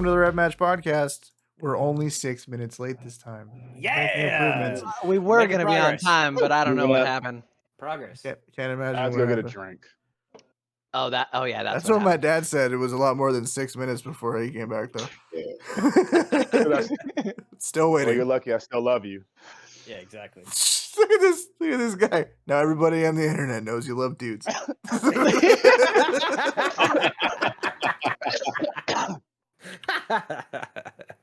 welcome to the Revmatch podcast. We're only 6 minutes late this time. Making improvements. We were going to be on progress. time, but I don't know what happened. Progress. Can't imagine I have to what go get a happened. drink. Oh yeah, That's what my dad said. It was a lot more than 6 minutes before he came back, though. Still Well, waiting. you're lucky I still love you. Yeah, exactly. Look at this guy. Now everybody on the internet knows you love dudes.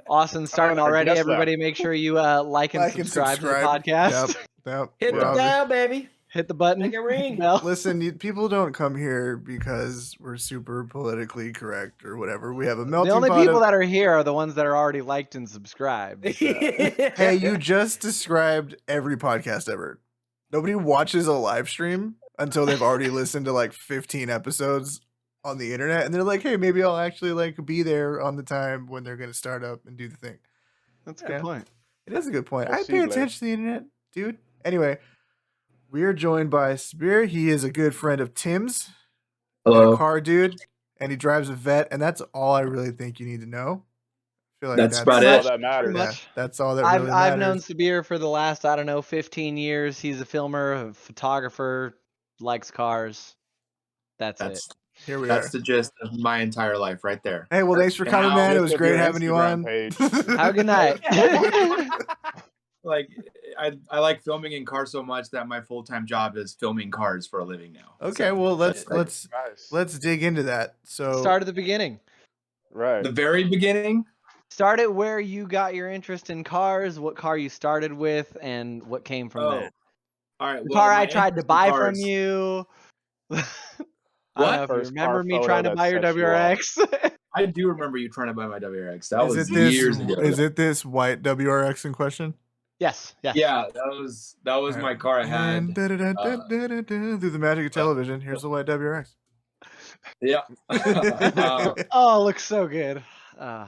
Austin starting already. Everybody make sure you like and subscribe to the podcast. Yep. Hit the bell, baby. Hit the button. Make it ring. Listen, people don't come here because we're super politically correct or whatever. We have a melting pot. The only people that are here are the ones that are already liked and subscribed. So. Hey, you just described every podcast ever. Nobody watches a live stream until they've already listened to like 15 episodes on the internet, and they're like, "Hey, maybe I'll actually like be there on the time when they're going to start up and do the thing." That's a good point. It is a good point. We'll I pay attention to the internet, dude. Anyway. We are joined by Satbir. He is a good friend of Tim's. Hello. A car dude, and he drives a vet, and that's all I really think you need to know. I feel like that's about all it. that matters. Yeah, that's all that really matters. I've known Satbir for the last, 15 years. He's a filmer, a photographer, likes cars. That's it. Here we That's are. the gist of my entire life right there. Hey, well, thanks for coming, man. It was great having you on. Have a good night. Like, I like filming in cars so much that my full-time job is filming cars for a living now. Okay, well, let's dig into that. So start at the beginning. Right. The very beginning. Start at where you got your interest in cars, what car you started with, and what came from that. All right. The car I tried to buy from you. What? I don't know if you remember me trying to buy your WRX. I do remember you trying to buy my WRX. That was years ago. Is it this white WRX in question? Yes. Yeah, that was my car I had. Through the magic of television, here's the white WRX. Yeah. Oh, it looks so good. I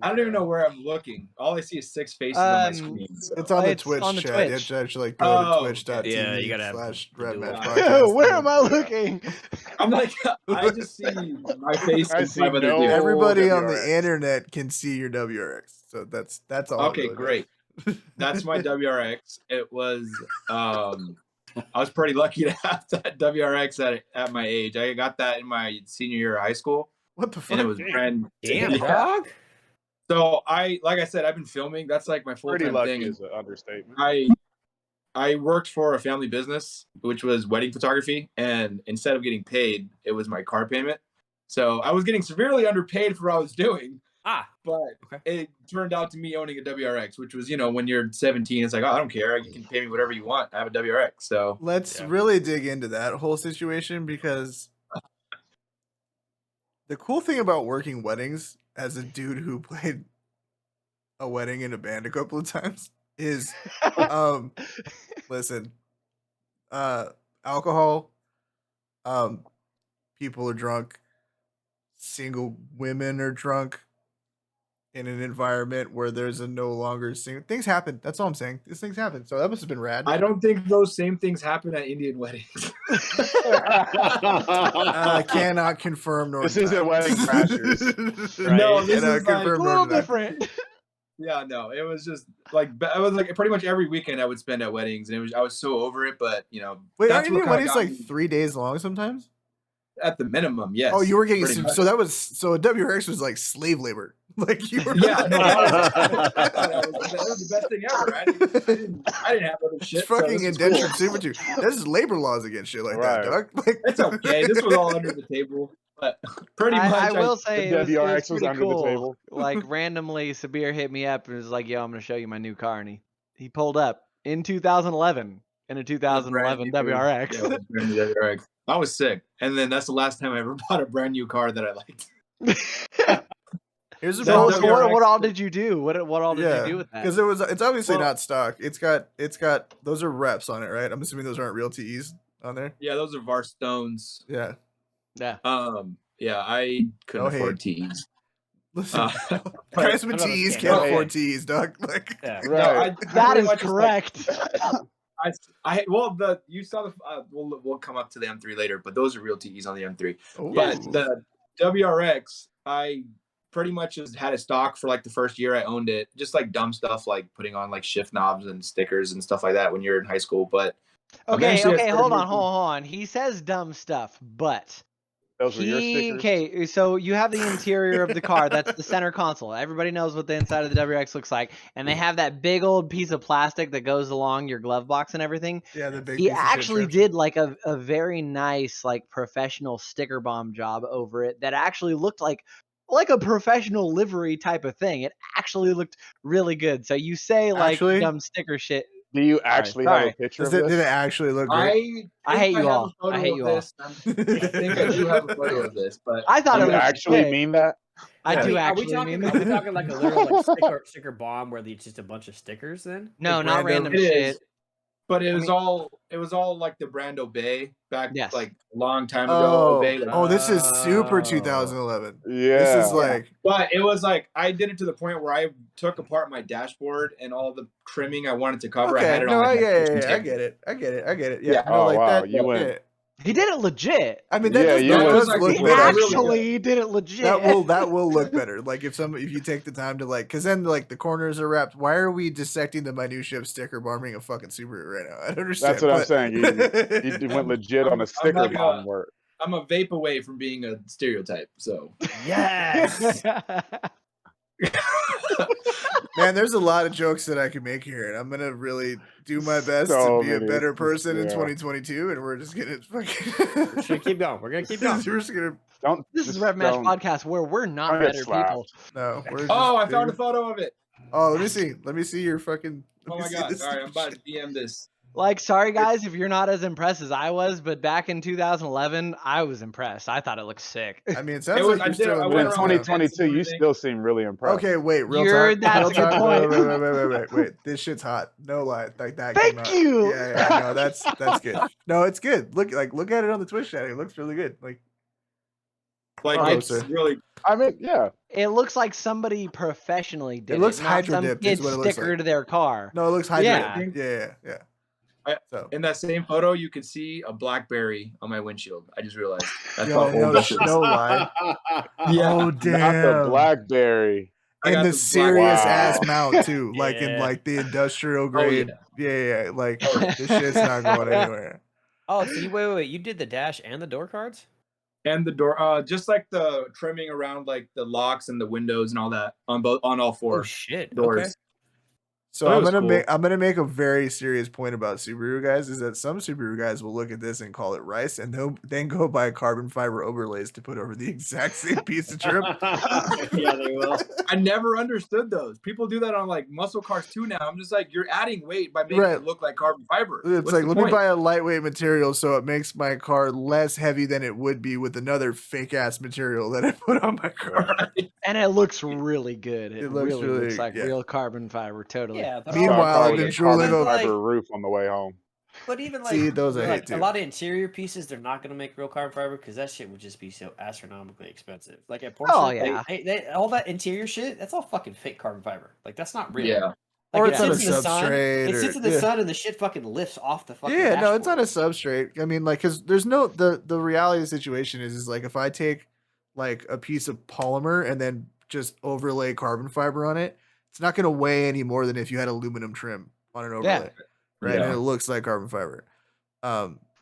don't even know where I'm looking. All I see is 6 faces on my screen. So. It's on the Twitch chat. Twitch. You have to actually go to twitch.tv Yeah, you gotta /Revmatch. Where am I looking? I'm like, I just see my face. I see no- Everybody on the WRX. internet can see your WRX. So that's all. Okay, great. That's my WRX. It was I was pretty lucky to have that WRX at my age. I got that in my senior year of high school. What the fuck? And it was brand Damn, dog. So like I said, I've been filming. That's like my Pretty full-time lucky thing. is an understatement. I worked for a family business, which was wedding photography, and instead of getting paid, it was my car payment. So I was getting severely underpaid for what I was doing. But it turned out to me owning a WRX, which was, when you're 17, it's like, oh, I don't care. You can pay me whatever you want. I have a WRX. So let's really dig into that whole situation, because the cool thing about working weddings as a dude who played a wedding in a band a couple of times is, listen, alcohol, people are drunk, single women are drunk in an environment where there's a no longer single. Things happen. That's all I'm saying. These things happen. So that must have been rad. I don't think those same things happen at Indian weddings. I cannot confirm nor This isn't Wedding Crashers. Right? No, this is confirm A little different. Yeah, no, it was just like I was like pretty much every weekend I would spend at weddings, and I was so over it. But Wait, that's aren't what your weddings got like me 3 days long sometimes? at the minimum. Yes. Oh, you were getting pretty much. so a WRX was like slave labor. Like you were. Yeah, no, that was the best thing ever. I didn't have other shit. It's fucking so indentured servitude. There's labor laws against shit like that, dog. Like, it's okay. This was all under the table, but pretty much. I will say the it was WRX was pretty under the cool. table. Like randomly, Satbir hit me up and was like, "Yo, I'm gonna show you my new car," and he pulled up in 2011 in a 2011 WRX. Yeah, it was brand new WRX. I was sick, and then that's the last time I ever bought a brand new car that I liked. here's the So problem. what all did you do? What all did you do with that? Because it's obviously not stock. It's got those are reps on it, right? I'm assuming those aren't real TEs on there. Yeah, those are VAR Stones. Yeah. Yeah. Yeah, I couldn't afford TEs. Listen, guys with TEs can't afford TEs, dog. Like, Right. That is correct. You saw the we'll come up to the M3 later, but those are real TEs on the M3. Oh. But the WRX, I pretty much just had a stock for like the first year I owned it. Just like dumb stuff like putting on like shift knobs and stickers and stuff like that when you're in high school. But Okay, eventually I started hold making- on. He says dumb stuff, but Those were your stickers. okay, so you have the interior of the car. That's the center console. Everybody knows what the inside of the WX looks like, and they have that big old piece of plastic that goes along your glove box and everything. Yeah, the big He piece of shit actually strips. did like a very nice like professional sticker bomb job over it that actually looked like a professional livery type of thing. It actually looked really good. So you say like Actually? dumb sticker shit. Do you actually have a picture Does of it, this? did it actually look great? I hate you have all. a photo I hate of you all. this. I think I do have a photo of this, but I thought Do it you looked actually sick. mean that? I Yeah. do Are we actually talking? mean Are we that. talking like a literal like sticker bomb where it's just a bunch of stickers? Then No, Like not random- random it shit. is. But it I was mean- all like the brand Obey back Yes. like a long time ago. Obey, like, Oh, this is super Oh. 2011. Yeah. This is like but it was like I did it to the point where I took apart my dashboard and all the trimming I wanted to cover. I okay. had it No, on like, my kitchen I table. get it. I get it. Yeah. Yeah. No, Oh, like wow, that. you went- yeah. He did it legit. I mean, that Yeah, does, you that went- does He look He really better. good. actually did it legit. That will look better. Like if you take the time to like, because then like the corners are wrapped. Why are we dissecting the minutia of sticker bombing a fucking Subaru right now? I don't understand. That's what I'm but- saying. You went legit on a sticker like bomb work. I'm a vape away from being a stereotype. So yes. Man, there's a lot of jokes that I could make here, and I'm gonna really do my best So to be many. a better person in Yeah. 2022. And we're just gonna We're fucking. just gonna keep going. We're gonna keep going. We're just gonna. Don't. This is just Revmatch don't- podcast where we're not don't get better slapped. people. No. We're oh, I just found a doing- photo of it. Oh, let me see. Let me see your fucking. let Oh me my see god! this All right, I'm about to shit. DM this. Like, sorry guys if you're not as impressed as I was, but back in 2011, I was impressed. I thought it looked sick. I mean, it sounds was- like I you're did- still. I in But in went middle around school. 2022, you still seem really impressed. Okay, wait, real You're- talk. that's real a good talk. point. Wait. This shit's hot. No lie, like that. Thank came out. you. Yeah, no, that's good. No, it's good. Look at it on the Twitch chat. It looks really good. Like, Like Oh, it's sir. really I mean, yeah. It looks like somebody professionally did it. looks not hydro some dipped kid is what it looks stickered like. their car. no, it looks Yeah. hydrated. Yeah. So, in that same photo. You could see a BlackBerry on my windshield. I just realized. That's Yo, how old this is. no lie. Yeah. Oh Not the damn. BlackBerry. I got And the the serious Wow. ass mount too, like in Yeah. like the industrial grade. Yeah. Like Oh, yeah. this shit's not going anywhere. Oh, so you wait. You did the dash and the door cards? And the door, just like the trimming around like the locks and the windows and all that on all four Oh shit. doors. Okay. So That I'm was gonna cool. make a very serious point about Subaru guys is that some Subaru guys will look at this and call it rice, and they'll then go buy carbon fiber overlays to put over the exact same piece of trim. Yeah, they will. I never understood those. People do that on like muscle cars too now. I'm just like, you're adding weight by making Right. it look like carbon fiber. It's What's like, the let me point? buy a lightweight material so it makes my car less heavy than it would be with another fake ass material that I put on my car. And it looks really good. It, It looks really looks really- like yeah. real carbon fiber. Totally. Yeah. But Meanwhile, Car I've with been a drooling carbon over- fiber roof on the way home. But even like, See, those I hate like too. a lot of interior pieces, they're not gonna make real carbon fiber because that shit would just be so astronomically expensive. Like at Porsche, Oh, yeah. all that interior shit, that's all fucking fake carbon fiber. Like that's not real. Yeah. Like, Or it it's on a sits in the sun. substrate It or- sits in the yeah. sun, and the shit fucking lifts off the fucking. Yeah, no, it's on a dashboard. substrate. I mean, like, cause there's no the reality of the situation is like if I take like a piece of polymer and then just overlay carbon fiber on it, it's not gonna weigh any more than if you had aluminum trim on an overlay, right? Yeah. And it looks like carbon fiber.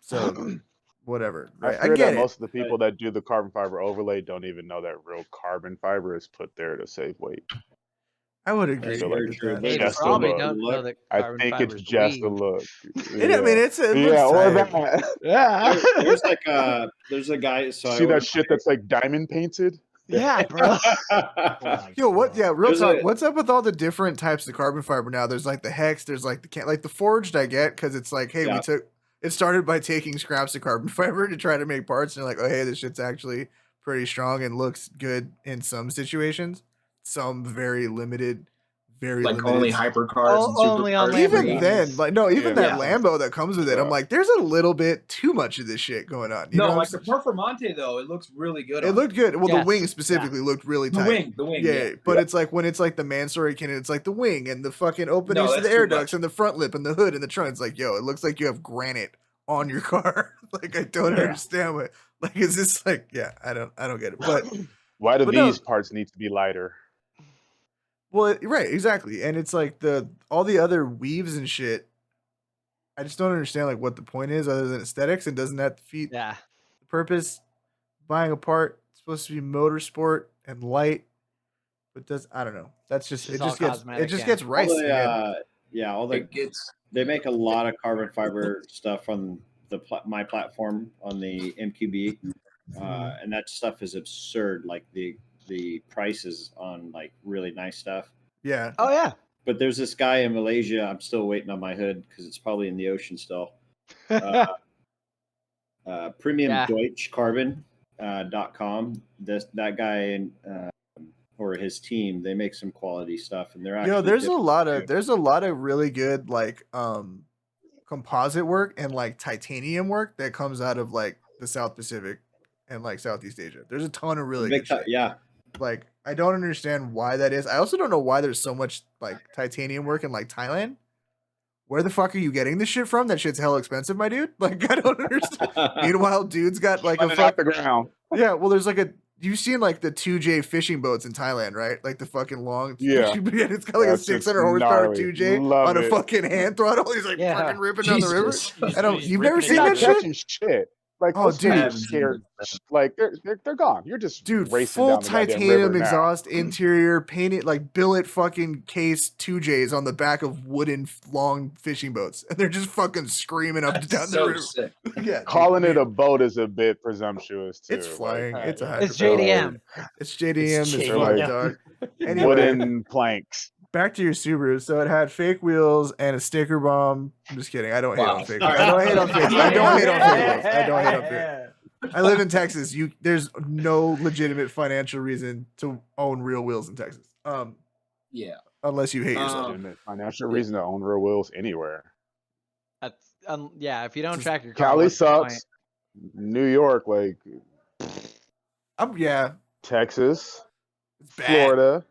So whatever, right? I I fear get that it. most of the people that do the carbon fiber overlay don't even know that real carbon fiber is put there to save weight. I would agree So, with like, that. They just a probably look. don't know that I carbon think fiber it's is just a weed. look. I mean, it yeah, looks or tight. that. Yeah. There's like there's a guy. So I See that ordered- shit that's like diamond painted? Yeah, bro. Oh my Yo, what? God. Yeah, real There's talk. a- What's up with all the different types of carbon fiber now? There's like the hex. There's like the forged. I get because it's like, hey, Yeah. it started by taking scraps of carbon fiber to try to make parts, and they're like, oh, hey, this shit's actually pretty strong and looks good in some situations. Some very limited, Like only hypercars Oh, and only on supercars. Even Lamborghinis. then, like no, even Yeah. that Lambo that comes with it, I'm Yeah. like, there's a little bit too much of this shit going on. You know No, what like I'm the saying? Performante though, it looks really good. It on looked good. Well, Yes. the wing specifically looked really the tight. wing. Yeah, but it's like when it's like the Mansory cannon, it's like the wing and the fucking openings No, to the that's air too much. ducts and the front lip and the hood and the trunk. It's like, yo, it looks like you have granite on your car. Like I don't Yeah. understand what. Like is this like? Yeah, I don't get it. But Why do But no- these parts need to be lighter? Well, right, exactly. And it's like all the other weaves and shit. I just don't understand like what the point is other than aesthetics, and doesn't that defeat Yeah. the purpose? Buying a part, it's supposed to be motorsport and light, but I don't know. That's just It's it. all Just gets cosmetic, yeah. gets All rice. the, all the It gets they make a lot of carbon fiber stuff on my platform on the MQB, and that stuff is absurd. Like the prices on like really nice stuff. Yeah. Oh yeah. But there's this guy in Malaysia. I'm still waiting on my hood because it's probably in the ocean still. Premium Yeah. Deutsch Carbon .com. That guy and or his team, they make some quality stuff, and they're actually There's a lot too. of really good like composite work and like titanium work that comes out of like the South Pacific and like Southeast Asia. There's a ton of really good shit. Yeah. Like I don't understand why that is. I also don't know why there's so much like titanium work in like Thailand. Where the fuck are you getting this shit from? That shit's hell expensive, my dude. Like I don't understand. Meanwhile, dude's got like a Running out the fuck. ground. Yeah, well, there's like you've seen like the 2J fishing boats in Thailand, right? Like the fucking long. Yeah. It's got like That's a just 600 horsepower gnarly. 2J Love on a it. fucking hand throttle. He's like Yeah. fucking ripping down the river. Jesus. I don't. He's You've never ripping it seen down that the shit? river. Catching shit. Like Oh, those dude. I things are haven't seen scared. that. Like they're gone. You're just Dude, racing full down the goddamn titanium river now. exhaust interior, painted like billet fucking case 2Js on the back of wooden long fishing boats, and they're just fucking screaming up and down That's the so river. sick. Yeah, dude, Calling it man, a boat is a bit presumptuous too. it's flying. Like, It's a It's hydrofoil. JDM. It's JDM as It's fuck, JDM. dog. Anyway, wooden planks. back to your Subaru. So it had fake wheels and a sticker bomb. I'm just kidding. I don't hate Wow. on fake. I don't hate on fake. I don't hate on fake wheels. I don't hate on fake. I live in Texas. There's no legitimate financial reason to own real wheels in Texas. Yeah. Unless you hate yourself. Legitimate financial reason to own real wheels anywhere. That's yeah. If you don't Just track your car, Cali what's the point? sucks. New York, like Yeah, Texas, it's bad. Florida.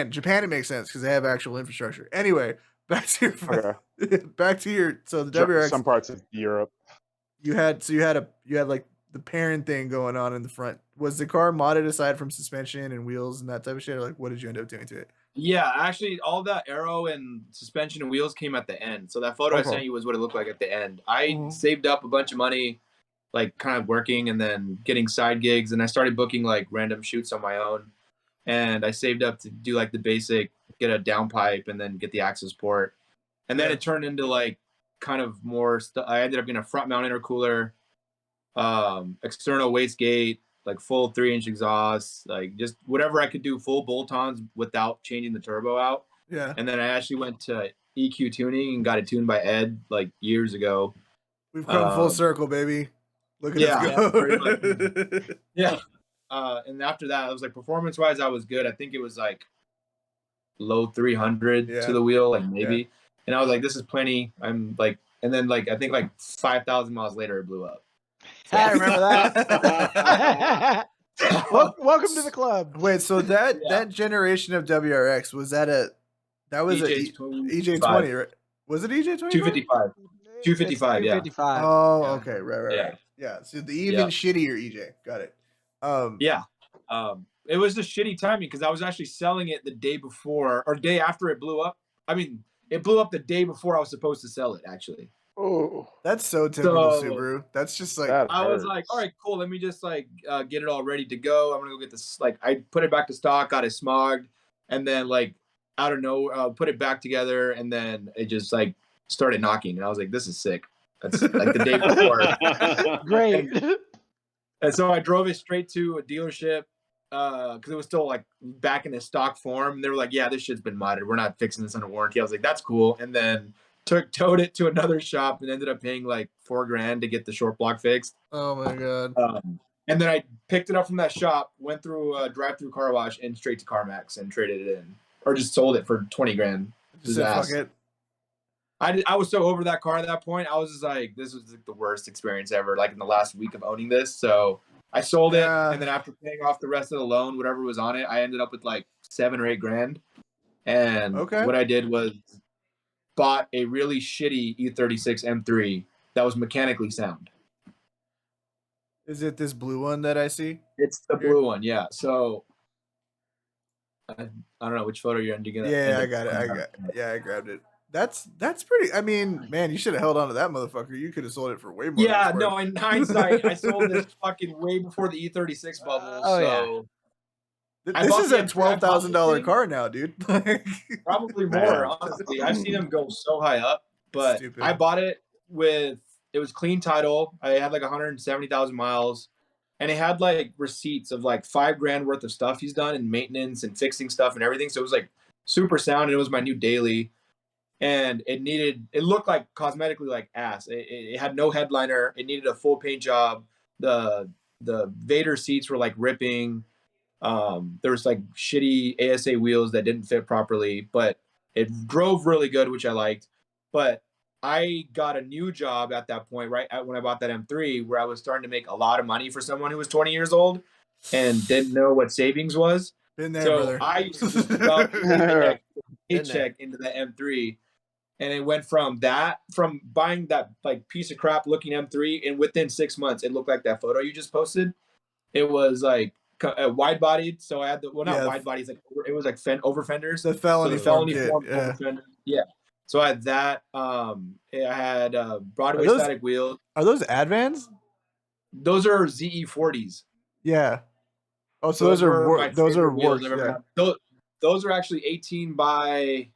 Japan, it makes sense because they have actual infrastructure. Anyway, back to your Okay. so the WRX. Some parts of Europe. You had like the parent thing going on in the front. Was the car modded aside from suspension and wheels and that type of shit? Or like, what did you end up doing to it? Yeah, actually, all that aero and suspension and wheels came at the end. So that photo I Okay. sent you was what it looked like at the end. I Mhm. saved up a bunch of money, like kind of working and then getting side gigs, and I started booking like random shoots on my own. And I saved up to do like the basic, get a downpipe and then get the access port. And then Yeah. it turned into like kind of more stuff. I ended up getting a front mount intercooler, external wastegate, like full 3-inch exhaust, like just whatever I could do, full bolt-ons without changing the turbo out. Yeah, And then I actually went to EQ tuning and got it tuned by Ed like years ago. we've come full circle, baby. Look at us Yeah, go. pretty Yeah. And after that, I was like, performance-wise, I was good. I think it was like low 300 Yeah. to the wheel, like maybe. And I was like, this is plenty. I'm like, and then like I think like 5,000 miles later, it blew up. I remember that. Welcome to the club. Wait, so that generation of WRX was that a EJ20, right? Was it EJ20? 255. 255, yeah. 255. Oh, Yeah. okay, right. Yeah, so the even Yeah. shittier EJ. Got it. Yeah. It was just shitty timing because I was actually selling it the day before or day after it blew up. I mean, it blew up the day before I was supposed to sell it, actually. Oh, That's so typical So- Subaru. That's just like that I was hurts. like, all right, cool. Let me just like get it all ready to go. I'm gonna go get this. Like, I put it back to stock, got it smogged, and then like I don't know, put it back together, and then it just like started knocking. And I was like, this is sick. That's like the day before. Great. And so I drove it straight to a dealership because it was still like back in the stock form. And they were like, yeah, this shit's been modded. We're not fixing this under warranty. I was like, that's cool. And then towed it to another shop and ended up paying like $4,000 to get the short block fixed. oh my god. And then I picked it up from that shop, went through a drive-through car wash and straight to CarMax and traded it in, or just sold it for $20,000. Just said, fuck it. I was so over that car at that point. I was just like, this was like the worst experience ever, like in the last week of owning this. So I sold it. Yeah. And then after paying off the rest of the loan, whatever was on it, I ended up with like $7,000 or $8,000. And Okay. what I did was bought a really shitty E36 M3 that was mechanically sound. Is it this blue one that I see? It's the Here? blue one, yeah. So I don't know which photo you're ending up. Yeah, I got it. I grabbed it. That's pretty. I mean, man, you should have held on to that motherfucker. You could have sold it for way more. Yeah, no. In hindsight, I sold this fucking way before the E36 bubble. Oh, yeah. so This is a $12,000 car now, dude. probably more. Man. Honestly, I've seen them go so high up, but Stupid. I bought it with it was clean title. I had like 170,000 miles, and it had like receipts of like $5,000 worth of stuff he's done in maintenance and fixing stuff and everything. So it was like super sound, and it was my new daily. And it looked like cosmetically like ass. It had no headliner. It needed a full paint job. The Vader seats were like ripping. There was like shitty ASA wheels that didn't fit properly, but it drove really good, which I liked. But I got a new job at that point, right when I bought that M3, where I was starting to make a lot of money for someone who was 20 years old and didn't know what savings was. Been there, So brother. I used to just dump the paycheck into the M3. And it went from buying that like piece of crap looking M3, and within 6 months, it looked like that photo you just posted. It was like wide bodied. So I had not wide bodies, like it was like over fenders. The felony form kit, over fenders. Yeah. So I had that. I had Broadway static wheels. Are those Advans? Those are ZE40s. Yeah. Oh, so those are works. Yeah. Those are actually 18 by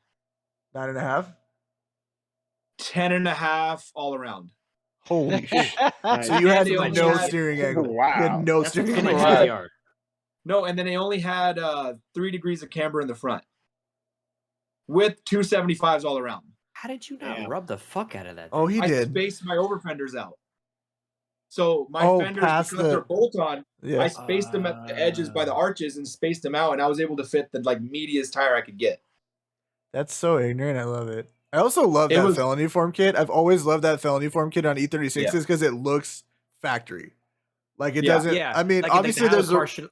9.5. 10.5 all around. Holy shit! Nice. So you had And they no only had- steering angle. Wow. You had no That's steering in my angle. backyard. No, and then they only had 3 degrees of camber in the front with 275s all around. How did you not Damn. rub the fuck out of that? Oh, he I did. spaced my over fenders out. So my fenders, past because they're bolt on, Yeah. I spaced them at the edges by the arches and spaced them out, and I was able to fit the like meatiest tire I could get. That's so ignorant. I love it. I also love that felony form kit. I've always loved that felony form kit on E36s because it looks factory. Like it doesn't. Yeah, I mean, like, obviously there's an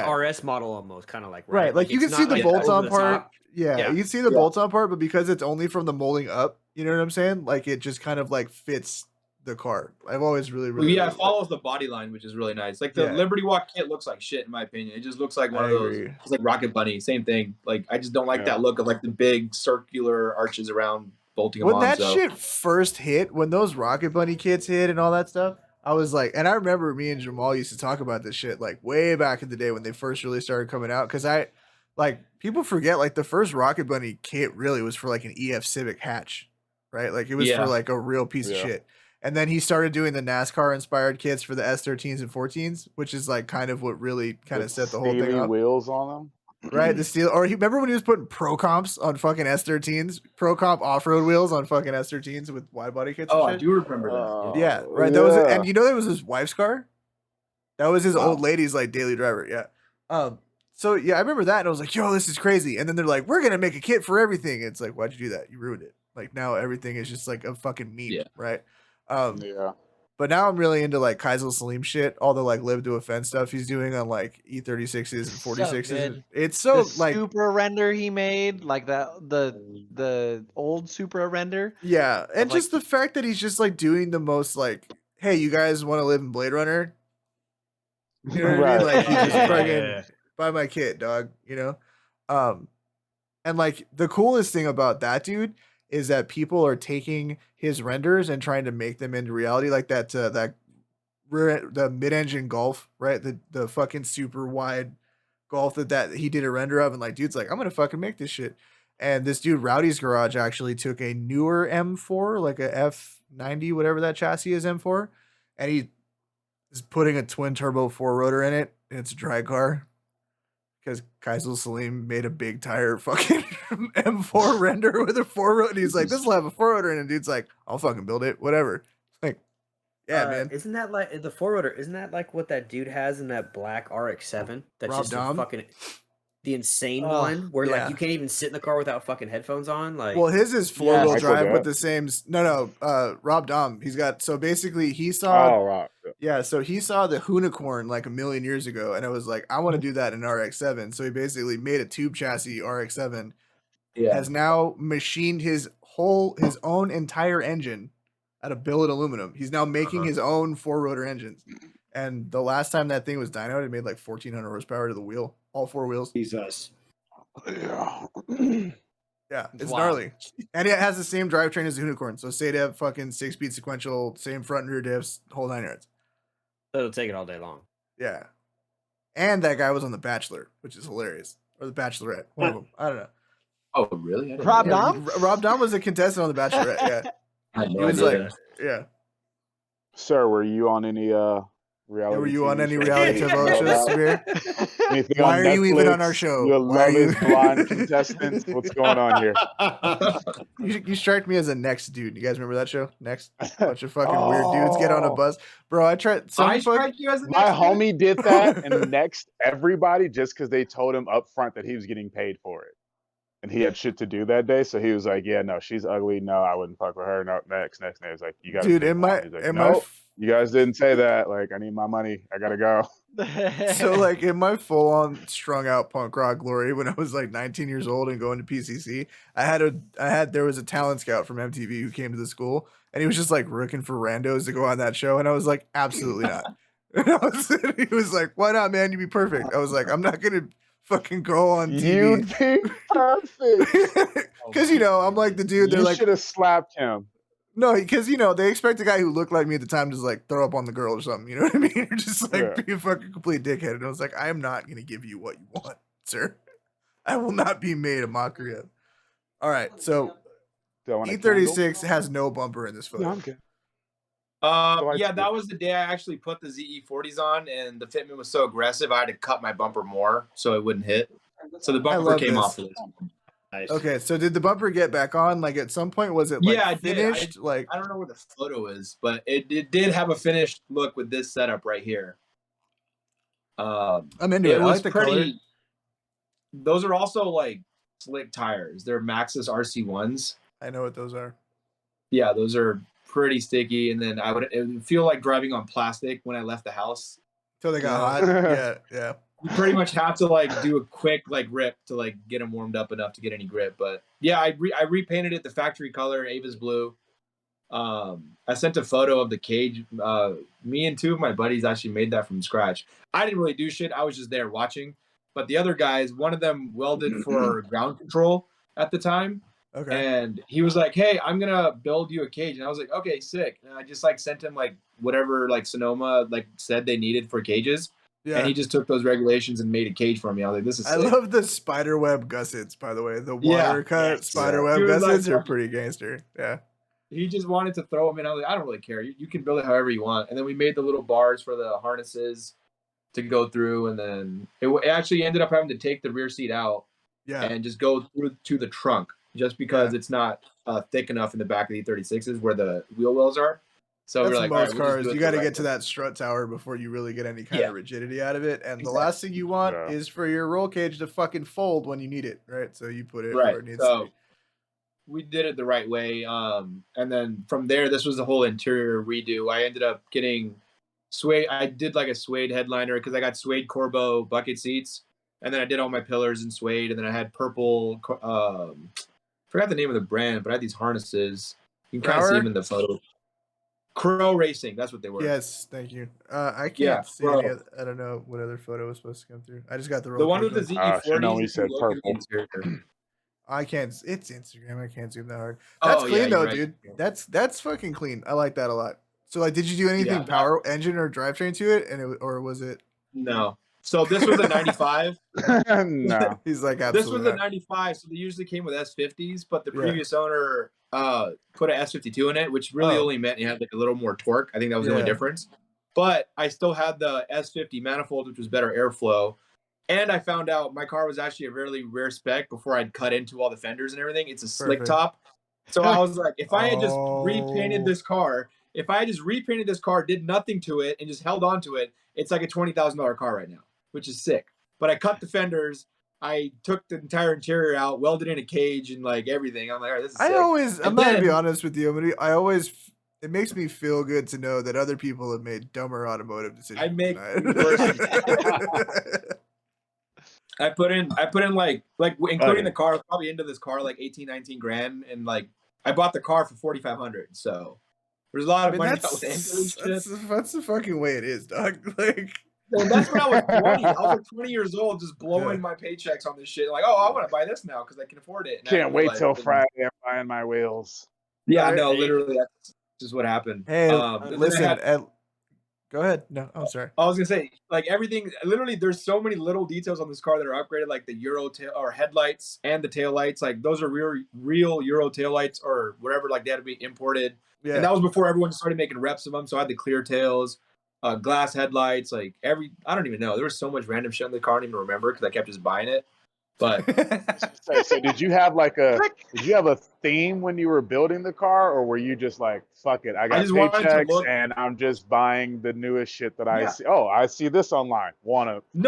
RS model almost, kind of like right. Like you can see the bolt-on part. Yeah, you can see the bolt-on part, but because it's only from the molding up, you know what I'm saying? Like it just kind of like fits the car. I've always really it follows the body line, which is really nice. Like the Liberty Walk kit looks like shit in my opinion. It just looks like one of those. It's like Rocket Bunny, same thing. Like I just don't like that look of like the big circular arches around bolting them on. When that shit first hit, when those Rocket Bunny kits hit and all that stuff, I was like, and I remember me and Jamal used to talk about this shit like way back in the day when they first really started coming out. Cause people forget like the first Rocket Bunny kit really was for like an EF Civic hatch, right? Like it was for like a real piece of shit. And then he started doing the NASCAR inspired kits for the S13s and 14s, which is like kind of what really kind of set the whole thing up. Wheels on them. Right, the steel, or remember when he was putting pro comps on fucking S13s, pro comp off road wheels on fucking S13s with wide body kits? Oh, I do remember that. Yeah, right. That was, and you know that was his wife's car. That was his old lady's like daily driver. Yeah. So yeah, I remember that, and I was like, "Yo, this is crazy." And then they're like, "We're gonna make a kit for everything." It's like, why'd you do that? You ruined it. Like now everything is just like a fucking meme, right? But now I'm really into like Kaisel Salim shit, all the like live to offend stuff he's doing on like E36s and 46s. It's so the like Supra render he made, like the old Supra render. Yeah, and just the fact that he's just like doing the most like, hey, you guys want to live in Blade Runner? You know what I mean? Like he just fucking buy my kit, dog. You know, and like the coolest thing about that dude is that people are taking his renders and trying to make them into reality, like that the mid-engine Golf, right? The fucking super wide Golf that he did a render of, and like dude's like, I'm gonna fucking make this shit. And this dude Rowdy's Garage actually took a newer M4, like a F90, whatever that chassis is, M4, and he is putting a twin turbo 4-rotor in it, and it's a drag car. Because Kaisel Salim made a big tire fucking M4 render with a 4-rotor. And he's like, this will have a 4-rotor in it. And dude's like, I'll fucking build it. Whatever. Like, yeah, man. Isn't that like the 4-rotor? Isn't that like what that dude has in that black RX-7? That's Rob just Dom? fucking the insane one where like you can't even sit in the car without fucking headphones on. Like, well, his is 4-wheel drive with the same. No. Rob Dom. He's got, so basically he saw. Oh, right. Yeah, so he saw the Hoonicorn like a million years ago, and I was like, I want to do that in RX-7. So he basically made a tube chassis RX-7. Has now machined his own entire engine out of billet aluminum. He's now making his own 4-rotor engines, And the last time that thing was dynoed, it made like 1,400 horsepower to the wheel, all 4 wheels. Jesus. Yeah. Yeah, it's Wow. gnarly. And it has the same drivetrain as the Unicorn. So say to have fucking 6-speed sequential, same front and rear diffs, whole 9 yards. It'll take it all day long. Yeah. And that guy was on The Bachelor, which is hilarious. Or The Bachelorette. One of them. I don't know. Oh, really? I didn't Rob know that. Dom? Rob Dom was a contestant on The Bachelorette. Yeah. I had He no was idea. like, yeah. Sir, were you on any reality? Were you on TV any shows? reality television shows, Sabir? Anything Why on are you even on Netflix? our show? You Why are love you is blind contestants. What's going on here? You strike me as a Next dude. You guys remember that show? Next? Bunch of fucking weird dudes get on a Oh. bus. Bro, I tried some I fuck, strike you as a My next dude? homie did that and next everybody just because they told him up front that he was getting paid for it. And he had shit to do that day. So he was like, yeah, no, she's ugly. No, I wouldn't fuck with her. No, next. And he was like, you got to dude, pick am one. I He's like, am nope, I you guys didn't say that. Like, I need my money. I got to go. so like in my full on strung out punk rock glory when I was like 19 years old and going to PCC, there was a talent scout from MTV who came to the school and he was just like looking for randos to go on that show and I was like, absolutely not. And he was like, why not, man? You'd be perfect. I was like, I'm not gonna fucking go on TV. You'd be perfect. Because I'm like the dude. They're You like, should have slapped him. no, because they expect a guy who looked like me at the time to just like throw up on the girl or something. You know what I mean? Or just like Yeah. be a fucking complete dickhead. And I was like, I am not gonna give you what you want, sir. I will not be made a mockery of. All right, so Do I want a E36 has no bumper in this photo. candle? No, I'm good. Yeah, that was the day I actually put the ZE40s on, and the fitment was so aggressive, I had to cut my bumper more so it wouldn't hit. So the bumper love came this. off of this. Nice. Okay, so did the bumper get back on? Like at some point, was it like Yeah, I did. finished? Like I don't know where the photo is, but it did have a finished look with this setup right here. I'm into it. I like the color. Those are also like slick tires. They're Maxxis RC1s. I know what those are. Yeah, those are pretty sticky, and then it would feel like driving on plastic when I left the house. Till they got hot. Yeah. You pretty much have to like do a quick like rip to like get them warmed up enough to get any grip. But yeah, I repainted it the factory color, Ava's blue. I sent a photo of the cage. Me and two of my buddies actually made that from scratch. I didn't really do shit. I was just there watching. But the other guys, one of them welded for ground control at the time. Okay. And he was like, hey, I'm going to build you a cage. And I was like, okay, sick. And I just like sent him like whatever like Sonoma like said they needed for cages. Yeah. And he just took those regulations and made a cage for me. I was like, this is sick. I love the spider web gussets, by the way. The water cut spider web Dude, gussets like, are pretty gangster. Yeah. He just wanted to throw them in. I was like, I don't really care. You can build it however you want. And then we made the little bars for the harnesses to go through. And then it actually ended up having to take the rear seat out and just go through to the trunk just because it's not thick enough in the back of the E36s where the wheel wells are. So that's we're like, most all right, cars. You got to get to that strut tower before you really get any kind of rigidity out of it. And the last thing you want is for your roll cage to fucking fold when you need it, right? So you put it where it needs to be. We did it the right way. And then from there, this was the whole interior redo. I ended up getting suede. I did like a suede headliner because I got suede Corbeau bucket seats. And then I did all my pillars in suede. And then I had purple, forgot the name of the brand, but I had these harnesses. You can kind of see them in the photo. Crow Racing, that's what they were. Yes, thank you. I can't see any other, I don't know what other photo was supposed to come through. I just got the one with the ZE40. You said purple. I can't. It's Instagram. I can't zoom that hard. That's clean though, dude. That's fucking clean. I like that a lot. So like, did you do anything power engine or drivetrain to it, or was it? No. So this was a 95. No. He's like, absolutely. This was a 95. So they usually came with S50s, but the previous owner put an S52 in it, which really only meant you had like a little more torque. I think that was the only difference. But I still had the S50 manifold, which was better airflow. And I found out my car was actually a really rare spec before I'd cut into all the fenders and everything. It's a slick top. So I was like, if I had just repainted this car, did nothing to it, and just held on to it, it's like a $20,000 car right now, which is sick. But I cut the fenders. I took the entire interior out, welded in a cage, and like everything. I'm like, all right, this is sick. I'm not gonna be honest with you. It makes me feel good to know that other people have made dumber automotive decisions. I make I put in like including the car, probably into this car like 18, 19 grand, and like I bought the car for 4,500. So There's a lot I of mean, money that was that's the fucking way it is, dog. Like, and that's when I was 20. I was like 20 years old, just blowing my paychecks on this shit. Like, oh, I want to buy this now because I can afford it. And Can't wait till Friday. I'm buying my wheels. Yeah, Right. no, literally, that's just what happened. hey, And then listen. Go ahead. No, I'm sorry. I was gonna say, like everything. Literally, there's so many little details on this car that are upgraded, like the Euro tail or headlights and the tail lights. Like those are real Euro tail lights or whatever. Like they had to be imported. Yeah. And that was before everyone started making reps of them. So I had the clear tails, glass headlights, like I don't even know. There was so much random shit in the car, I don't even remember because I kept just buying it. But so did you have a theme when you were building the car, or were you just like, fuck it, I got just wanted to paychecks look- and I'm just buying the newest shit that I see? Oh, I see this online. No,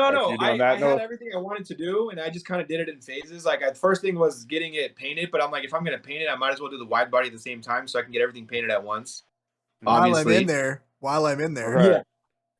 you're doing I that, had everything I wanted to do, and I just kind of did it in phases. Like, the first thing was getting it painted, but I'm like, if I'm gonna paint it, I might as well do the wide body at the same time, so I can get everything painted at once. Obviously, While I'm in there, Okay.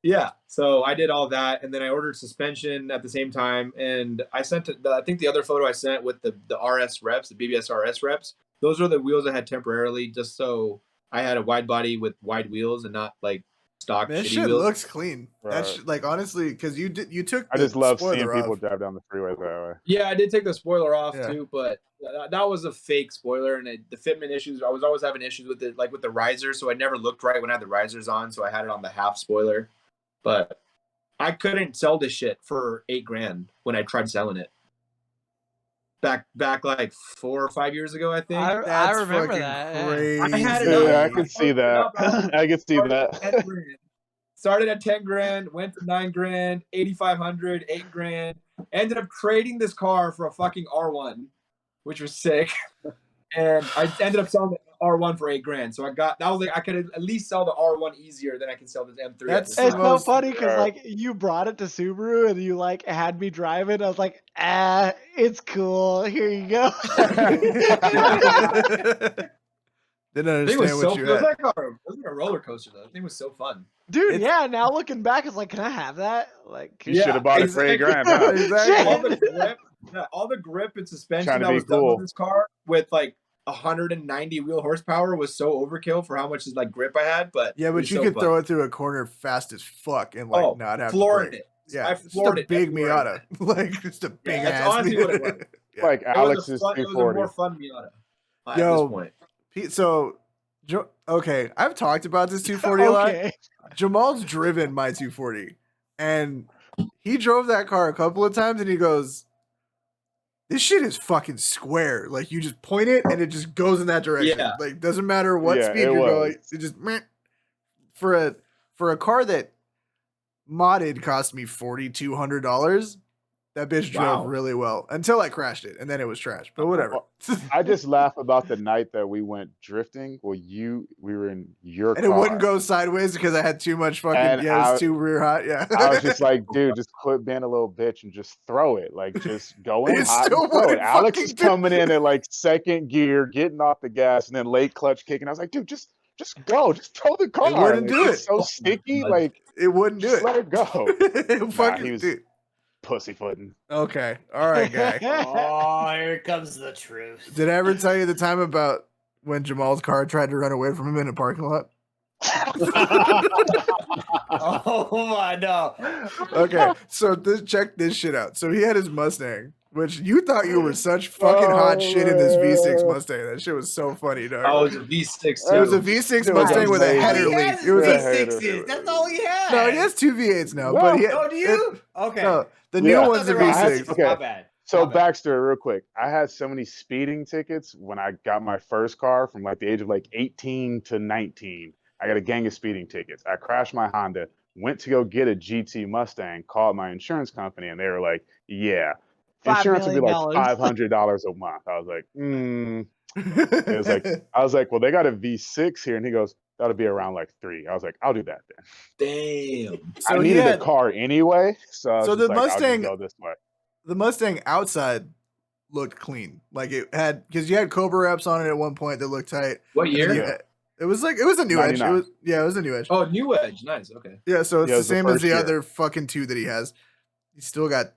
yeah. So I did all that, and then I ordered suspension at the same time, and I sent it. I think the other photo I sent with the RS reps, the BBS RS reps, those are the wheels I had temporarily, just so I had a wide body with wide wheels and not like stock this shitty shit wheels. looks clean. Right. That's like honestly, because you took. I just love spoiler seeing people off. drive down the freeway that way. Yeah, I did take the spoiler off Yeah. too, but that was a fake spoiler, and the fitment issues. I was always having issues with it, like with the riser, so I never looked right when I had the risers on, so I had it on the half spoiler. But I couldn't sell this shit for $8,000 when I tried selling it. Back like 4 or 5 years ago, I think. I remember that. Yeah. Crazy. I had it Yeah, up. I can see that. I can see that. Started at $10,000, went to $9,000, $8,500, $8,000. Ended up trading this car for a fucking R1, which was sick. And I ended up selling the R1 for $8,000. So that was like I could at least sell the R1 easier than I can sell this M3. That's It's the so funny because like you brought it to Subaru and you like had me drive it. I was like, it's cool. Here you go. Didn't It understand was what you had. it was like a roller coaster though. The thing was so fun. Dude, yeah. Now looking back, it's like, can I have that? Like, You should have bought it for $8,000. Huh? Exactly. All the grip and suspension Trying to that be was done cool. on this car with like 190 wheel horsepower was so overkill for how much like grip I had. But Yeah, but you could throw it through a corner fast as fuck and like not have flooring to brake. it. Yeah, I just floored a it big everywhere. Miata, like just a big that's ass. honestly what it was. Yeah. Like Alex's It was a 240. more fun Miata at Yo, this point. Pete, so okay, I've talked about this 240 a lot. okay. Jamal's driven my 240, and he drove that car a couple of times, and he goes, "This shit is fucking square. Like you just point it, and it just goes in that direction. Yeah. Like doesn't matter what Yeah, speed it you're was. going. It just for a car that modded cost me $4,200. That bitch drove really well until I crashed it, and then it was trash. But whatever. I just laugh about the night that we went drifting. Well, we were in your And car. it wouldn't go sideways because I had too much fucking. And it was too rear hot. Yeah. I was just like, dude, just quit being a little bitch and just throw it. Like, just go in It hot still and throw it. wouldn't Alex fucking is coming in at like second gear, getting off the gas, and then late clutch kicking. I was like, dude, just go, just throw the car. It wouldn't like, do it's it. so sticky, like it wouldn't do just it. let it go. It fucking he was dude. pussyfooting. Okay, all right, guy. Oh, here comes the truth. Did I ever tell you the time about when Jamal's car tried to run away from him in a parking lot? Oh my no. Okay, so check this shit out. So he had his Mustang, which you thought you were such fucking hot shit in this V6 Mustang. That shit was so funny, dog. Oh, it was a V6 too. It was a V6 Mustang with a header leak. It was V6s. That's all he had. No, he has two V8s now. No. But he Oh, do you? Okay. No, the new one's a V6. Okay. My bad. So My bad. backstory real quick. I had so many speeding tickets when I got my first car from like the age of like 18 to 19. I got a gang of speeding tickets. I crashed my Honda, went to go get a GT Mustang, called my insurance company, and they were like, yeah, insurance would be like $500 a month. I was like, It was like, I was like, well, they got a V6 here. And he goes, that'll be around like 3. I was like, I'll do that then. Damn. So I needed a car anyway. So, I was the just like, I'll just Mustang, go this way. the Mustang outside looked clean. Like it had, because you had Cobra wraps on it at one point that looked tight. What year? Yeah. It was a new Edge. 99. It was a new Edge. Oh, new Edge. Nice. Okay. Yeah, so it's Yeah, it the was the same as first the year. other fucking two that he has. He's got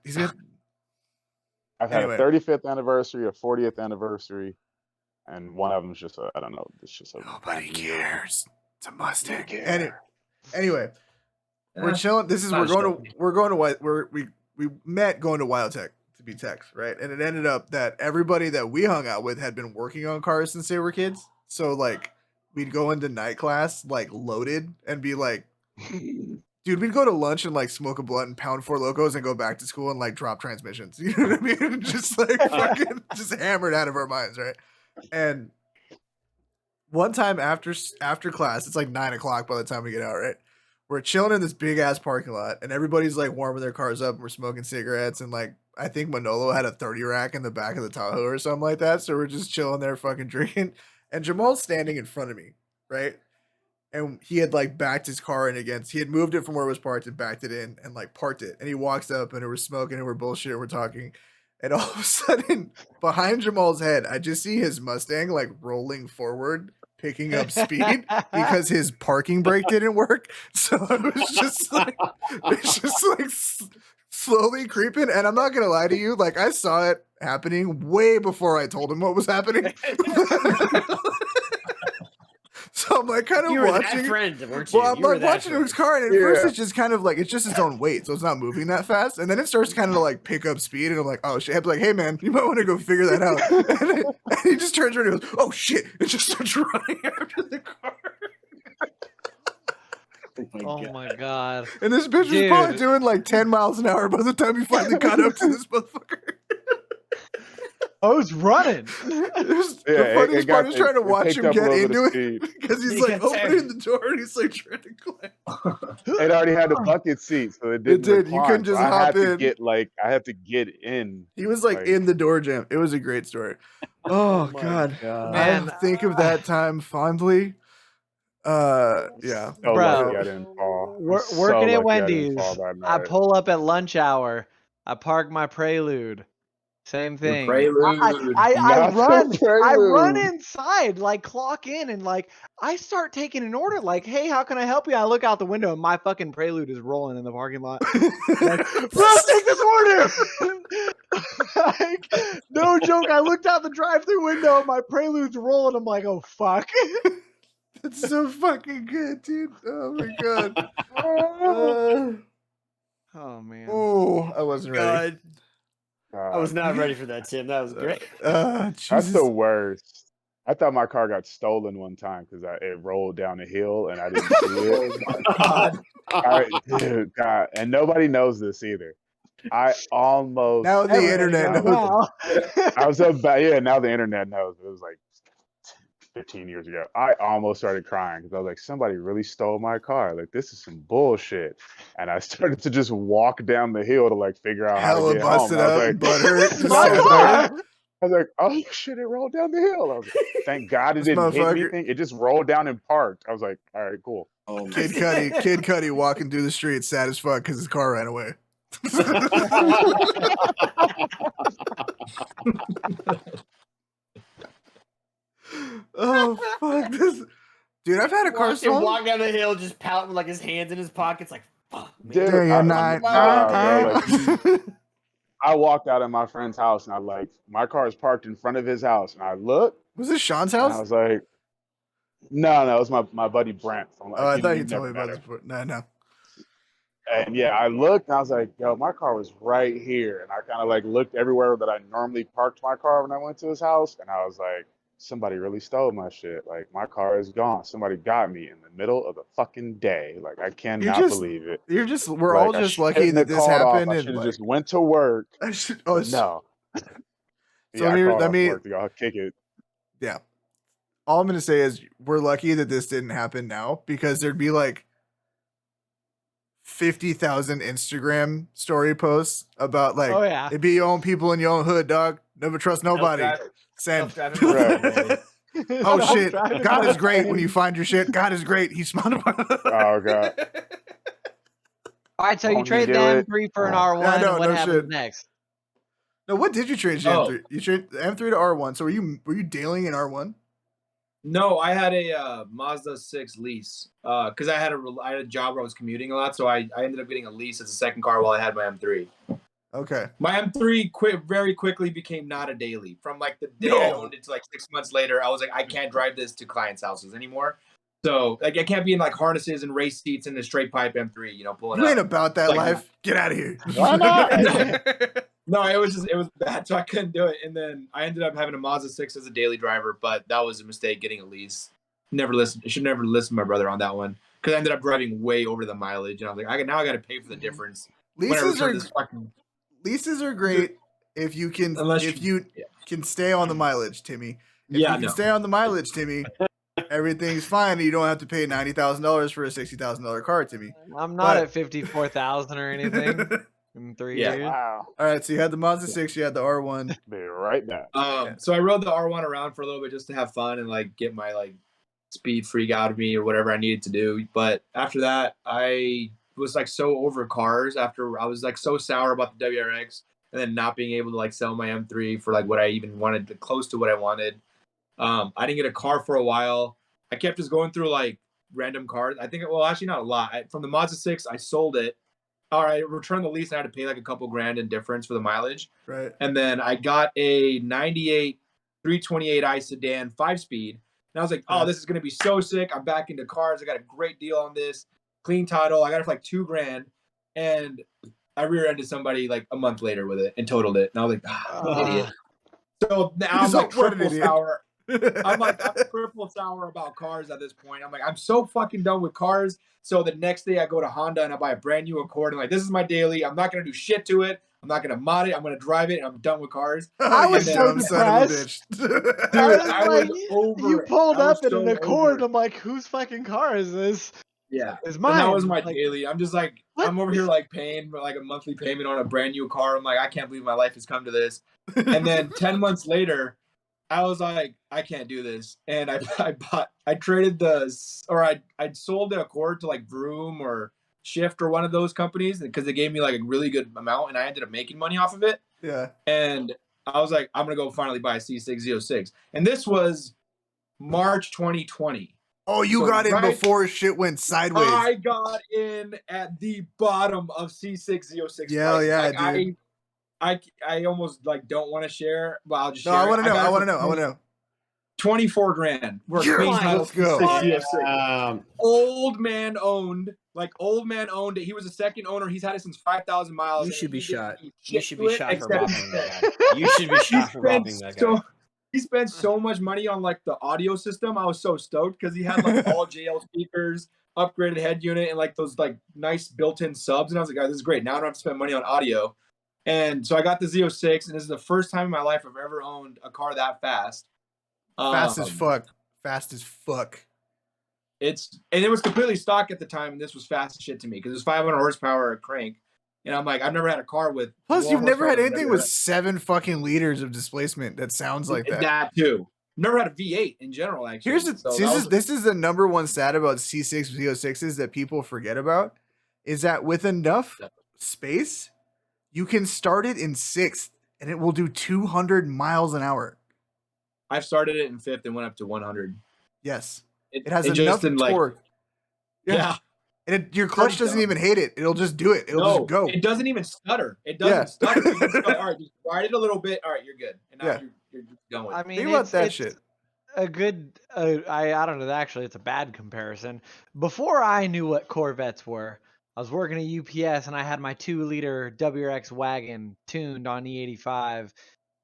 I've had Anyway. a 35th anniversary, a 40th anniversary, and one of them's just I don't know. It's just a nobody random year. cares. It's a Mustang. Yeah. Anyway, we're chilling. We met going to WildTech to be techs, right? And it ended up that everybody that we hung out with had been working on cars since they were kids. So like we'd go into night class like loaded and be like, dude, we'd go to lunch and like smoke a blunt and pound Four Locos and go back to school and like drop transmissions. You know what I mean? Just like fucking just hammered out of our minds, right? And one time after class, it's like 9 o'clock by the time we get out, right? We're chilling in this big ass parking lot, and everybody's like warming their cars up. And we're smoking cigarettes, and like I think Manolo had a 30 rack in the back of the Tahoe or something like that. So we're just chilling there, fucking drinking. And Jamal's standing in front of me, right? And he had like backed his car in against. He had moved it from where it was parked and backed it in and like parked it. And he walks up, and we're smoking and we're bullshit. And we're talking, and all of a sudden, behind Jamal's head, I just see his Mustang like rolling forward, picking up speed because his parking brake didn't work. So it was just like slowly creeping. And I'm not gonna lie to you, like I saw it happening way before I told him what was happening. So I'm like kind of watching. That friend, weren't you? Well, I'm You were like that watching friend. his car, and at first it's just kind of like it's just its own weight, so it's not moving that fast. And then it starts kind of like pick up speed, and I'm like, oh shit! I'm like, hey man, you might want to go figure that out. And he just turns around and goes, oh shit! And just starts running after the car. Oh my god! And this bitch was probably doing like 10 miles an hour by the time he finally got up to this motherfucker. I was running. The funniest part is trying to watch him get into it because he's like opening the door and he's like trying to climb. It already had a bucket seat, so it didn't. You couldn't just hop in. I have to get in. He was like in the door jam. It was a great story. Oh god. Man. I think of that time fondly. Yeah. So Bro, lucky I didn't fall. Working at Wendy's, I pull up at lunch hour. I park my Prelude. Same thing. Prelude. I run inside, like clock in, and like I start taking an order. Like, hey, how can I help you? I look out the window, and my fucking Prelude is rolling in the parking lot. Like, bro, take this order. Like, no joke. I looked out the drive-through window, and my Prelude's rolling. I'm like, oh fuck. That's so fucking good, dude. Oh my god. Oh man. Oh, I wasn't ready. I was not ready for that, Tim. That was great. That's the worst. I thought my car got stolen one time because it rolled down a hill and I didn't see it. God, and nobody knows this either. I almost now the internet knows. I was now the internet knows. It was like 15 years ago. I almost started crying because I was like, somebody really stole my car. Like, this is some bullshit. And I started to just walk down the hill to like figure out how to get home. I was like, oh shit, it rolled down the hill. I was like, thank God it didn't hit anything. It just rolled down and parked. I was like, all right, cool. Oh, Kid Cudi walking through the street sad as fuck because his car ran away. Oh fuck this, dude! I've had a car stolen. Walk down the hill, just pouting with like his hands in his pockets, like fuck. Day and night. I walked out of my friend's house and my car is parked in front of his house, and I looked. Was this Sean's house? I was like, no, it was my buddy Brent. I thought you told me about this before. No. And yeah, I looked and I was like, yo, my car was right here, and I kind of like looked everywhere that I normally parked my car when I went to his house, and I was like, somebody really stole my shit. Like, my car is gone. Somebody got me in the middle of the fucking day. Like, I cannot believe it. We're all just lucky that this happened. I should have just went to work. No. So let me I'll kick it. Yeah. All I'm going to say is we're lucky that this didn't happen now, because there'd be like 50,000 Instagram story posts about like, it be your own people in your own hood, dog. Never trust nobody. Send. Oh shit! God is great when you find your shit. God is great. He's smart. Oh god. All right, so you trade the M3 for an R1. And what happens next? No, what did you trade the M3? You traded the M3 to R1. So were you dealing in R1? No, I had a Mazda 6 lease because I had a job where I was commuting a lot, so I ended up getting a lease as a second car while I had my M3. Okay. My M3 very quickly became not a daily. From like the day I owned it to like 6 months later, I was like, I can't drive this to clients' houses anymore. So like I can't be in like harnesses and race seats in the straight pipe M3, you know, pulling You up. ain't about that Like, life. Get out of here. Why not? No, it was bad, so I couldn't do it. And then I ended up having a Mazda 6 as a daily driver, but that was a mistake getting a lease. Should never listen to my brother on that one because I ended up driving way over the mileage, and I was like, I got to pay for the difference. Leases are great if you can can stay on the mileage, Timmy. If you can stay on the mileage, Timmy, everything's fine. You don't have to pay $90,000 for a $60,000 car, Timmy. I'm not at 54,000 or anything in 3 years. Wow. All right, so you had the Mazda 6, you had the R1. Be right back. So I rode the R1 around for a little bit just to have fun and like get my like speed freak out of me or whatever I needed to do. But after that, I was like so over cars after I was like so sour about the WRX and then not being able to like sell my M3 for like what I even wanted, close to what I wanted. I didn't get a car for a while. I kept just going through like random cars. I think, well, actually not a lot. From the Mazda 6, I sold it. All right, returned the lease and I had to pay like a couple grand in difference for the mileage. Right. And then I got a 98 328i sedan 5-speed. And I was like, oh, this is going to be so sick. I'm back into cars. I got a great deal on this. Clean title. I got it for like $2 grand. And I rear-ended somebody like a month later with it and totaled it. And I was like, idiot. So now I'm like triple sour. I'm triple sour about cars at this point. I'm like, I'm so fucking done with cars. So the next day I go to Honda and I buy a brand new Accord. And like, this is my daily. I'm not going to do shit to it. I'm not going to mod it. I'm going to drive it. And I'm done with cars. I was so depressed. Dude, I was over you pulled up in an Accord. I'm like, whose fucking car is this? Yeah. It's mine. And that was my daily. I'm just like, what? I'm over here like paying like a monthly payment on a brand new car. I'm like, I can't believe my life has come to this. And then 10 months later, I was like, I can't do this. And I sold the Accord to like Vroom or Shift or one of those companies because they gave me like a really good amount and I ended up making money off of it. Yeah. And I was like, I'm going to go finally buy a C6 Z06. And this was March 2020. Oh, you got in before shit went sideways. I got in at the bottom of C6 Z06. Yeah, like, dude. I almost like don't want to share, but I'll just share. I want to know. 24 grand. Let's go. Old man owned it. He was a second owner. He's had it since 5,000 miles. You should be shot. You should be shot for robbing that guy. You should be shot for robbing that guy. He spent so much money on like the audio system. I was so stoked because he had like all JL speakers, upgraded head unit, and like those like nice built-in subs. And I was like, oh, this is great. Now I don't have to spend money on audio. And so I got the Z06, and this is the first time in my life I've ever owned a car that fast. Fast as fuck. And it was completely stock at the time, and this was fast as shit to me because it was 500 horsepower crank. And I'm like, I've never had a car with. Plus, you've never had anything with 7 fucking liters of displacement that sounds like that. That too. Never had a V8 in general, actually. This is the number one stat about C6 Z06s that people forget about, is that with enough space, you can start it in 6th, and it will do 200 miles an hour. I've started it in 5th and went up to 100. Yes. It has enough torque. Yeah. And your clutch doesn't even hate it. It'll just do it. It'll just go. It doesn't even stutter. It doesn't stutter. All right, just ride it a little bit. All right, you're good. And now you're just going. I mean, it's shit. A good, I don't know. Actually, it's a bad comparison. Before I knew what Corvettes were, I was working at UPS and I had my 2-liter WRX wagon tuned on E85,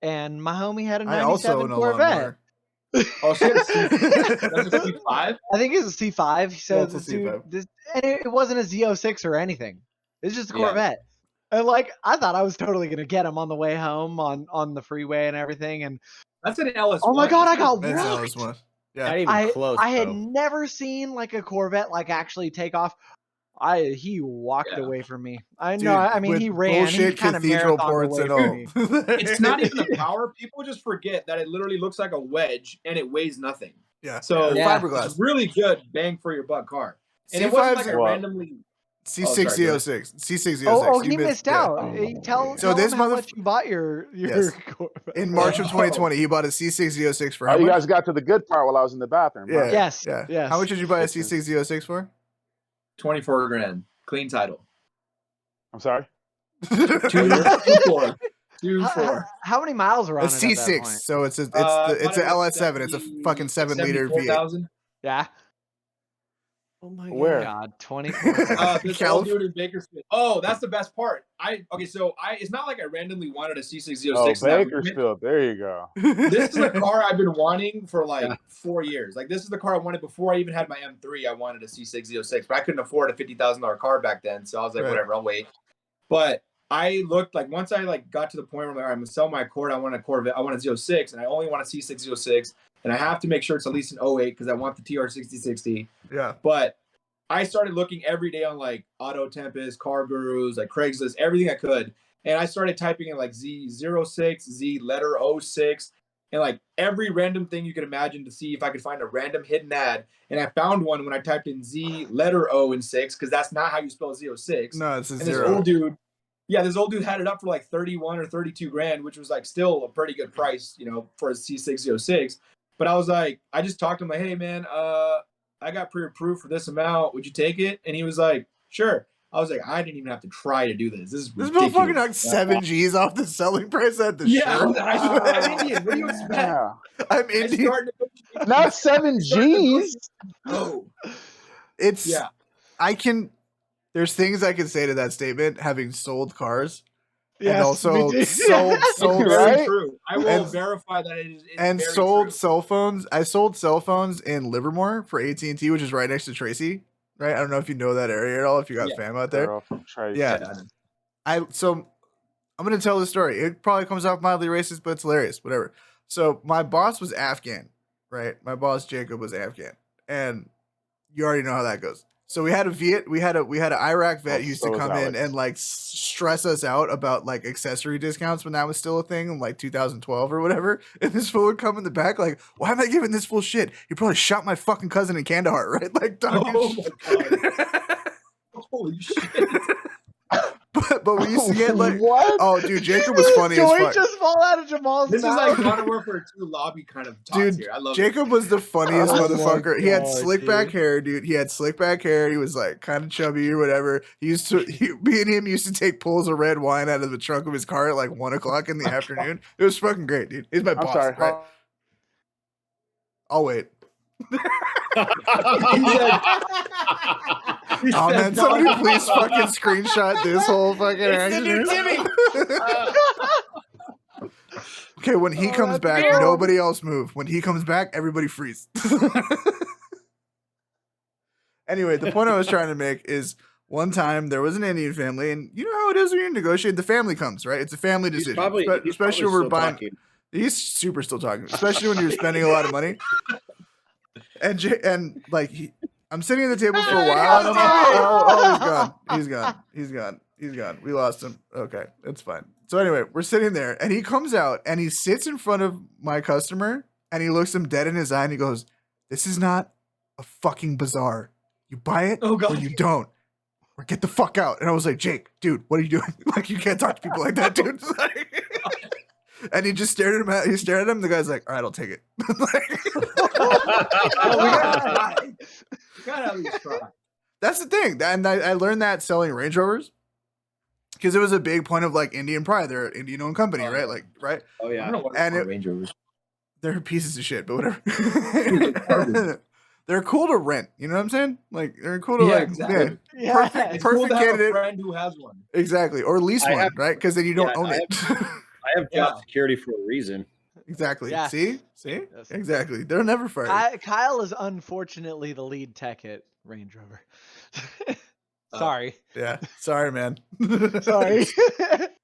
and my homie had a 97 Corvette. Oh, so that's a C5? I think it's a C5. He said it's a C5. And it wasn't a Z06 or anything. It's just a Corvette. And like, I thought I was totally gonna get him on the way home on the freeway and everything. And that's an LS1. Oh my god, I got rocked. Yeah, not even close. I had never seen like a Corvette like actually take off. He walked away from me. I know. I mean, he ran. He kind of cathedral ports and all. It's not even the power. People just forget that it literally looks like a wedge and it weighs nothing. Yeah. So fiberglass. It's really good bang for your buck car. And it wasn't like a randomly. C6 Z06. C6 Z06. Oh, he missed out. Tell this him how much you bought your in March of 2020. He bought a C6 Z06 for how much? You guys got to the good part while I was in the bathroom. Yeah. Right? Yes. How much did you buy a C6 Z06 for? 24 grand. Clean title. I'm sorry? 2-4. How many miles are on a C6? So it's a LS7. It's a fucking 7-liter V8. Yeah. Oh my Where? God, 24. This old dude in Bakersfield. Oh, that's the best part. It's not like I randomly wanted a C6 Z06. Oh, in that moment. Bakersfield. There you go. This is a car I've been wanting for like 4 years. Like this is the car I wanted before I even had my M3. I wanted a C6 Z06, but I couldn't afford a $50,000 car back then. So I was like, whatever, I'll wait. But I looked like once I like got to the point where I'm like, all right, I'm gonna sell my Accord. I want a Corvette. I want a Z06, and I only want a C6 Z06, and I have to make sure it's at least an 08 because I want the TR6060. Yeah. But I started looking every day on like Auto Tempest, Car Gurus, like Craigslist, everything I could. And I started typing in like Z06, Z letter 06, and like every random thing you could imagine to see if I could find a random hidden ad. And I found one when I typed in Z letter O and 6, because that's not how you spell Z06. No, it's a and zero. This old dude had it up for like 31 or 32 grand, which was like still a pretty good price, for a C6 Z06. But I was like, I just talked to him like, hey man, I got pre-approved for this amount. Would you take it? And he was like, sure. I was like, I didn't even have to try to do this. This is ridiculous. Motherfucker knocked 7 G's off the selling price at the shirt. I'm Indian. What do you expect? Yeah. I'm Indian. Not 7 G's. Oh. There's things I can say to that statement, having sold cars. Yes, and also sold very true. I will verify that it is. And sold cell phones. I sold cell phones in Livermore for AT&T, which is right next to Tracy. Right? I don't know if you know that area at all. If you got fam out there. Yeah. So I'm gonna tell the story. It probably comes off mildly racist, but it's hilarious. Whatever. So my boss was Afghan, right? My boss Jacob was Afghan, and you already know how that goes. So we had an Iraq vet used to come in and like stress us out about like accessory discounts when that was still a thing in like 2012 or whatever. And this fool would come in the back like, why am I giving this full shit? You probably shot my fucking cousin in Kandahar, right? Like, oh my god, holy shit. But we used to get like, what? Oh, dude, Jacob was funny as fuck. Just fall out of Jamal's This mouth. is like Modern Warfare 2 lobby kind of talks here. I love Jacob it. was the funniest motherfucker. God, he had slick back hair, dude. He had slick back hair. He was like kind of chubby or whatever. Me and him used to take pulls of red wine out of the trunk of his car at like 1:00 in the afternoon. It was fucking great, dude. He's my boss. Sorry. Right? I'll wait. Oh man, somebody please fucking screenshot this whole fucking accident. Okay, when he comes back, nobody else move. When he comes back, everybody freeze. Anyway, the point I was trying to make is one time there was an Indian family, and you know how it is when you negotiate. The family comes, right? It's a family decision. Especially when we're buying. He's super still talking, especially when you're spending a lot of money. And like I'm sitting at the table for a while. And I'm like, he's gone. We lost him. Okay, it's fine. So anyway, we're sitting there, and he comes out, and he sits in front of my customer, and he looks him dead in his eye, and he goes, "This is not a fucking bazaar. You buy it or you don't, or get the fuck out." And I was like, "Jake, dude, what are you doing? Like, you can't talk to people like that, dude." And he just stared at him. He stared at him. The guy's like, "All right, I'll take it." We gotta at least try. That's the thing. And I learned that selling Range Rovers because it was a big point of like Indian pride. They're an Indian-owned company, right? Like, right? Oh yeah. I don't know what Range Rovers. They're pieces of shit, but whatever. They're cool to rent. You know what I'm saying? Like, they're cool to exactly. Perfect cool to have candidate. A friend who has one. Exactly, or lease one, right? Because then you don't own it. I have job security for a reason. Exactly. Yeah. See? Yes. Exactly. They'll never fire. Kyle is unfortunately the lead tech at Range Rover. Sorry. Yeah. Sorry, man. Sorry.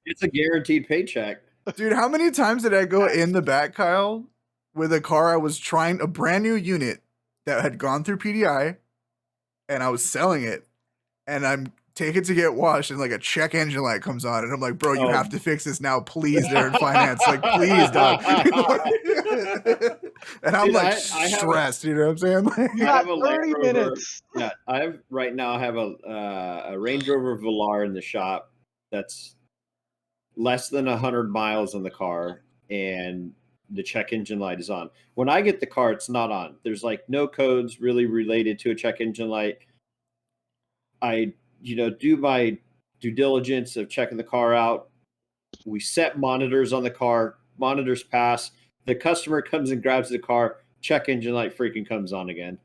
It's a guaranteed paycheck. Dude, how many times did I go in the back, Kyle, with a car I was trying, a brand new unit that had gone through PDI, and I was selling it, and I'm take it to get washed, and like a check engine light comes on, and I'm like, "Bro, you have to fix this now, please." They're in finance, like, please, dog. And I'm stressed. You know what I'm saying? Like, you got 30 minutes. Yeah, I have a Range Rover Velar in the shop that's less than 100 miles on the car, and the check engine light is on. When I get the car, it's not on. There's like no codes really related to a check engine light. I do my due diligence of checking the car out. We set monitors on the car. Monitors pass. The customer comes and grabs the car. Check engine light freaking comes on again.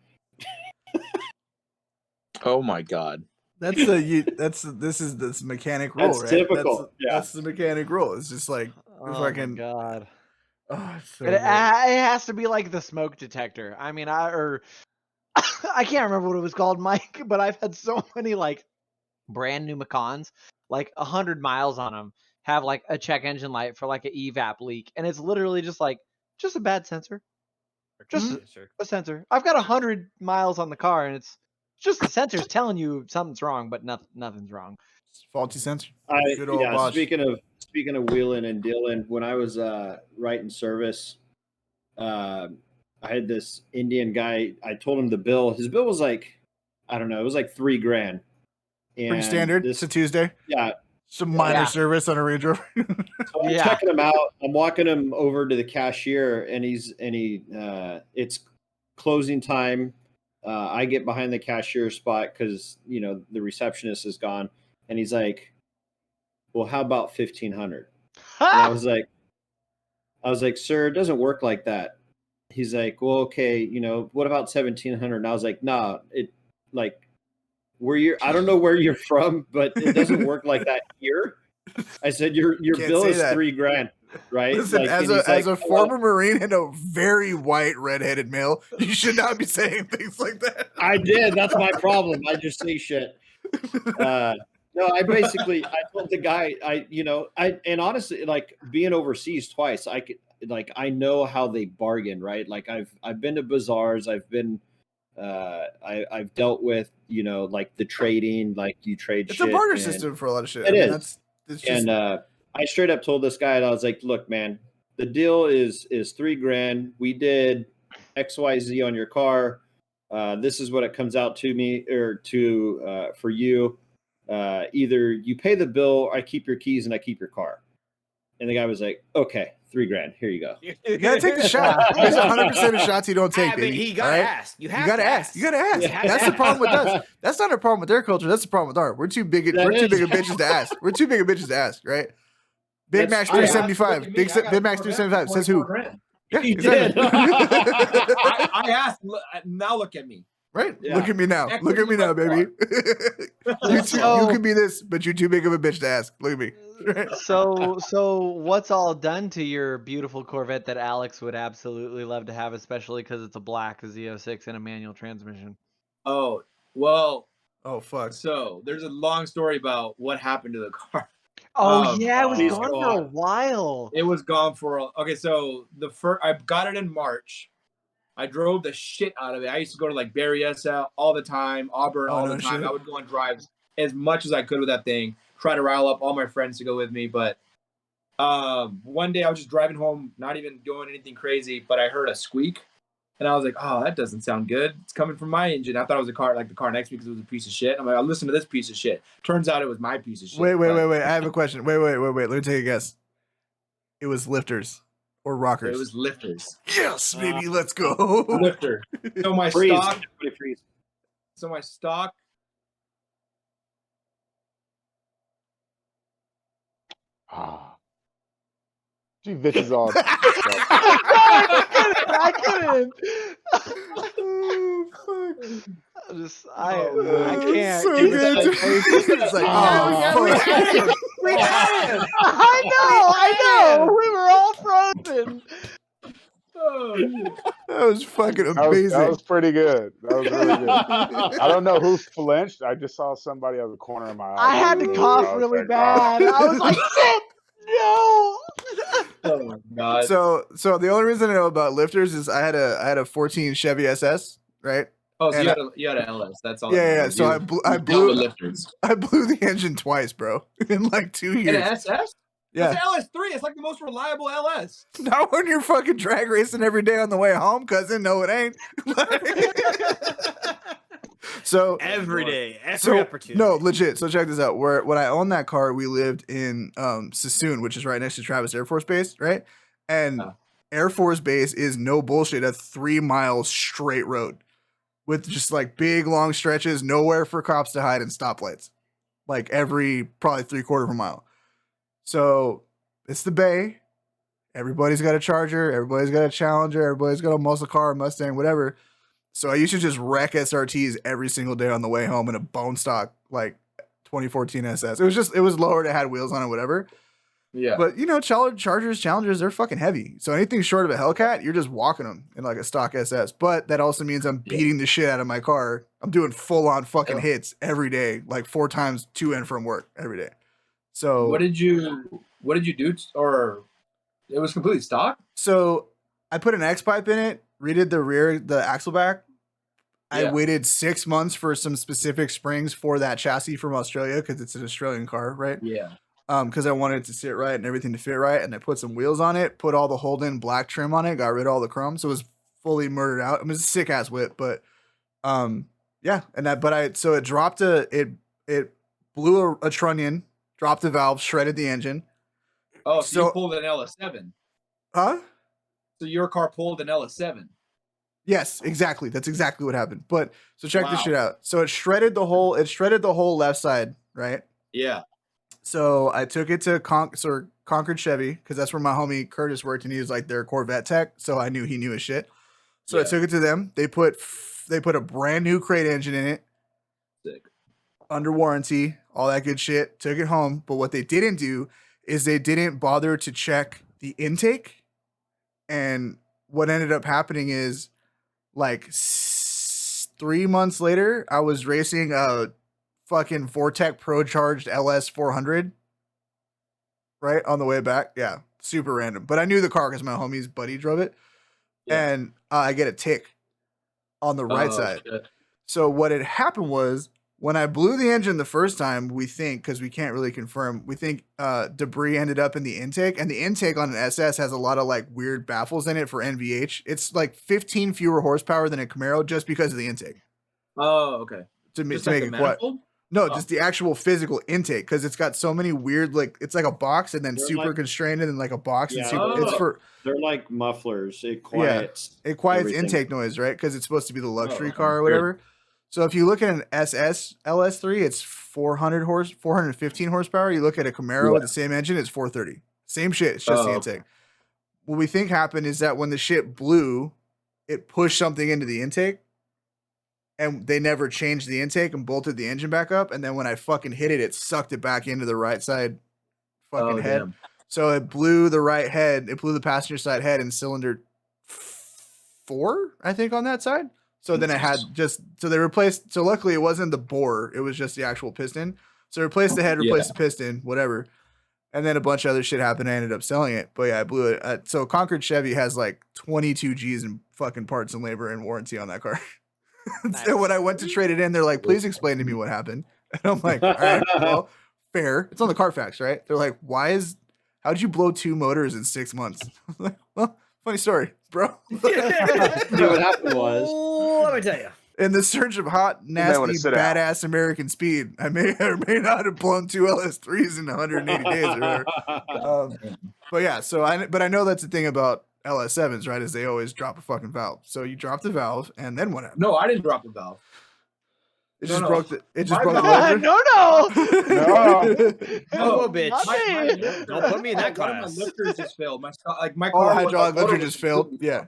Oh my god. This is this mechanic rule, That's right? typical. That's the mechanic rule. It's just like Oh fucking. my god. Oh, it's so It good. has to be like the smoke detector. I mean, I can't remember what it was called, Mike, but I've had so many like brand new Macans, like 100 miles on them, have like a check engine light for like an evap leak, and it's literally just a bad sensor, just a sensor. I've got 100 miles on the car, and it's just the sensors telling you something's wrong, but nothing's wrong. Faulty sensor. Good old Yeah. Bosch. Speaking of wheeling and dealing, when I was writing service, I had this Indian guy. I told him the bill. His bill was like, I don't know, it was like $3,000. Pretty standard. It's a Tuesday. Yeah. Some minor service on a Range Rover. So I'm checking him out. I'm walking him over to the cashier, and it's closing time. I get behind the cashier spot because the receptionist is gone, and he's like, "Well, how about 1,500?" And I was like, "Sir, it doesn't work like that." He's like, "Well, okay, what about 1,700?" And I was like, "Nah, I don't know where you're from, but it doesn't work like that here." I said, "Your bill is $3,000, right?" Listen, as a former Marine and a very white redheaded male, you should not be saying things like that. I did. That's my problem. I just say shit. No, I told the guy, and honestly, like being overseas twice, I know how they bargain, right? Like I've been to bazaars, I've dealt with, like the trading, like you trade it's shit. It's a barter system for a lot of shit. It is. I straight up told this guy, and I was like, "Look, man, the deal is $3,000. We did XYZ on your car. This is what it comes out to me for you. Either you pay the bill, or I keep your keys, and I keep your car." And the guy was like, "Okay, $3,000. Here you go." You gotta take the shot. There's 100% of shots you don't take, baby. You gotta ask. You gotta ask. You gotta ask. That's the problem with us. That's not a problem with their culture. That's the problem with ours. We're too big of bitches to ask. We're too big of bitches to ask, right? Big Max 375. Big Max 375 says who? Yeah, he did. I asked. Now look at me. Right? Yeah. Look at me now. Look at me now, baby. You can be this, but you're too big of a bitch to ask. Look at me. So what's all done to your beautiful Corvette that Alex would absolutely love to have, especially because it's a black Z06 and a manual transmission? Oh, well. Oh, fuck. So there's a long story about what happened to the car. Oh, yeah, it was gone for a while. It was gone okay, so I got it in March. I drove the shit out of it. I used to go to like Berryessa all the time, Auburn all the time. Shit. I would go on drives as much as I could with that thing, try to rile up all my friends to go with me. But one day I was just driving home, not even doing anything crazy, but I heard a squeak. And I was like, "Oh, that doesn't sound good. It's coming from my engine." I thought it was the car next to me because it was a piece of shit. I'm like, "I'll listen to this piece of shit." Turns out it was my piece of shit. Wait. I have a question. Wait. Let me take a guess. It was lifters or rockers. It was lifters. Yes, baby. Let's go. Lifter. So my stock. So my stock. Gee, bitches all. I couldn't. Oh, fuck. I can't. So good. It's like, fuck. We had him. I know. We were all frozen. That was fucking amazing. That was pretty good. That was really good. I don't know who flinched. I just saw somebody out of the corner of my eye. I had to cough really bad. I was like, shit, no. Oh my god. So the only reason I know about lifters is I had a 14 Chevy SS, right? Oh, so you had an LS. That's all. Yeah. So I blew the engine twice, bro, in like 2 years. And an SS? Yeah. It's an LS3. It's like the most reliable LS. Not when you're fucking drag racing every day on the way home, cousin. No, it ain't. So every day, every opportunity. No, legit. So check this out. When I owned that car, we lived in Sassoon, which is right next to Travis Air Force Base, right? And Air Force Base is no bullshit, a 3 mile straight road with just like big long stretches, nowhere for cops to hide and stoplights, like every probably 3/4 of a mile. So it's the Bay. Everybody's got a Charger. Everybody's got a Challenger. Everybody's got a muscle car, a Mustang, whatever. So I used to just wreck SRTs every single day on the way home in a bone stock like 2014 SS. It was lowered, it had wheels on it, whatever. Yeah. But you know, Chargers, Challengers, they're fucking heavy. So anything short of a Hellcat, you're just walking them in like a stock SS. But that also means I'm beating the shit out of my car. I'm doing full on fucking hits every day, like 4 times to and from work every day. So what did you do? Or it was completely stock? So I put an X pipe in it, redid the axle back. I waited 6 months for some specific springs for that chassis from Australia because it's an Australian car, right? Yeah. Because I wanted it to sit right and everything to fit right, and I put some wheels on it, put all the Holden black trim on it, got rid of all the chrome, so it was fully murdered out. It was a sick ass whip, but yeah, and so it dropped it blew a trunnion, dropped the valve, shredded the engine. Oh, so you pulled an LS7? Huh? So your car pulled an LS7? Yes, exactly. That's exactly what happened. But so check this shit out. So it shredded the whole left side, right? Yeah. So I took it to Concord Chevy because that's where my homie Curtis worked, and he was like their Corvette tech. So I knew he knew his shit. So I took it to them. They put a brand new crate engine in it, sick, under warranty, all that good shit. Took it home, but what they didn't do is they didn't bother to check the intake. And what ended up happening is, like 3 months later, I was racing a fucking Vortec Pro Charged LS 400, right, on the way back. Yeah, super random. But I knew the car because my homie's buddy drove it. Yeah. And I get a tick on the right side. Shit. So what had happened was, when I blew the engine the first time, we think, because we can't really confirm, we think debris ended up in the intake. And the intake on an SS has a lot of like weird baffles in it for NVH. It's like 15 fewer horsepower than a Camaro just because of the intake. Oh, okay. To make it quiet. No, just the actual physical intake, because it's got so many weird, like, it's like a box and then they're super constrained and then like a box. Yeah, and super, it's for. They're like mufflers. It quiets. Yeah, it quiets everything. Intake noise, right? Because it's supposed to be the luxury car or whatever. Weird. So if you look at an SS LS3, it's 415 horsepower. You look at a Camaro with the same engine, it's 430. Same shit. It's just the intake. What we think happened is that when the shit blew, it pushed something into the intake, and they never changed the intake and bolted the engine back up. And then when I fucking hit it, it sucked it back into the right side fucking head. Damn. So it blew the right head. It blew the passenger side head in cylinder 4, I think, on that side. So then it had they replaced, so luckily it wasn't the bore, it was just the actual piston. So replaced the head, replaced the piston, whatever. And then a bunch of other shit happened. I ended up selling it. But yeah, I blew it. So Concord Chevy has like 22 G's in fucking parts and labor and warranty on that car. Nice. So when I went to trade it in, they're like, please explain to me what happened. And I'm like, all right, well, fair. It's on the Carfax, right? They're like, how'd you blow 2 motors in 6 months? I'm like, well, funny story, bro. What happened was, let me tell you. In the search of hot, nasty, badass American speed, I may or may not have blown 2 LS3s in 180 days or whatever. But yeah, but I know that's the thing about LS7s, right? Is they always drop a fucking valve. So you drop the valve, and then what happened? No, I didn't drop the valve. It just broke the. It just broke the. No, bitch! Don't put me in that class. My lifters just failed. My car. Hydraulic lifter just failed. Yeah.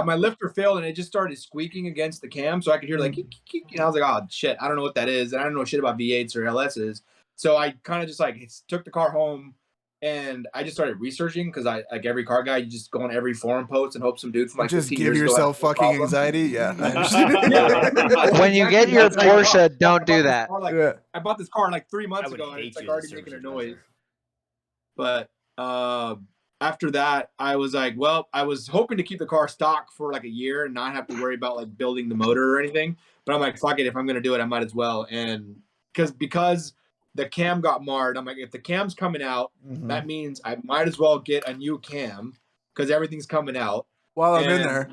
My lifter failed, and it just started squeaking against the cam, so I could hear like, and I was like, oh shit, I don't know what that is, and I don't know shit about V8s or LSs. So I kind of just took the car home, and I just started researching, because I, like every car guy, you just go on every forum post and hope some dude from just give yourself fucking anxiety. Yeah, I understand. When you get your Porsche, don't do that. I bought this car like 3 months ago, and it's like already making a noise. But after that, I was like, well, I was hoping to keep the car stock for like a year and not have to worry about like building the motor or anything. But I'm like, fuck it, if I'm gonna do it, I might as well. And because the cam got marred, I'm like, if the cam's coming out, that means I might as well get a new cam, because everything's coming out while I'm in there.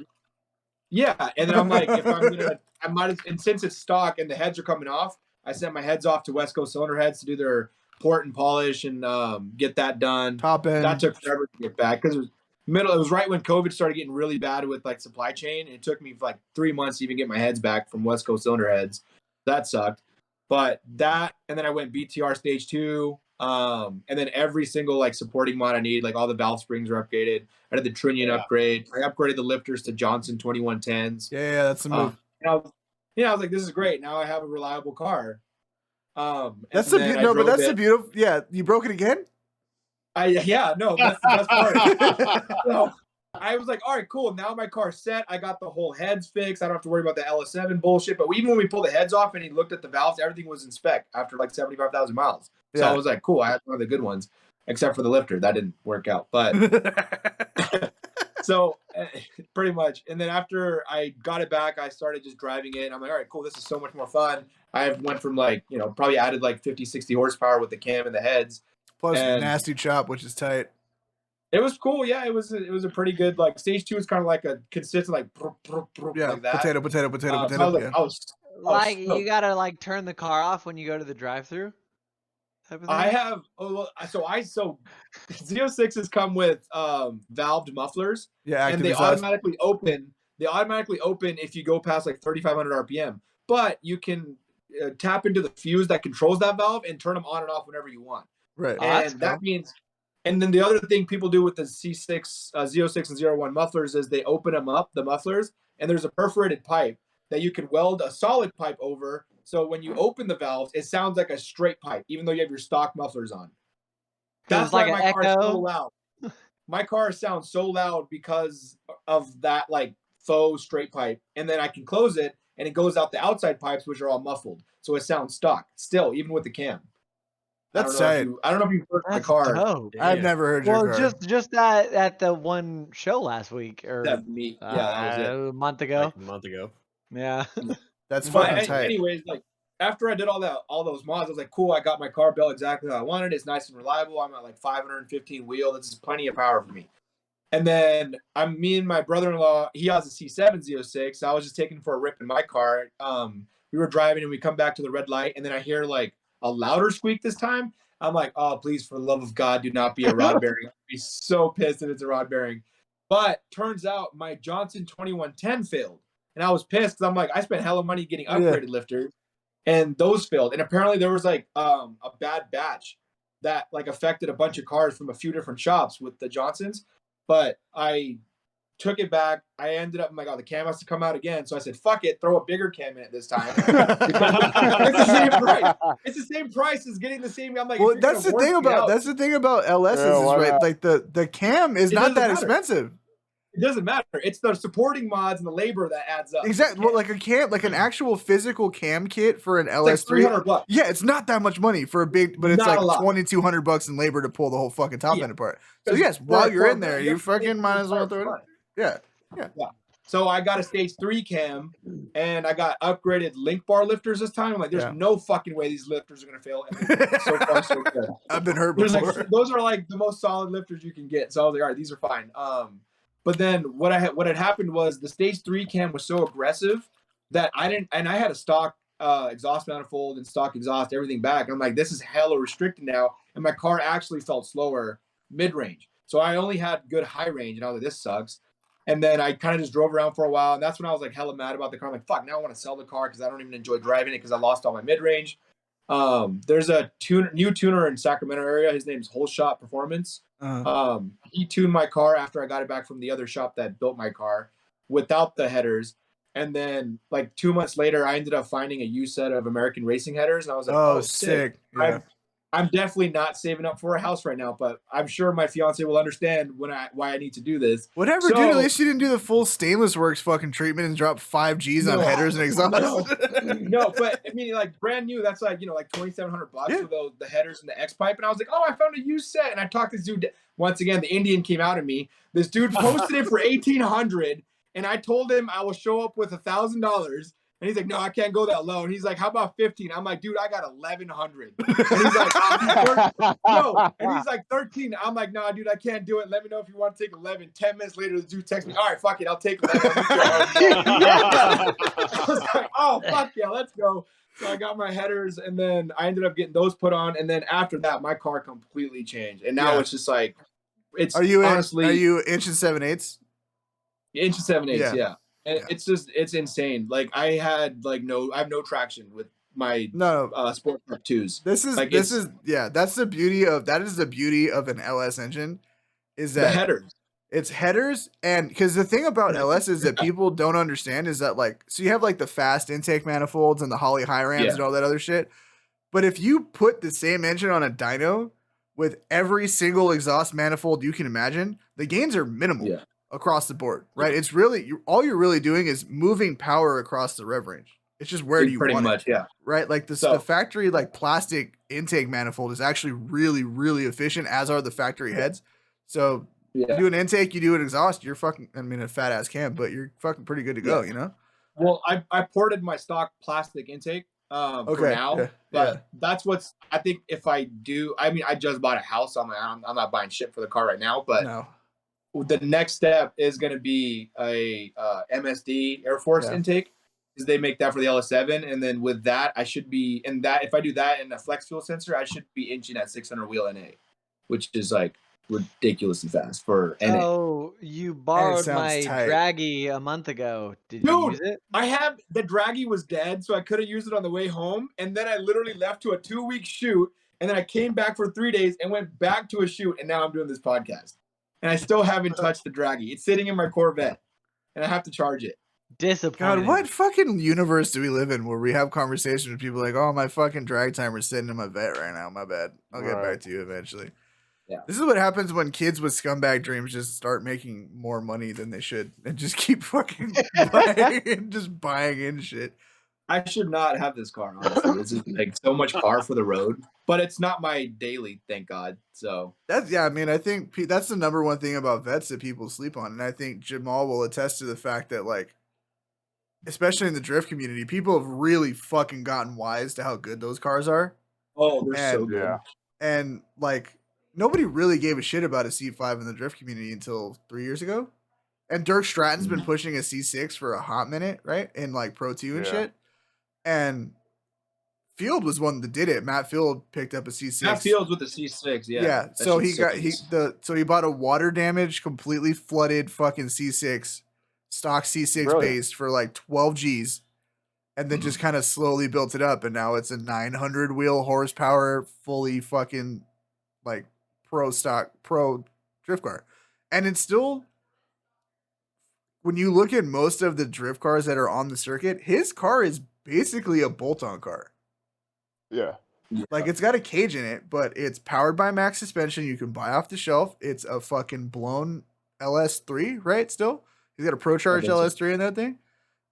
Yeah, and then I'm like, if I'm gonna, I might as, and since it's stock and the heads are coming off, I sent my heads off to West Coast Cylinder Heads to do their port and polish and get that done. Top end. That took forever to get back, because it was right when COVID started getting really bad with like supply chain. It took me like 3 months to even get my heads back from West Coast Cylinder Heads. That sucked. But that, and then I went BTR stage 2, And then every single like supporting mod I need, like all the valve springs are upgraded. I did the Trinion upgrade. I upgraded the lifters to Johnson 2110s. Yeah, that's the move. And I was like, this is great. Now I have a reliable car. That's the beautiful. Yeah, you broke it again. That's the best part. So I was like, all right, cool. Now my car's set. I got the whole heads fixed. I don't have to worry about the LS7 bullshit. But even when we pulled the heads off and he looked at the valves, everything was in spec after like 75,000 miles. So I was like, cool. I had one of the good ones, except for the lifter. That didn't work out. But so pretty much. And then after I got it back, I started just driving it. I'm like, all right, cool. This is so much more fun. I went from like, probably added like 50, 60 horsepower with the cam and the heads. Plus nasty chop, which is tight. It was cool. Yeah, it was a pretty good, like, stage 2 is kind of like a consistent, like, like that. Potato. You gotta like turn the car off when you go to the drive-through. So Z06s come with valved mufflers. Yeah, and they automatically open. They automatically open if you go past like 3,500 RPM. But you can tap into the fuse that controls that valve and turn them on and off whenever you want. Right. And that means. And then the other thing people do with the C6 Z06 and 01 mufflers is they open them up, the mufflers, and there's a perforated pipe that you can weld a solid pipe over. So when you open the valves, it sounds like a straight pipe, even though you have your stock mufflers on. That's why my car is so loud. My car sounds so loud because of that like faux straight pipe. And then I can close it and it goes out the outside pipes, which are all muffled. So it sounds stock still, even with the cam. That's tight. I don't know if you've heard my car. Dope. I've never heard your car. Well, just that at the one show last week or that was it. A month ago. Yeah. That's fucking tight. Anyways, like after I did all those mods, I was like, cool, I got my car built exactly how I wanted. It's nice and reliable. I'm at like 515 wheel. This is plenty of power for me. And then me and my brother-in-law, he has a C7 Z06. So I was just taking for a rip in my car. We were driving and we come back to the red light and then I hear like a louder squeak this time. I'm like, oh, please, for the love of God, do not be a rod bearing. I'd be so pissed if it's a rod bearing. But turns out my Johnson 2110 failed. And I was pissed because I'm like, I spent hella money getting upgraded lifters and those failed. And apparently there was like a bad batch that like affected a bunch of cars from a few different shops with the Johnsons. But I took it back. I ended up, the cam has to come out again. So I said, fuck it, throw a bigger cam in it this time. It's the same price. It's the same price as getting the same. I'm like, well, that's the thing about LSs, is right? Like the cam is not that expensive. It doesn't matter. It's the supporting mods and the labor that adds up. Exactly. Well, like a cam, like an actual physical cam kit for an LS3. Like $300. Yeah, it's not that much money for a big, but it's like $2,200 in labor to pull the whole fucking top end apart. So yes, while you're in there, you fucking might as well throw it. Yeah. So I got a stage 3 cam and I got upgraded link bar lifters this time. I'm like, there's no fucking way these lifters are gonna fail. And so far, so good. I've been hurt before. Those are like the most solid lifters you can get. So I was like, all right, these are fine. But then what had happened was the stage 3 cam was so aggressive that I had a stock exhaust manifold and stock exhaust, everything back. I'm like, this is hella restricted now. And my car actually felt slower mid-range. So I only had good high range and I was like, this sucks. And then I kind of just drove around for a while. And that's when I was like hella mad about the car. I'm like, fuck, now I want to sell the car because I don't even enjoy driving it because I lost all my mid-range. There's a new tuner in Sacramento area. His name's Whole Shot Performance. He tuned my car after I got it back from the other shop that built my car without the headers. And then like 2 months later, I ended up finding a used set of American racing headers. And I was like, oh sick. Yeah. I'm definitely not saving up for a house right now, but I'm sure my fiance will understand why I need to do this. Whatever, dude. At least you didn't do the full Stainless Works fucking treatment and drop 5 G's on headers and exhaust. No, but I mean, like brand new, that's like, like $2,700 with the headers and the X pipe. And I was like, oh, I found a used set. And I talked to this dude. Once again, the Indian came out at me. This dude posted it for $1,800, and I told him I will show up with $1,000. And he's like, no, I can't go that low. And he's like, how about 15? I'm like, dude, I got 1,100. And he's like, no. And he's like, 13. I'm like, nah, dude, I can't do it. Let me know if you want to take 11. 10 minutes later, the dude texts me, all right, fuck it, I'll take 11. I was like, oh, fuck yeah, let's go. So I got my headers, and then I ended up getting those put on. And then after that, my car completely changed. And now it's just like, it's honestly. Are you inch and 7/8? Inch and 7/8, yeah. And it's insane. Like I have no traction with Sport Truck 2s. This is that's the beauty of an LS engine is the that headers. It's headers, and because the thing about LS is that people don't understand is that like, so you have like the fast intake manifolds and the Holley high rams and all that other shit. But if you put the same engine on a dyno with every single exhaust manifold you can imagine, the gains are minimal across the board, right? It's really, all you're really doing is moving power across the rev range. It's just where do you want it, right? Like the factory like plastic intake manifold is actually really, really efficient, as are the factory heads. So you do an intake, you do an exhaust, you're fucking, I mean, a fat ass cam, but you're fucking pretty good to go, you know? Well, I ported my stock plastic intake for now, but that's what's, I think if I do, I mean, I just bought a house. I'm not buying shit for the car right now, but the next step is going to be a MSD Air Force intake, because they make that for the LS7. And then with that, I should be, if I do that in a flex fuel sensor, I should be inching at 600 wheel NA, which is like ridiculously fast for NA. Oh, you borrowed my Draggy a month ago. Did you use it? I have, the Draggy was dead, so I couldn't use it on the way home. And then I literally left to a 2-week shoot. And then I came back for 3 days and went back to a shoot. And now I'm doing this podcast. And I still haven't touched the Draggy. It's sitting in my Corvette. And I have to charge it. Disappointing. God, what fucking universe do we live in where we have conversations with people like, oh, my fucking drag timer's sitting in my vet right now. My bad. I'll get back to you eventually. Yeah. This is what happens when kids with scumbag dreams just start making more money than they should and just keep fucking buying in shit. I should not have this car, honestly. This is like so much car for the road, but it's not my daily, thank God. So I mean, I think that's the number one thing about vets that people sleep on. And I think Jamal will attest to the fact that, like, especially in the drift community, people have really fucking gotten wise to how good those cars are. Oh, they're so good. Yeah. And like, nobody really gave a shit about a C5 in the drift community until 3 years ago. And Dirk Stratton's been pushing a C6 for a hot minute, right? In like Pro 2 and shit. And Field was one that did it. Matt Field picked up a C6. Matt Field's with the C6, yeah. So he bought a water damaged, completely flooded fucking C6, stock C6 based for like 12 G's. And then just kind of slowly built it up. And now it's a 900 wheel horsepower, fully fucking like pro drift car. And it's still, when you look at most of the drift cars that are on the circuit, his car is basically a bolt-on car. Yeah. Like, it's got a cage in it, but it's powered by max suspension. You can buy off the shelf. It's a fucking blown LS3, right? Still, he's got a Pro Charge LS3 in that thing.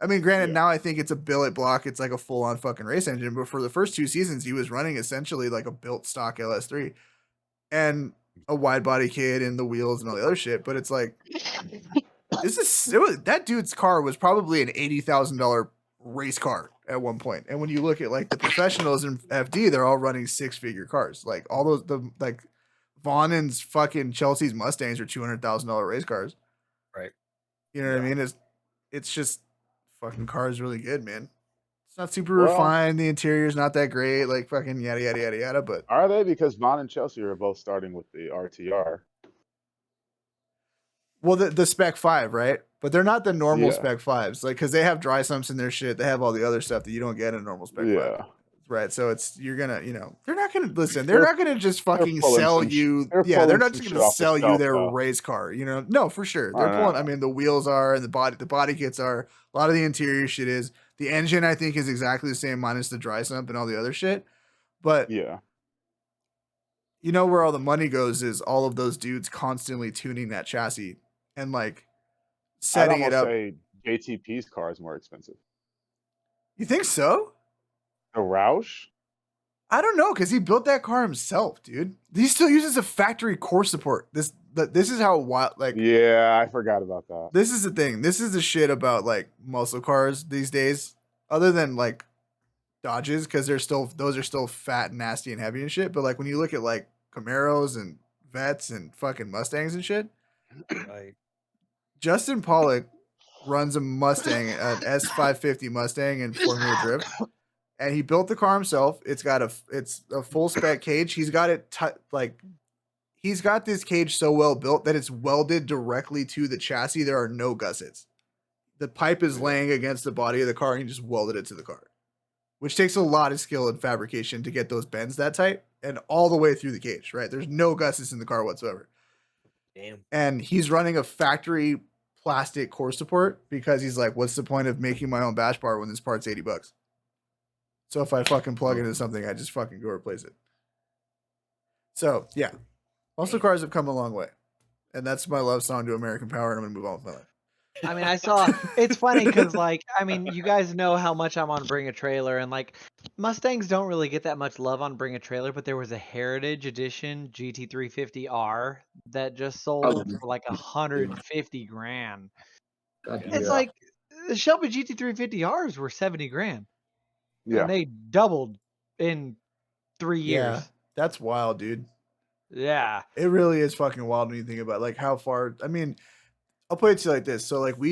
I mean, granted, now I think it's a billet block. It's like a full-on fucking race engine. But for the first 2 seasons, he was running essentially like a built stock LS3 and a wide body kit and the wheels and all the other shit. But it's like, that dude's car was probably an $80,000 race car at one point. And when you look at like the professionals in FD, they're all running 6-figure cars. Like all those, like Vaughn and fucking Chelsea's Mustangs are $200,000 race cars. Right. You know what I mean? It's just, fucking car is really good, man. It's not super refined. The interior's not that great. Like fucking yada yada yada yada. But are they? Because Vaughn and Chelsea are both starting with the RTR. Well, the Spec 5, right? But they're not the normal Spec 5s, like, because they have dry sumps in their shit. They have all the other stuff that you don't get in a normal Spec 5. Right. So you're gonna, they're not gonna listen. They're not gonna just fucking sell you. They're not just gonna sell you their race car. No, for sure. They're pulling. I mean, the wheels are, and the body kits are. A lot of the interior shit is. The engine, I think, is exactly the same minus the dry sump and all the other shit. But where all the money goes is all of those dudes constantly tuning that chassis and like setting it up. Say JTP's car is more expensive. You think so? A Roush? I don't know, because he built that car himself, dude. He still uses a factory core support. This is how wild, like. Yeah, I forgot about that. This is the thing. This is the shit about like muscle cars these days, other than like Dodges, because those are still fat and nasty and heavy and shit. But like when you look at like Camaros and Vets and fucking Mustangs and shit, right. Justin Pollock runs a Mustang, an S550 Mustang in Formula Drift. And he built the car himself. It's a full spec cage. He's got it he's got this cage so well built that it's welded directly to the chassis. There are no gussets. The pipe is laying against the body of the car, and he just welded it to the car which takes a lot of skill and fabrication to get those bends that tight and all the way through the cage, right? There's no gussets in the car whatsoever. Damn. And he's running a factory plastic core support because he's like, what's the point of making my own bash bar when this part's $80? So if I fucking plug into something, I just fucking go replace it. So yeah, muscle cars have come a long way. And that's my love song to American Power, and I'm gonna move on with my life. I mean, it's funny because, like, I mean, you guys know how much I'm on Bring a Trailer, and like, Mustangs don't really get that much love on Bring a Trailer, but there was a Heritage Edition GT350R that just sold for like 150 grand. It's like the Shelby GT350Rs were 70 grand. Yeah. And they doubled in 3 years. Yeah, that's wild, dude. Yeah. It really is fucking wild when you think about like how far. I mean, I'll put it to you like this. So like I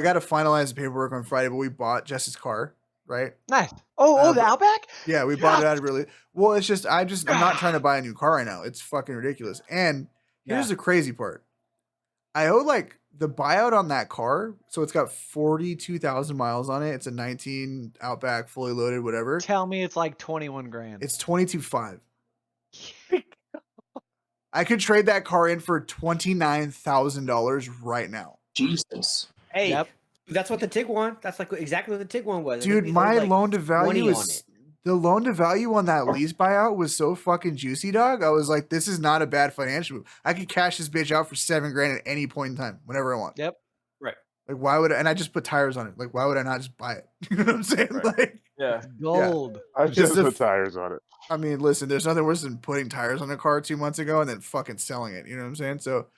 got to finalize the paperwork on Friday, but we bought Jess's car, right? Nice. Oh, the Outback? Yeah, we bought it out of really. Well, it's just I'm not trying to buy a new car right now. It's fucking ridiculous. And here's the crazy part. I owe like the buyout on that car. So it's got 42,000 miles on it. It's a 19 Outback, fully loaded, whatever. Tell me it's like 21 grand. It's 22.5. I could trade that car in for $29,000 right now. Jesus. Hey, that's what the Tiguan. That's like exactly what the Tiguan was. Dude, my loan to value is the loan to value on that lease buyout was so fucking juicy, dog. I was like, this is not a bad financial move. I could cash this bitch out for $7 grand at any point in time, whenever I want. Yep. Right. Like, why would I? And I just put tires on it. Like, why would I not just buy it? You know what I'm saying? Right. Like, yeah, gold. I just put tires on it. I mean, listen, there's nothing worse than putting tires on a car 2 months ago and then fucking selling it. You know what I'm saying? So,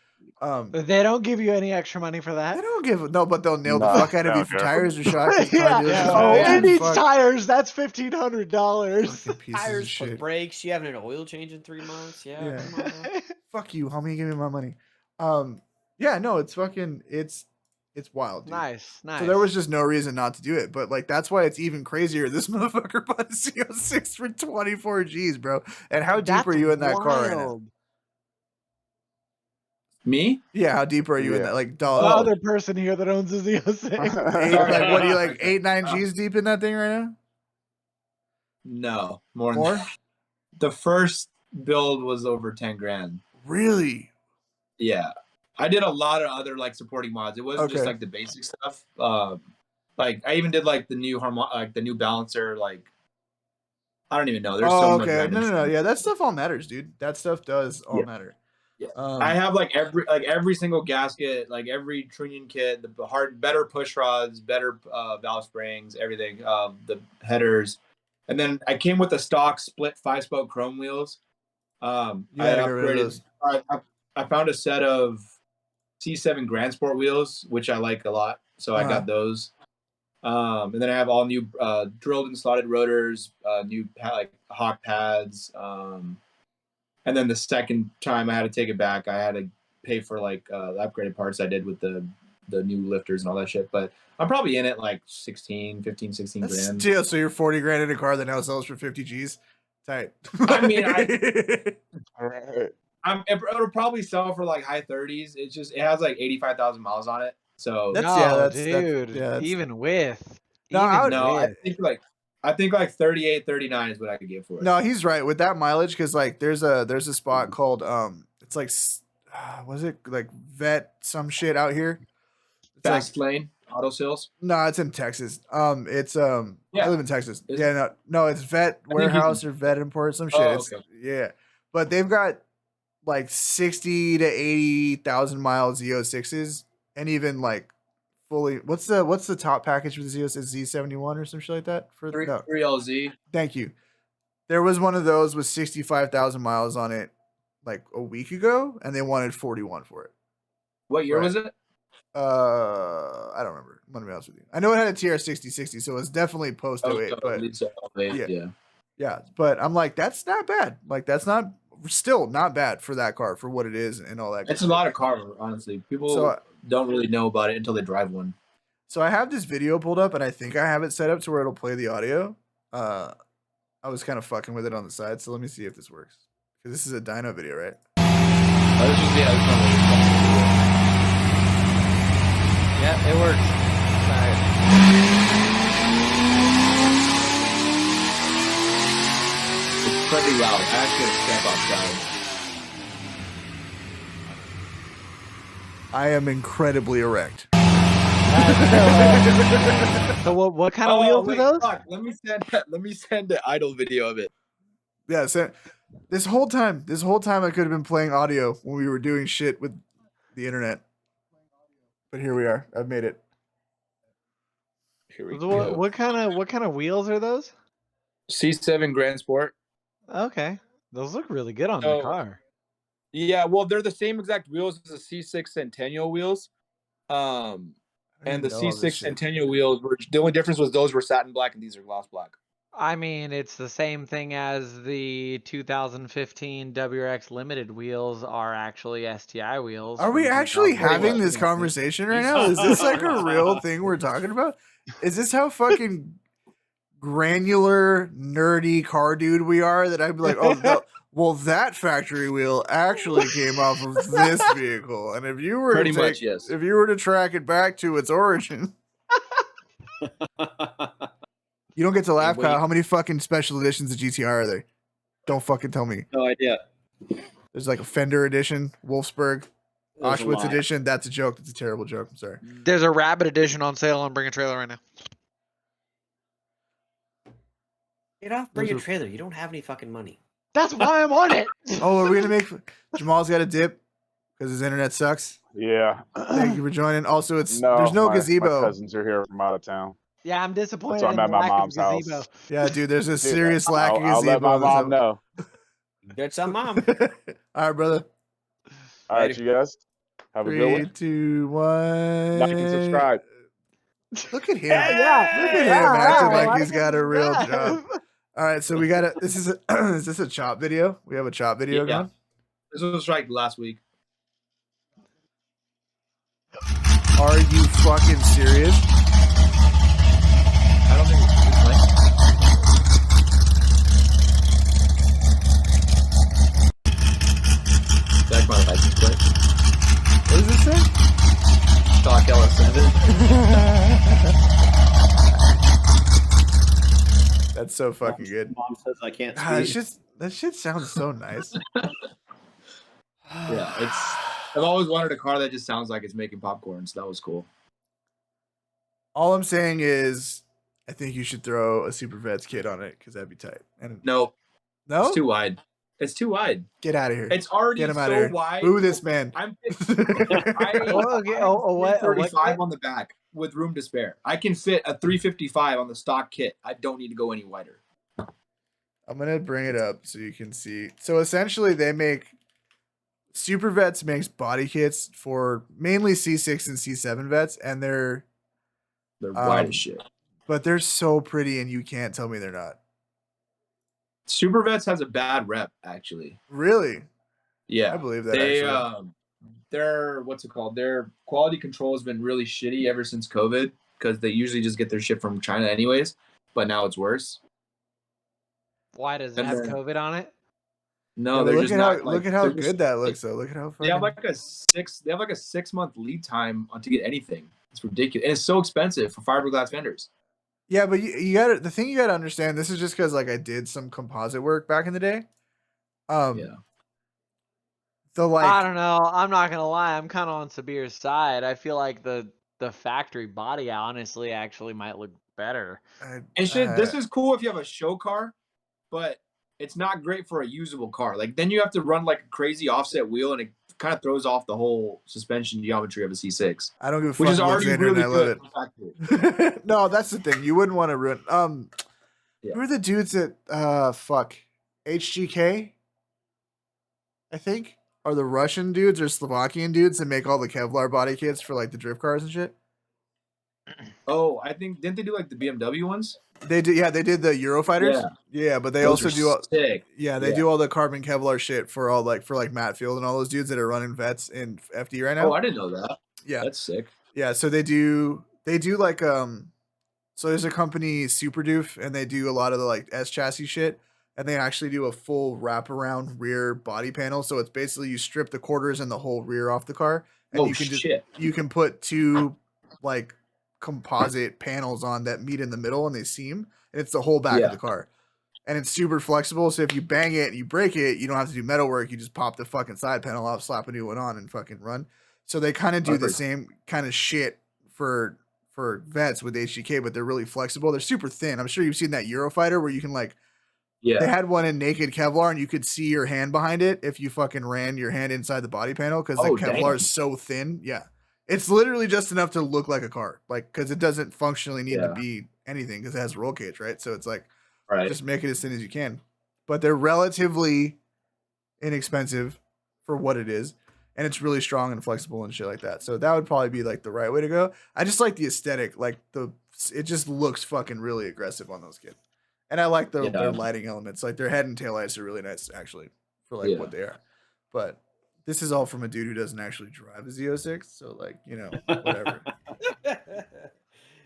they don't give you any extra money for that. They don't give but they'll nail the fuck out of you for tires or shots. It needs tires. That's $1,500. Tires for brakes. You having an oil change in 3 months? Yeah. Come on. Fuck you, homie. Give me my money. Yeah, no, it's fucking it's wild, dude. Nice. So there was just no reason not to do it, but like that's why it's even crazier. This motherfucker bought a C06 for 24 G's, bro. And how deep are you in that car right now? Me? Yeah, how deep are you in that? Like, the other person here that owns a Z06. Like, what are you like 8-9 G's deep in that thing right now? No, more. The first build was over 10 grand. Really? Yeah. I did a lot of other like supporting mods. It wasn't just like the basic stuff. Like I even did like the new the new balancer. Like I don't even know. There's so much. No. Yeah, that stuff all matters, dude. That stuff does all matter. Yeah. I have like every single gasket, like every trunnion kit, the better push rods, better valve springs, everything. The headers, and then I came with the stock split 5-spoke chrome wheels. I upgraded. I found a set of C7 Grand Sport wheels, which I like a lot, so I got those. And then I have all new drilled and slotted rotors, new Hawk pads. And then the second time I had to take it back, I had to pay for like the upgraded parts I did with the new lifters and all that shit. But I'm probably in it like 16 grand. Still, so you're 40 grand in a car that now sells for 50 G's. Tight. I mean, it'll probably sell for like high 30s. It has like 85,000 miles on it. So even with. I think like 38, 39 is what I could get for it. No, he's right with that mileage because like there's a spot called it's like was it like Vet some shit out here? It's Fast Lane Auto Sales. No, it's in Texas. I live in Texas. No, it's Vet Warehouse or Vet Import some shit. Yeah, but they've got like 60 to 80,000 miles Z06s and even like fully. What's the top package for the Z06? Z71 or some shit like that for 3LZ. Thank you. There was one of those with 65,000 miles on it like a week ago, and they wanted 41 for it. What year was it? I don't remember. I'm gonna be honest with you. I know it had a TR6060, so it's definitely post 08. Yeah, but I'm like, that's not bad. Like that's still not bad for that car for what it is and all that. It's a lot of car, honestly. People don't really know about it until they drive one. So I have this video pulled up, and I think I have it set up to where it'll play the audio. I was kind of fucking with it on the side, so let me see if this works. Because this is a dyno video, right? Yeah, it works. Nice. I actually step outside. I am incredibly erect. So what kind of wheels are those? Fuck. Let me send the idle video of it. Yeah, so this whole time I could have been playing audio when we were doing shit with the internet. But here we are. I've made it. Here we What, go. what kind of wheels are those? C7 Grand Sport. Okay, those look really good on the car. Yeah, well, they're the same exact wheels as the C6 Centennial wheels. And the C6 Centennial wheels were the only difference was those were satin black and these are gloss black. I mean, it's the same thing as the 2015 WRX Limited wheels are actually STI wheels. Are we actually having this conversation right now? Is this like a real thing we're talking about? Is this how fucking granular, nerdy car dude we are that I'd be like, oh, no, well, that factory wheel actually came off of this vehicle, and if you were if you were to track it back to its origin, you don't get to laugh, Kyle. How many fucking special editions of GTR are there? Don't fucking tell me. No idea. There's like a Fender edition, Wolfsburg, Auschwitz edition. That's a joke. That's a terrible joke. I'm sorry. There's a Rabbit edition on sale on Bring a Trailer right now. Get off Bring a Trailer. You don't have any fucking money. That's why I'm on it. Oh, are we gonna make Jamal's got a dip because his internet sucks? Yeah. Thank you for joining. Also, there's no gazebo. My cousins are here from out of town. Yeah, I'm disappointed. So I'm at my mom's house. Yeah, dude, there's a serious lack of gazebo. I'll let my mom know. Good some mom. All right, brother. All right, you guys. Have a good one. 3, 2, 1. Like and subscribe. Look at him. Yeah. Look at him acting like he's got a real job. All right, so we got a. This is is this a chop video? We have a chop video going. This was like last week. Are you fucking serious? I don't think it's nice. That's my license plate. What does it say? Stock LS7. That's so fucking good. Mom says I can't speak. That shit sounds so nice. Yeah, I've always wanted a car that just sounds like it's making popcorn, so that was cool. All I'm saying is, I think you should throw a Super Vets kit on it because that'd be tight. And no, it's too wide. It's too wide. Get out of here. It's already Get him out of so here. wide. Boo this man. I'm 35 on the back with room to spare. I can fit a 355 on the stock kit. I don't need to go any wider. I'm gonna bring it up so you can see. So essentially, they make Super Vets makes body kits for mainly C6 and C7 vets, and they're wide as shit. But they're so pretty, and you can't tell me they're not. Super Vets has a bad rep, actually. Really? Yeah, I believe that. Their what's it called? Their quality control has been really shitty ever since COVID because they usually just get their shit from China anyways. But now it's worse. Why does it have COVID on it? No, yeah, they're just not. Look at how good that looks, though. Look at how. They have like a 6-month lead time to get anything. It's ridiculous, and it's so expensive for fiberglass fenders. Yeah, but you got the thing you got to understand. This is just because like I did some composite work back in the day. Yeah. So like I don't know. I'm not gonna lie. I'm kind of on Sabir's side. I feel like the factory body honestly actually might look better. This is cool if you have a show car, but it's not great for a usable car. Like then you have to run like a crazy offset wheel, and it kind of throws off the whole suspension geometry of a C6. I don't give a fuck. Which is already really good. No, that's the thing. You wouldn't want to ruin. Who are the dudes at HGK? I think are the Russian dudes or Slovakian dudes that make all the Kevlar body kits for like the drift cars and shit. Oh, I think didn't they do like the BMW ones? They did, yeah. They did the Eurofighters, yeah. But they also do, sick. Do all the carbon Kevlar shit for all like Matt Field and all those dudes that are running vets in FD right now. Oh, I didn't know that. Yeah, that's sick. Yeah, so they do like so there's a company Super Doof, and they do a lot of the like S chassis shit, and they actually do a full wraparound rear body panel. So it's basically you strip the quarters and the whole rear off the car, and you can put two like composite panels on that meet in the middle and they seam, and it's the whole back of the car. and it's super flexible. So if you bang it and you break it, you don't have to do metal work. You just pop the fucking side panel off, slap a new one on, and fucking run. So they kind of do the same kind of shit for vets with HGK, but they're really flexible. They're super thin. I'm sure you've seen that Eurofighter where you can like, they had one in naked Kevlar and you could see your hand behind it if you fucking ran your hand inside the body panel because the Kevlar is so thin. Yeah. It's literally just enough to look like a car, like, because it doesn't functionally need to be anything because it has a roll cage, right? So it's like, just make it as thin as you can. But they're relatively inexpensive for what it is, and it's really strong and flexible and shit like that. So that would probably be like the right way to go. I just like the aesthetic, like it just looks fucking really aggressive on those kids, and I like their lighting elements. Like their head and tail lights are really nice actually for like what they are. But this is all from a dude who doesn't actually drive a Z06, so like, you know, whatever.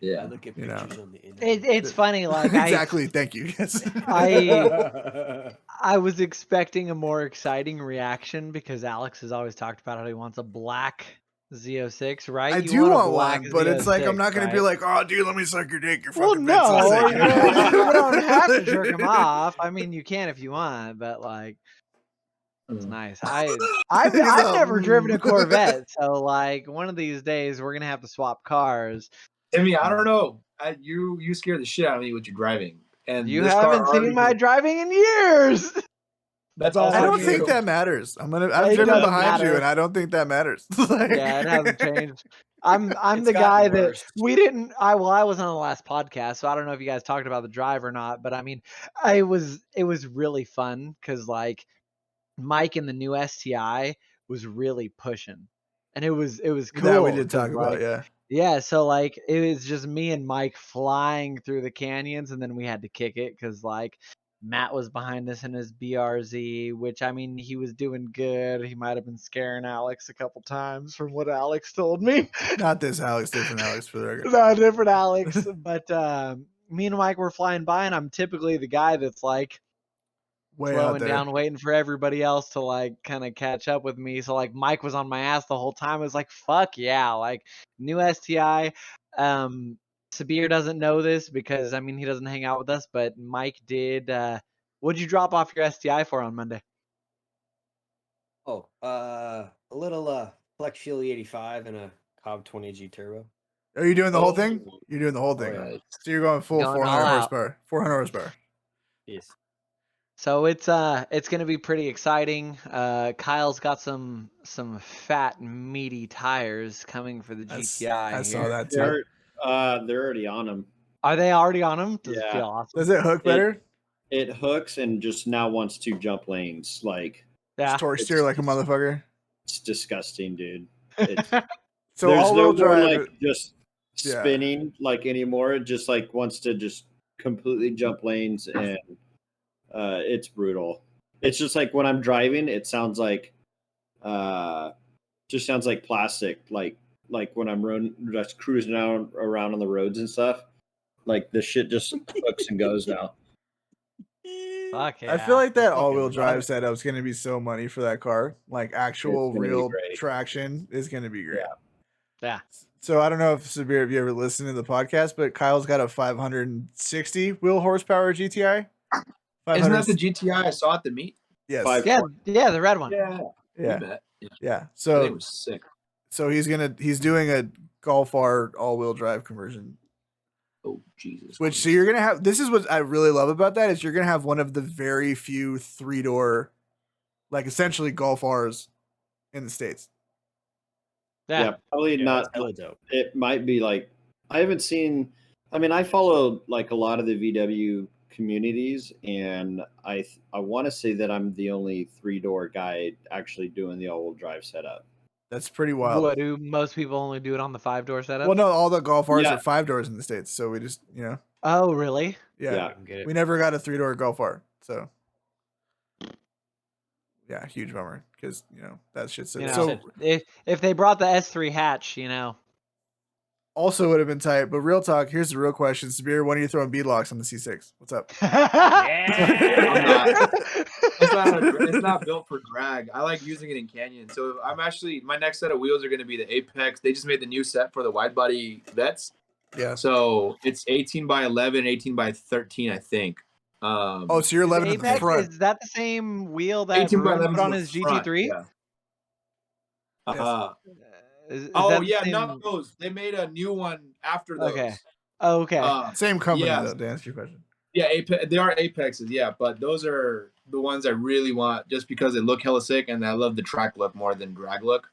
I look at pictures on the internet. It's funny, like exactly. Thank you. Yes. I was expecting a more exciting reaction because Alex has always talked about how he wants a black Z06, right? I do want one, but it's like I'm not gonna be like, oh, dude, let me suck your dick. You're fucking no, you don't have to jerk him off. I mean, you can if you want, but like, it's nice. I've never driven a Corvette, so like one of these days we're gonna have to swap cars. Timmy, I don't know. You scare the shit out of me with your driving, and you haven't seen my driving in years. That's all. I don't think that matters. I've driven behind you, and I don't think that matters. Like, yeah, it hasn't changed. I'm the guy that we didn't. I wasn't on the last podcast, so I don't know if you guys talked about the drive or not. But I mean, it was really fun because like Mike in the new STI was really pushing, and it was cool. That we did talk about, yeah. Yeah, so like it was just me and Mike flying through the canyons, and then we had to kick it because like Matt was behind us in his BRZ, which I mean he was doing good. He might have been scaring Alex a couple times from what Alex told me. Not this Alex, different Alex for the record. No, different Alex. But me and Mike were flying by, and I'm typically the guy that's like slowing down, waiting for everybody else to like kind of catch up with me. So like Mike was on my ass the whole time. It was like, fuck yeah, like new STI. Satbir doesn't know this because I mean he doesn't hang out with us, but Mike did. What'd you drop off your STI for on Monday? Oh, a little Flex Fuel 85 and a Cobb 20G turbo. Are you doing the whole thing? You're doing the whole thing. Right. So you're going full 400 horsepower. 400 horsepower. Yes. So it's gonna be pretty exciting. Kyle's got some fat meaty tires coming for the GTI. I saw that too. They're already on them. Are they already on them? Does it feel awesome? Does it hook better? It hooks and just now wants to jump lanes. Like torque steer like a motherfucker. It's disgusting, dude. So all-wheel drive, like just spinning like anymore. It just like wants to just completely jump lanes and. It's brutal. It's just like when I'm driving, it sounds like, just sounds like plastic. Like when I'm just cruising around on the roads and stuff. Like the shit just hooks and goes now. Fuck yeah. I feel like that all-wheel drive setup is going to be so money for that car. Like actual real traction is going to be great. Yeah. So I don't know if Satbir, if you ever listened to the podcast, but Kyle's got a 560 wheel horsepower GTI. Isn't that the GTI I saw at the meet? Yes. Yeah, the red one. Yeah. So it was sick. So he's doing a Golf R all-wheel drive conversion. Oh Jesus! So you're gonna have. This is what I really love about that is you're gonna have one of the very few 3-door, like essentially Golf Rs, in the States. Yeah, probably not. Really dope. It might be like I haven't seen. I mean, I follow like a lot of the VW communities, and I want to say that I'm the only 3-door guy actually doing the all-wheel drive setup. That's pretty wild. What, do most people only do it on the 5-door setup? Well, no, all the Golf Rs are 5 doors in the States, so we just Oh, really? Yeah. We never got a 3-door Golf R, so yeah, huge bummer because that shit's so. If they brought the S3 hatch, Also would have been tight, but real talk, here's the real question. Satbir, when are you throwing beadlocks on the C6? What's up? It's not built for drag. I like using it in canyon. So my next set of wheels are going to be the Apex. They just made the new set for the wide body vets. Yeah. So it's 18 by 11, 18 by 13, I think. Oh, so you're 11 in the Apex, front. is that the same wheel that 18 by Varun 11 put on the his front, GT3? Yeah. Is Oh that the yeah, same... not those. They made a new one after those. Okay. Oh, okay. Same company yeah. though, to answer your question. Yeah, they are Apexes, yeah, but those are the ones I really want just because they look hella sick and I love the track look more than drag look.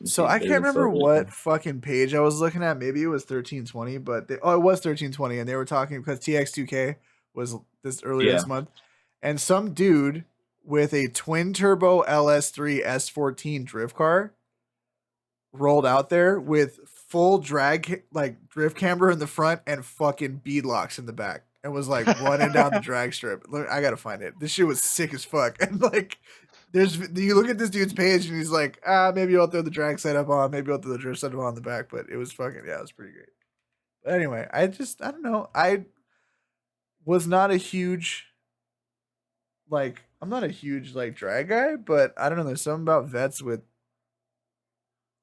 So I can't remember what fucking page I was looking at. Maybe it was 1320, but it was 1320, and they were talking because TX2K was this earlier this month, and some dude with a twin turbo LS3 S14 drift car rolled out there with full drag drift camber in the front and fucking beadlocks in the back, and was like running down the drag strip. Look, I gotta find it. This shit was sick as fuck, and like. You look at this dude's page and he's like, maybe I'll throw the drag setup on, maybe I'll throw the drift setup on the back, but it was fucking, it was pretty great. But anyway, I don't know. I was not a huge, I'm not a huge, drag guy, but I don't know. There's something about vets with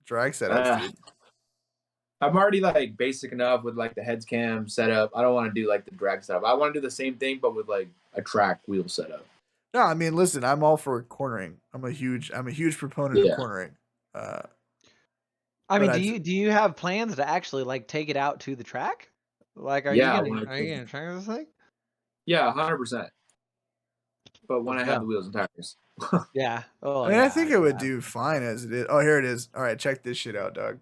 drag setups, dude. I'm already, basic enough with, the heads cam setup. I don't want to do, the drag setup. I want to do the same thing, but with, a track wheel setup. No, I mean, listen, I'm all for cornering. I'm a huge proponent of cornering. I mean, do you have plans to actually take it out to the track? Are you gonna try this thing? Yeah, 100%. But when I have the wheels and tires. Yeah. Oh, I mean, I think it would do fine as it is. Oh, here it is. All right, check this shit out, dog.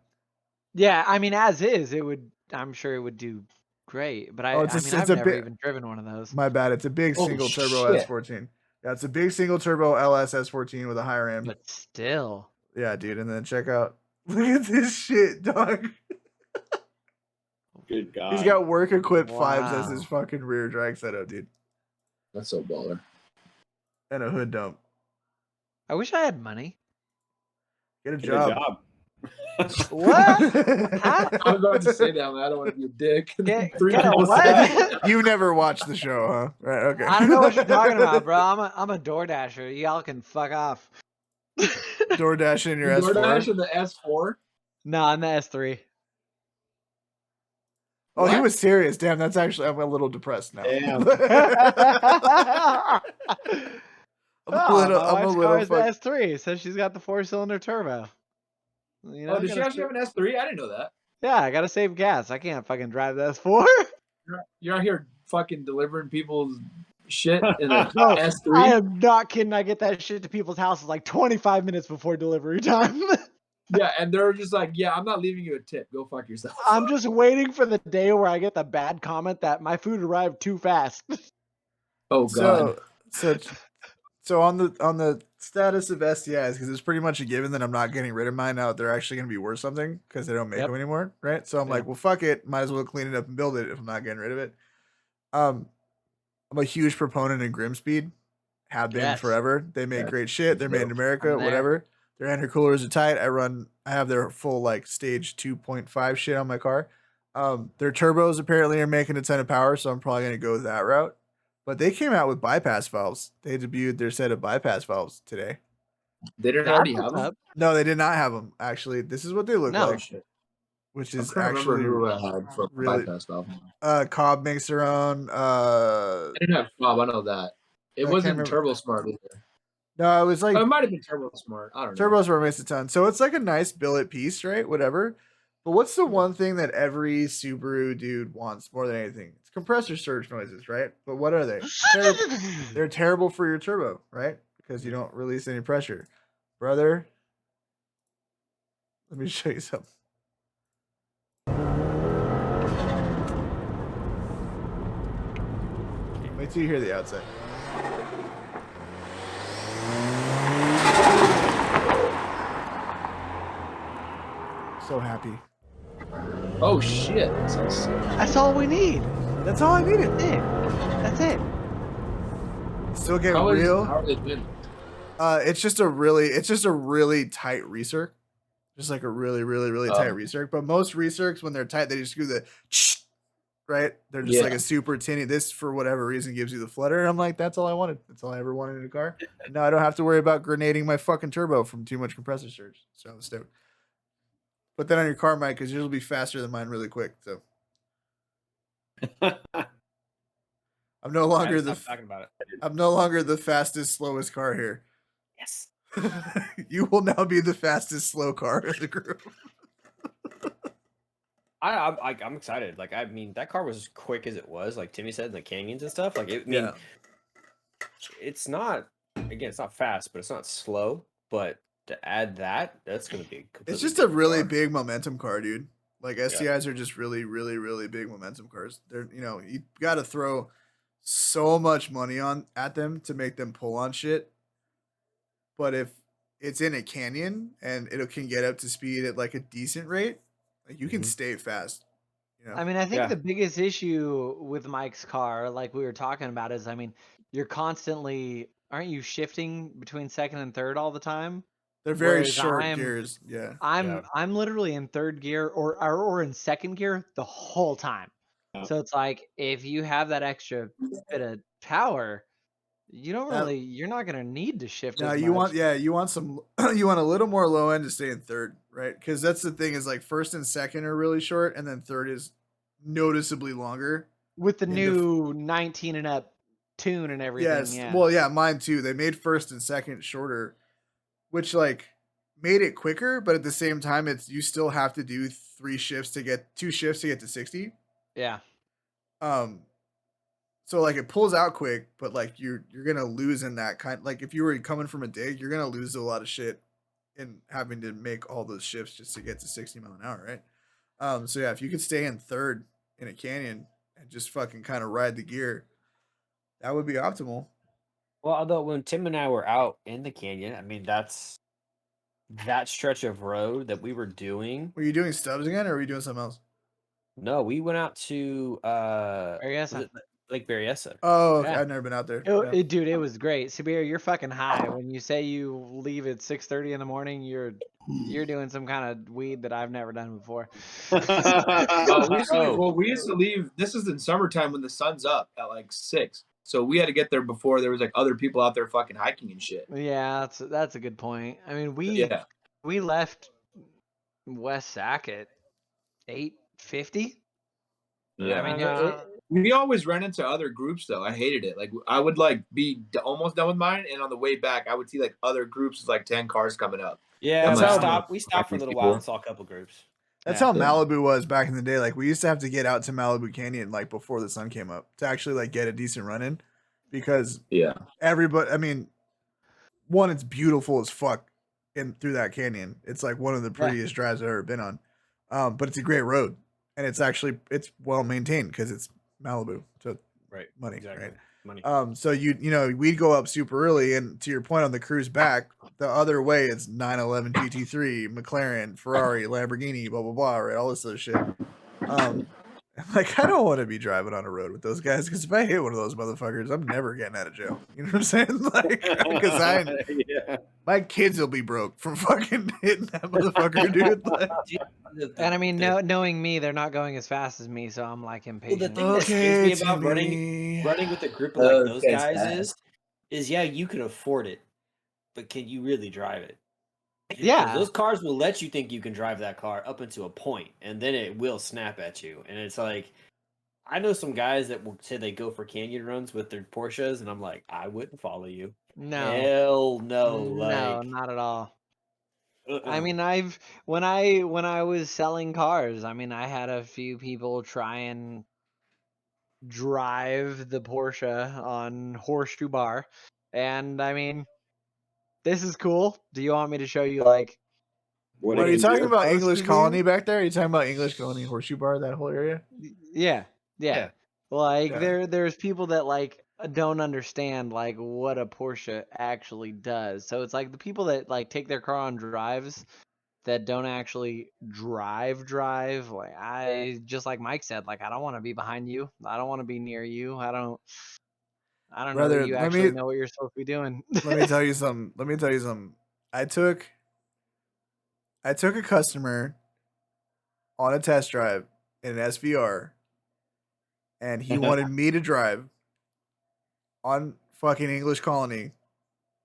Yeah, I mean, as is, it would. I'm sure it would do great. But I've never even driven one of those. My bad. It's a big single turbo S14. Yeah, it's a big single turbo LS S14 with a higher AM. But still. Yeah, dude. And then check out. Look at this shit, dog. Good God. He's got work equipped 5s as his fucking rear drag setup, dude. That's so baller. And a hood dump. I wish I had money. Get a job. What? Huh? I was about to say that, man. I don't want to be a dick. Get a what? You never watched the show, huh? Right, okay. I don't know what you're talking about, bro. I'm a DoorDasher. Y'all can fuck off. DoorDash in your S4? DoorDash in the S4? No, I'm the S3. Oh, he was serious. Damn, that's actually, I'm a little depressed now. Damn. I'm a little the S3. Says she's got the 4-cylinder turbo. You know, does she actually have an S3? I didn't know that. Yeah, I gotta save gas. I can't fucking drive the S4. You're out here fucking delivering people's shit in an S3? I am not kidding. I get that shit to people's houses 25 minutes before delivery time. Yeah, and they're just like, yeah, I'm not leaving you a tip. Go fuck yourself. I'm just waiting for the day where I get the bad comment that my food arrived too fast. Oh God. So on the status of STIs, because it's pretty much a given that I'm not getting rid of mine now that they're actually going to be worth something because they don't make them anymore, right? So I'm like, well, fuck it. Might as well clean it up and build it if I'm not getting rid of it. I'm a huge proponent in Grimspeed. Have been forever. They make great shit. They're made in America, whatever. Their intercoolers are tight. I have their full stage 2.5 shit on my car. Their turbos apparently are making a ton of power, so I'm probably going to go that route. But they came out with bypass valves. They debuted their set of bypass valves today. They didn't already have them? No, they did not have them. Actually, this is what they look like. Shit. Which is actually really bypass valve. Cobb makes their own. I didn't have Cobb. I know that. It wasn't Turbo Smart either. No, it was it might have been Turbo Smart. I don't know. Turbo Smart makes a ton. So it's a nice billet piece, right? Whatever. But what's the one thing that every Subaru dude wants more than anything? It's compressor surge noises, right? But what are they? They're terrible for your turbo, right? Because you don't release any pressure. Brother, let me show you something. Wait till you hear the outside. So happy. Oh shit! That's all we need. That's all I needed. That's it. Still get real. How are they doing? It's just a really tight recirc. Just a really tight recirc. But most recircs, when they're tight, they just do the right. They're just a super tinny. This, for whatever reason, gives you the flutter. And I'm like, that's all I wanted. That's all I ever wanted in a car. And now I don't have to worry about grenading my fucking turbo from too much compressor surge. So I'm stoked. Put that on your car, Mike, because yours will be faster than mine really quick. So I'm no longer talking about it. I'm no longer the fastest, slowest car here. Yes. You will now be the fastest, slow car in the group. I'm excited. Like, I mean, that car was as quick as it was. Like Timmy said, in the canyons and stuff. Like, it's not. Again, it's not fast, but it's not slow. But to add that, that's going to be. It's just a really big momentum car, dude. Like STIs are just really, really, really big momentum cars. They're you got to throw so much money at them to make them pull on shit. But if it's in a canyon and it can get up to speed at like a decent rate, like you can stay fast. I mean, I think the biggest issue with Mike's car, like we were talking about, is you're constantly, aren't you shifting between second and third all the time? They're very short gears. Yeah. I'm literally in third gear or in second gear the whole time. So it's like if you have that extra bit of power, you're not gonna need to shift as much. You want you want a little more low end to stay in third, right? Because that's the thing is like first and second are really short, and then third is noticeably longer. With the new 19 and up tune and everything. Yes. Yeah. Well, yeah, mine too. They made first and second shorter, which like made it quicker, but at the same time, you still have to do 2 shifts to get to 60. Yeah. So like it pulls out quick, but like you're gonna lose in that kind. Like if you were coming from a dig, you're gonna lose a lot of shit in having to make all those shifts just to get to 60 mile an hour, right? So yeah, if you could stay in third in a canyon and just fucking kind of ride the gear, that would be optimal. Well, although when Tim and I were out in the canyon, I mean that stretch of road that we were doing. Were you doing stubs again, or were you doing something else? No, we went out to Lake Berryessa. Oh, okay. I've never been out there. Dude, it was great. Sabir, you're fucking high. When you say you leave at 6:30 in the morning, you're doing some kind of weed that I've never done before. We used to leave. This is in summertime when the sun's up at like 6. So we had to get there before there was like other people out there fucking hiking and shit. Yeah, that's a good point. I mean, we left West Sac at 8:50. Yeah, I mean, we always ran into other groups though. I hated it. Like I would like be almost done with mine, and on the way back, I would see like other groups with like 10 cars coming up. Yeah, we stopped for a little while and saw a couple groups. That's how Malibu was back in the day. Like we used to have to get out to Malibu Canyon like before the sun came up to actually like get a decent run in, because everybody. I mean, one, it's beautiful as fuck through that canyon. It's like one of the prettiest drives I've ever been on. But it's a great road, and it's well maintained because it's Malibu. So money, exactly. right? Money. So we'd go up super early, and to your point on the cruise back, the other way it's 911 GT3, McLaren, Ferrari, Lamborghini, blah blah blah, right? All this other shit. Like I don't want to be driving on a road with those guys, because if I hit one of those motherfuckers, I'm never getting out of jail. You know what I'm saying? Like, because my kids will be broke from fucking hitting that motherfucker, dude. Like, and I mean, knowing me, they're not going as fast as me, so I'm like impatient. Well, the thing that scares me about running with a group of like those guys is you can afford it, but can you really drive it? Yeah, those cars will let you think you can drive that car up into a point, and then it will snap at you. And it's like, I know some guys that will say they go for canyon runs with their Porsches, and I'm like, I wouldn't follow you. No, hell no, no, not at all. I mean, when I was selling cars, I mean, I had a few people try and drive the Porsche on Horseshoe Bar, and I mean, this is cool. Do you want me to show you like? What are you talking about? English Colony back there? Are you talking about English Colony, Horseshoe Bar, that whole area? Yeah. Like there's people that like don't understand like what a Porsche actually does. So it's like the people that like take their car on drives that don't actually drive. Like I just like Mike said, like I don't want to be behind you. I don't want to be near you. I don't know that you actually know what you're supposed to be doing. Let me tell you something. I took a customer on a test drive in an SVR, and he wanted me to drive on fucking English Colony.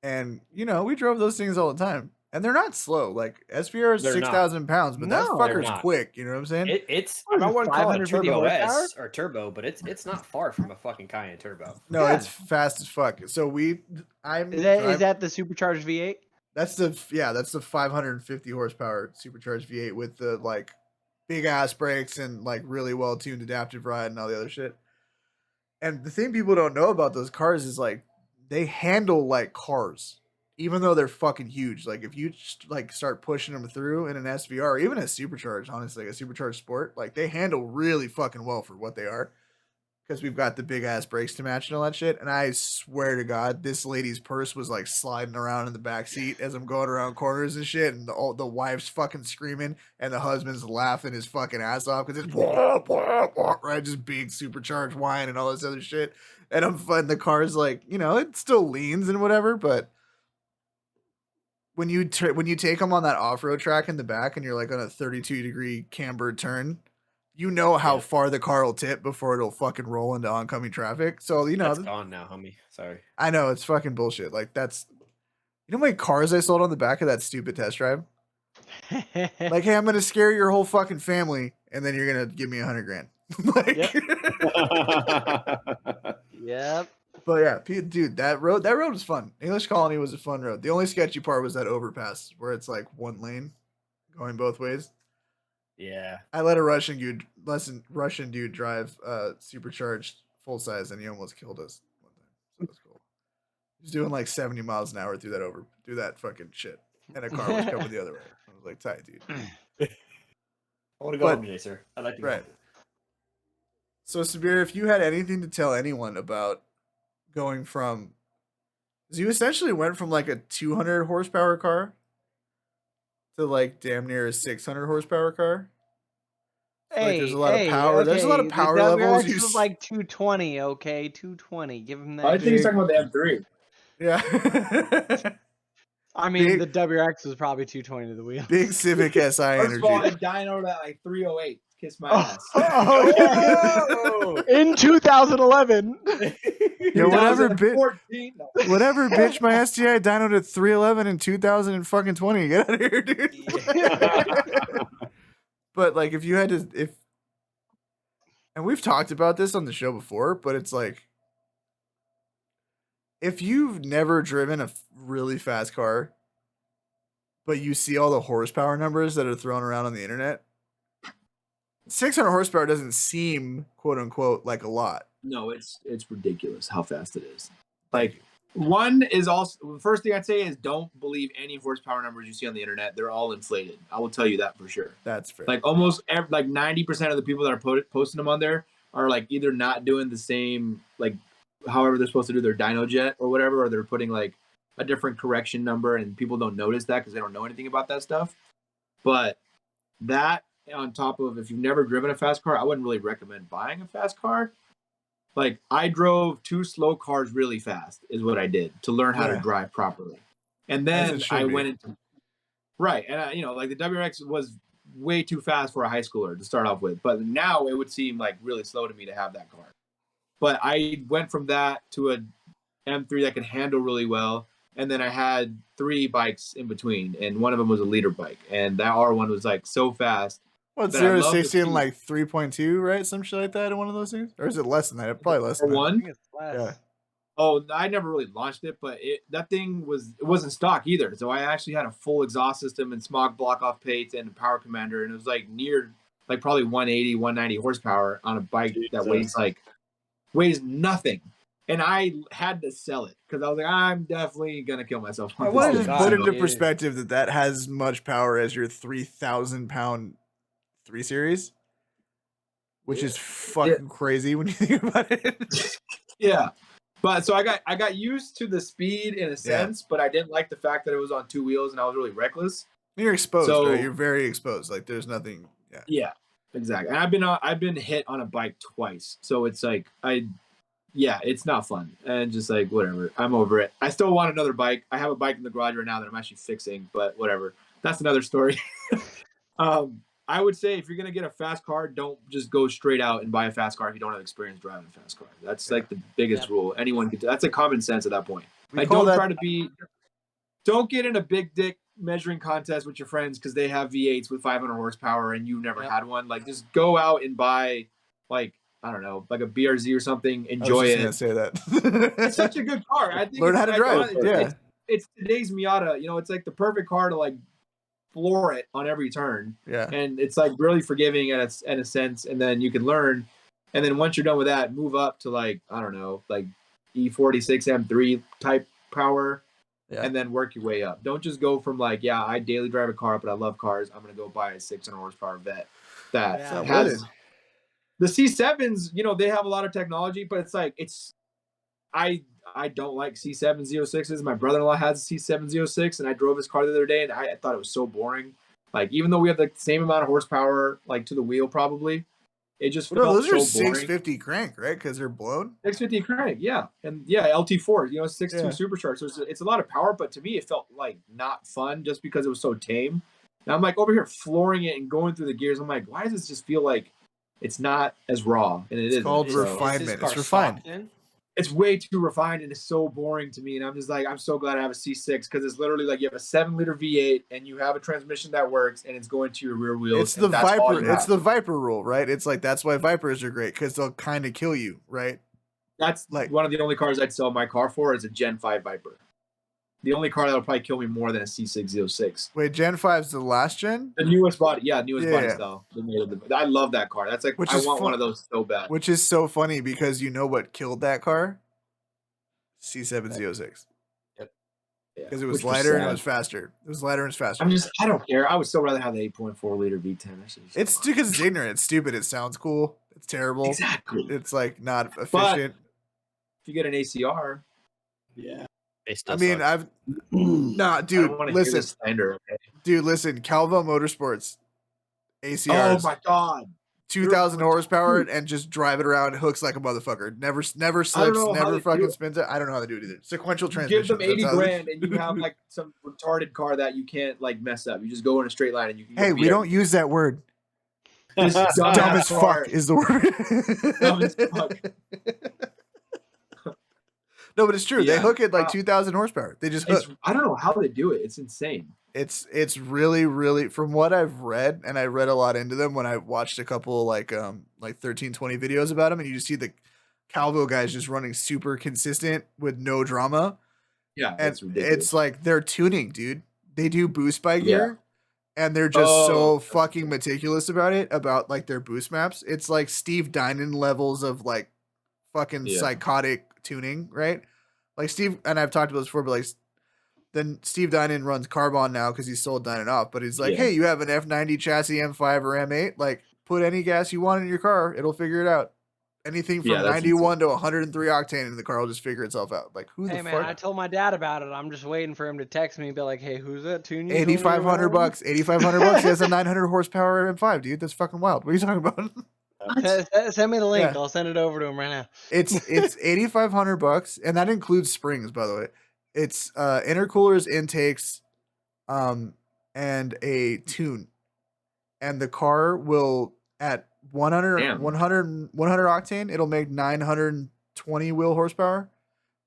And, we drove those things all the time. And they're not slow. Like SVR is They're 6,000 pounds, but that No, they're fucker's not. quick. You know what I'm saying? It's What is I it, wouldn't call it a 550 Turbo horsepower? S or turbo, but it's not far from a fucking Cayenne turbo. No, Yeah. it's fast as fuck. So Is that the supercharged V8? that's the 550 horsepower supercharged V8 with the like big ass brakes and like really well tuned adaptive ride and all the other shit. And the thing people don't know about those cars is like they handle like cars, even though they're fucking huge. Like if you like start pushing them through in an SVR, or even a supercharged, honestly, like a supercharged sport, like they handle really fucking well for what they are. Because we've got the big ass brakes to match and all that shit. And I swear to God, this lady's purse was like sliding around in the back seat as I'm going around corners and shit. And the wife's fucking screaming and the husband's laughing his fucking ass off because it's right, just big supercharged whine and all this other shit. And I'm fun. The car's like, you know, it still leans and whatever, but when you take them on that off road track in the back and you're like on a 32-degree cambered turn. You know how far the car will tip before it'll fucking roll into oncoming traffic. So, you know. That's gone now, homie. Sorry. I know, it's fucking bullshit. Like, that's. You know how many cars I sold on the back of that stupid test drive? Like, hey, I'm going to scare your whole fucking family, and then you're going to give me $100,000. Like, Yep. But yeah, dude, that road was fun. English Colony was a fun road. The only sketchy part was that overpass where it's like one lane going both ways. Yeah. I let a Russian dude drive supercharged full size, and he almost killed us one time. So it was cool. He was doing like 70 miles an hour through that fucking shit, and a car was coming the other way. I was like, tight, dude. I want to go home today, sir. I'd like to go home. So, Sabir, if you had anything to tell anyone about going from, because you essentially went from like a 200 horsepower car to like damn near a 600 horsepower car. Hey, like there's a lot of power. Okay. There's a lot of power the levels. WRX was like 220. Okay, 220. Give him that. I think he's talking about the M3. Yeah. I mean, the WRX was probably 220 to the wheel. Big Civic SI First energy. of all, it dynoed at like 308. Kiss my ass. In 2011. Yeah, whatever, whatever, bitch. My STI dynoed at 311 in 2020. Get out of here, dude. But like, if you had to, and we've talked about this on the show before, but it's like, if you've never driven a really fast car, but you see all the horsepower numbers that are thrown around on the internet, 600 horsepower doesn't seem, quote unquote, like a lot. No, it's ridiculous how fast it is. Like, one is also, the first thing I'd say is don't believe any horsepower numbers you see on the internet. They're all inflated. I will tell you that for sure. That's fair. Like almost like 90% of the people that are posting them on there are like either not doing the same, like however they're supposed to do their dyno jet or whatever, or they're putting like a different correction number and people don't notice that because they don't know anything about that stuff. But that on top of, if you've never driven a fast car, I wouldn't really recommend buying a fast car. Like, I drove 2 slow cars really fast is what I did to learn how to drive properly. And then I went into, and you know, like the WRX was way too fast for a high schooler to start off with, but now it would seem like really slow to me to have that car. But I went from that to a M3 that could handle really well. And then I had 3 bikes in between, and one of them was a liter bike. And that R1 was like so fast. What's 0 to 60 in like 3.2, right? Some shit like that in one of those things? Or is it less than that? Probably less than that. One? I think it's less. Yeah. Oh, I never really launched it, but that thing wasn't stock either. So I actually had a full exhaust system and smog block off plates and a power commander, and it was like near like probably 180, 190 horsepower on a bike that weighs nothing. And I had to sell it because I was like, I'm definitely gonna kill myself. I want to just put into perspective that has as much power as your 3,000-pound 3 Series, which is fucking crazy when you think about it. Yeah, but so I got used to the speed in a sense, but I didn't like the fact that it was on 2 wheels and I was really reckless. You're exposed, right? You're very exposed. Like there's nothing. Yeah, exactly. And I've been hit on a bike twice, so it's like it's not fun, and just like whatever. I'm over it. I still want another bike. I have a bike in the garage right now that I'm actually fixing, but whatever. That's another story. I would say if you're gonna get a fast car, don't just go straight out and buy a fast car if you don't have experience driving a fast car. That's like the biggest rule. Anyone could. That's a common sense at that point. Like don't get in a big dick measuring contests with your friends because they have V8s with 500 horsepower and you've never had one. Like, just go out and buy, like, I don't know, like a BRZ or something. Enjoy it. I was just gonna say that. It's such a good car. I think learn how to drive. It's today's Miata. You know, it's like the perfect car to like floor it on every turn. Yeah. And it's like really forgiving in a sense. And then you can learn. And then once you're done with that, move up to like, I don't know, like E46 M3 type power. Yeah. And then work your way up. Don't just go from like, yeah, I daily drive a car, but I love cars. I'm going to go buy a 600 horsepower Vet that has the C7s. You know, they have a lot of technology, but it's like, I don't like C7 Z06s. My brother-in-law has a C7 Z06, and I drove his car the other day, and I thought it was so boring. Like, even though we have the same amount of horsepower, like to the wheel, probably, it just felt those are so boring. 650 crank, right? Because they're blown. 650 crank, yeah, and yeah, LT4, you know, 6.2 supercharged. So it's a lot of power, but to me, it felt like not fun just because it was so tame. And I'm like over here flooring it and going through the gears. I'm like, why does this just feel like it's not as raw? And it's called refinement. It's refined. It's way too refined and it's so boring to me. And I'm just like, I'm so glad I have a C6 because it's literally like you have a 7-liter V8 and you have a transmission that works and it's going to your rear wheels. It's the Viper. It's the Viper rule, right? It's like that's why Vipers are great because they'll kind of kill you, right? That's like one of the only cars I'd sell my car for is a Gen 5 Viper. The only car that'll probably kill me more than a C6 Z06. Wait, Gen 5's the last gen? The newest body, body style. I love that car. That's like I want one of those so bad. Which is so funny because you know what killed that car? C7 Z06. Yep. Because it was lighter and it was faster. It was lighter and it's faster. I don't care. I would still rather have the 8.4 liter V10. It's because it's ignorant. It's stupid. It sounds cool. It's terrible. Exactly. It's like not efficient. But if you get an ACR, I mean, dude, listen. Dude, listen. Calvo Motorsports ACRs. Oh my god. 2,000 horsepower and just drive it around. It hooks like a motherfucker. Never slips. Never fucking spins it. I don't know how to do it either. Sequential transmission. Give them 80 grand and you have like some retarded car that you can't like mess up. You just go in a straight line and you can. Hey, we don't use that word. Dumb as fuck is the word. Dumb as fuck. No, but it's true. Yeah. They hook it like 2,000 horsepower. They just hook. I don't know how they do it. It's insane. It's really, really, from what I've read, and I read a lot into them when I watched a couple like 1320 videos about them, and you just see the Calvo guys just running super consistent with no drama. Yeah, and it's like they're tuning, dude. They do boost by gear, and they're just so fucking meticulous about it, about like their boost maps. It's like Steve Dinan levels of like fucking psychotic tuning, right? Like Steve, and I've talked about this before, but like then Steve Dinan runs Carbon now because he sold Dinan off, but he's like, hey, you have an F90 chassis M5 or M8, like put any gas you want in your car, it'll figure it out. Anything from 91 to 103 octane in the car will just figure itself out. Like, who the fuck? Hey man, I told my dad about it. I'm just waiting for him to text me and be like, hey, who's that tuning? $8,500 bucks. $8,500 He has a 900 horsepower M5, dude. That's fucking wild. What are you talking about? Send me the link. I'll send it over to him right now. It's $8,500 bucks, and that includes springs, by the way. It's intercoolers, intakes, and a tune. And the car will, at 100 octane, it'll make 920 wheel horsepower.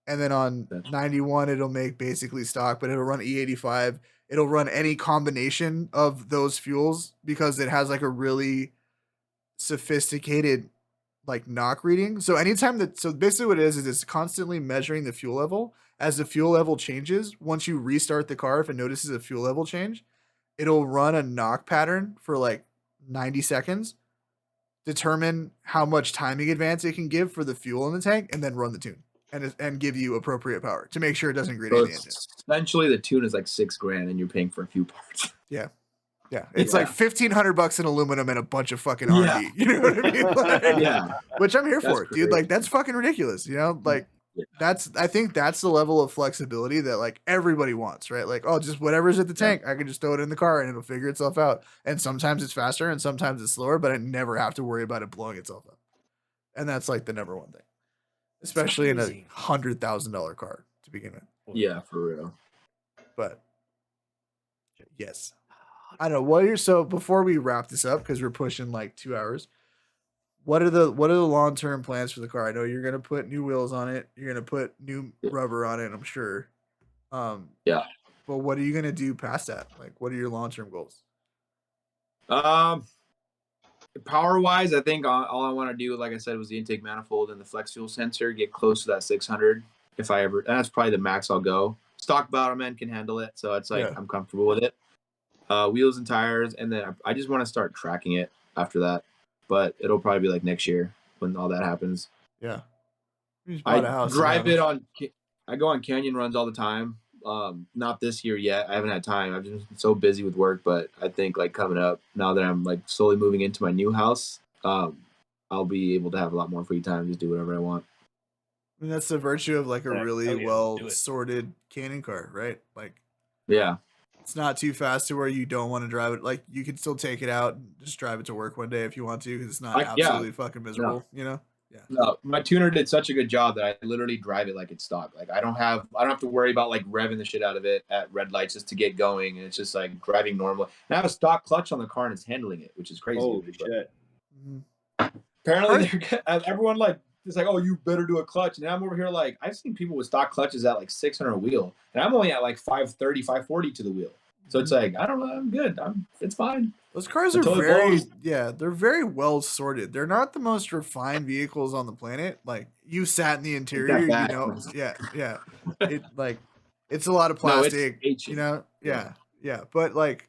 And then on 91, it'll make basically stock, but it'll run E85. It'll run any combination of those fuels because it has like a really sophisticated like knock reading. So so basically what it is it's constantly measuring the fuel level. As the fuel level changes, once you restart the car, if it notices a fuel level change, it'll run a knock pattern for like 90 seconds, determine how much timing advance it can give for the fuel in the tank, and then run the tune and give you appropriate power to make sure it doesn't grid the engine. Essentially, the tune is like $6,000 and you're paying for a few parts. Yeah. Yeah, it's like $1,500 in aluminum and a bunch of fucking R&D. You know what I mean? Like, which I'm here for, dude. Like that's fucking ridiculous. You know, like I think that's the level of flexibility that like everybody wants, right? Like, oh, just whatever's at the tank, I can just throw it in the car and it'll figure itself out. And sometimes it's faster and sometimes it's slower, but I never have to worry about it blowing itself up. And that's like the number one thing, especially in a $100,000 car to begin with. Yeah, for real. But yes. I don't know. So before we wrap this up, because we're pushing like 2 hours, what are the long-term plans for the car? I know you're gonna put new wheels on it. You're gonna put new rubber on it, I'm sure. But what are you gonna do past that? Like, what are your long-term goals? Power wise, I think all I want to do, like I said, was the intake manifold and the flex fuel sensor. Get close to that 600 if I ever. And that's probably the max I'll go. Stock bottom end can handle it, so it's like I'm comfortable with it. Wheels and tires, and then I just want to start tracking it after that. But it'll probably be like next year when all that happens. Yeah. I drive it on. I go on canyon runs all the time. Not this year yet. I haven't had time. I've just been so busy with work, but I think like coming up now that I'm like slowly moving into my new house, I'll be able to have a lot more free time, just do whatever I want. I mean, that's the virtue of like a really well sorted canyon car, right? Like, yeah, it's not too fast to where you don't want to drive it. Like, you can still take it out and just drive it to work one day if you want to, because it's not absolutely fucking miserable, you know? Yeah. No, my tuner did such a good job that I literally drive it like it's stock. Like I don't have to worry about like revving the shit out of it at red lights just to get going, and it's just like driving normal. And I have a stock clutch on the car and it's handling it, which is crazy. Holy shit! Apparently, everyone like it's like, oh, you better do a clutch. And I'm over here like I've seen people with stock clutches at like 600 a wheel, and I'm only at like 530, 540 to the wheel. So it's like I don't know, I'm good. It's fine. Those cars are they're very well sorted. They're not the most refined vehicles on the planet. Like, you sat in the interior, you know, yeah. It like, it's a lot of plastic, you know, yeah. But like,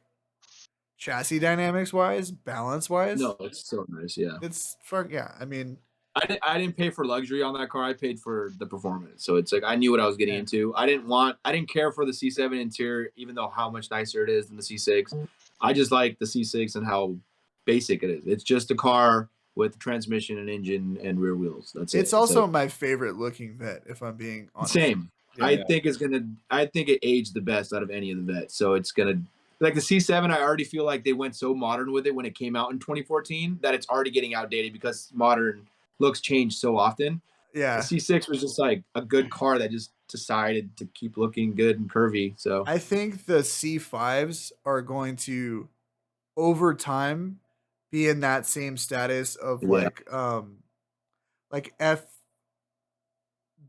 chassis dynamics wise, balance wise, no, it's so nice. Yeah, it's fun. Yeah, I mean, I didn't pay for luxury on that car. I paid for the performance. So it's like I knew what I was getting into. I didn't care for the C7 interior, even though how much nicer it is than the C6. I just like the C6 and how basic it is. It's just a car with transmission and engine and rear wheels. That's it. It's also my favorite looking vet, if I'm being honest. Same. Yeah. I think it aged the best out of any of the vets. So it's gonna like the C7. I already feel like they went so modern with it when it came out in 2014 that it's already getting outdated because modern looks change so often. Yeah. The C6 was just like a good car that just decided to keep looking good and curvy. So I think the C5s are going to, over time, be in that same status of like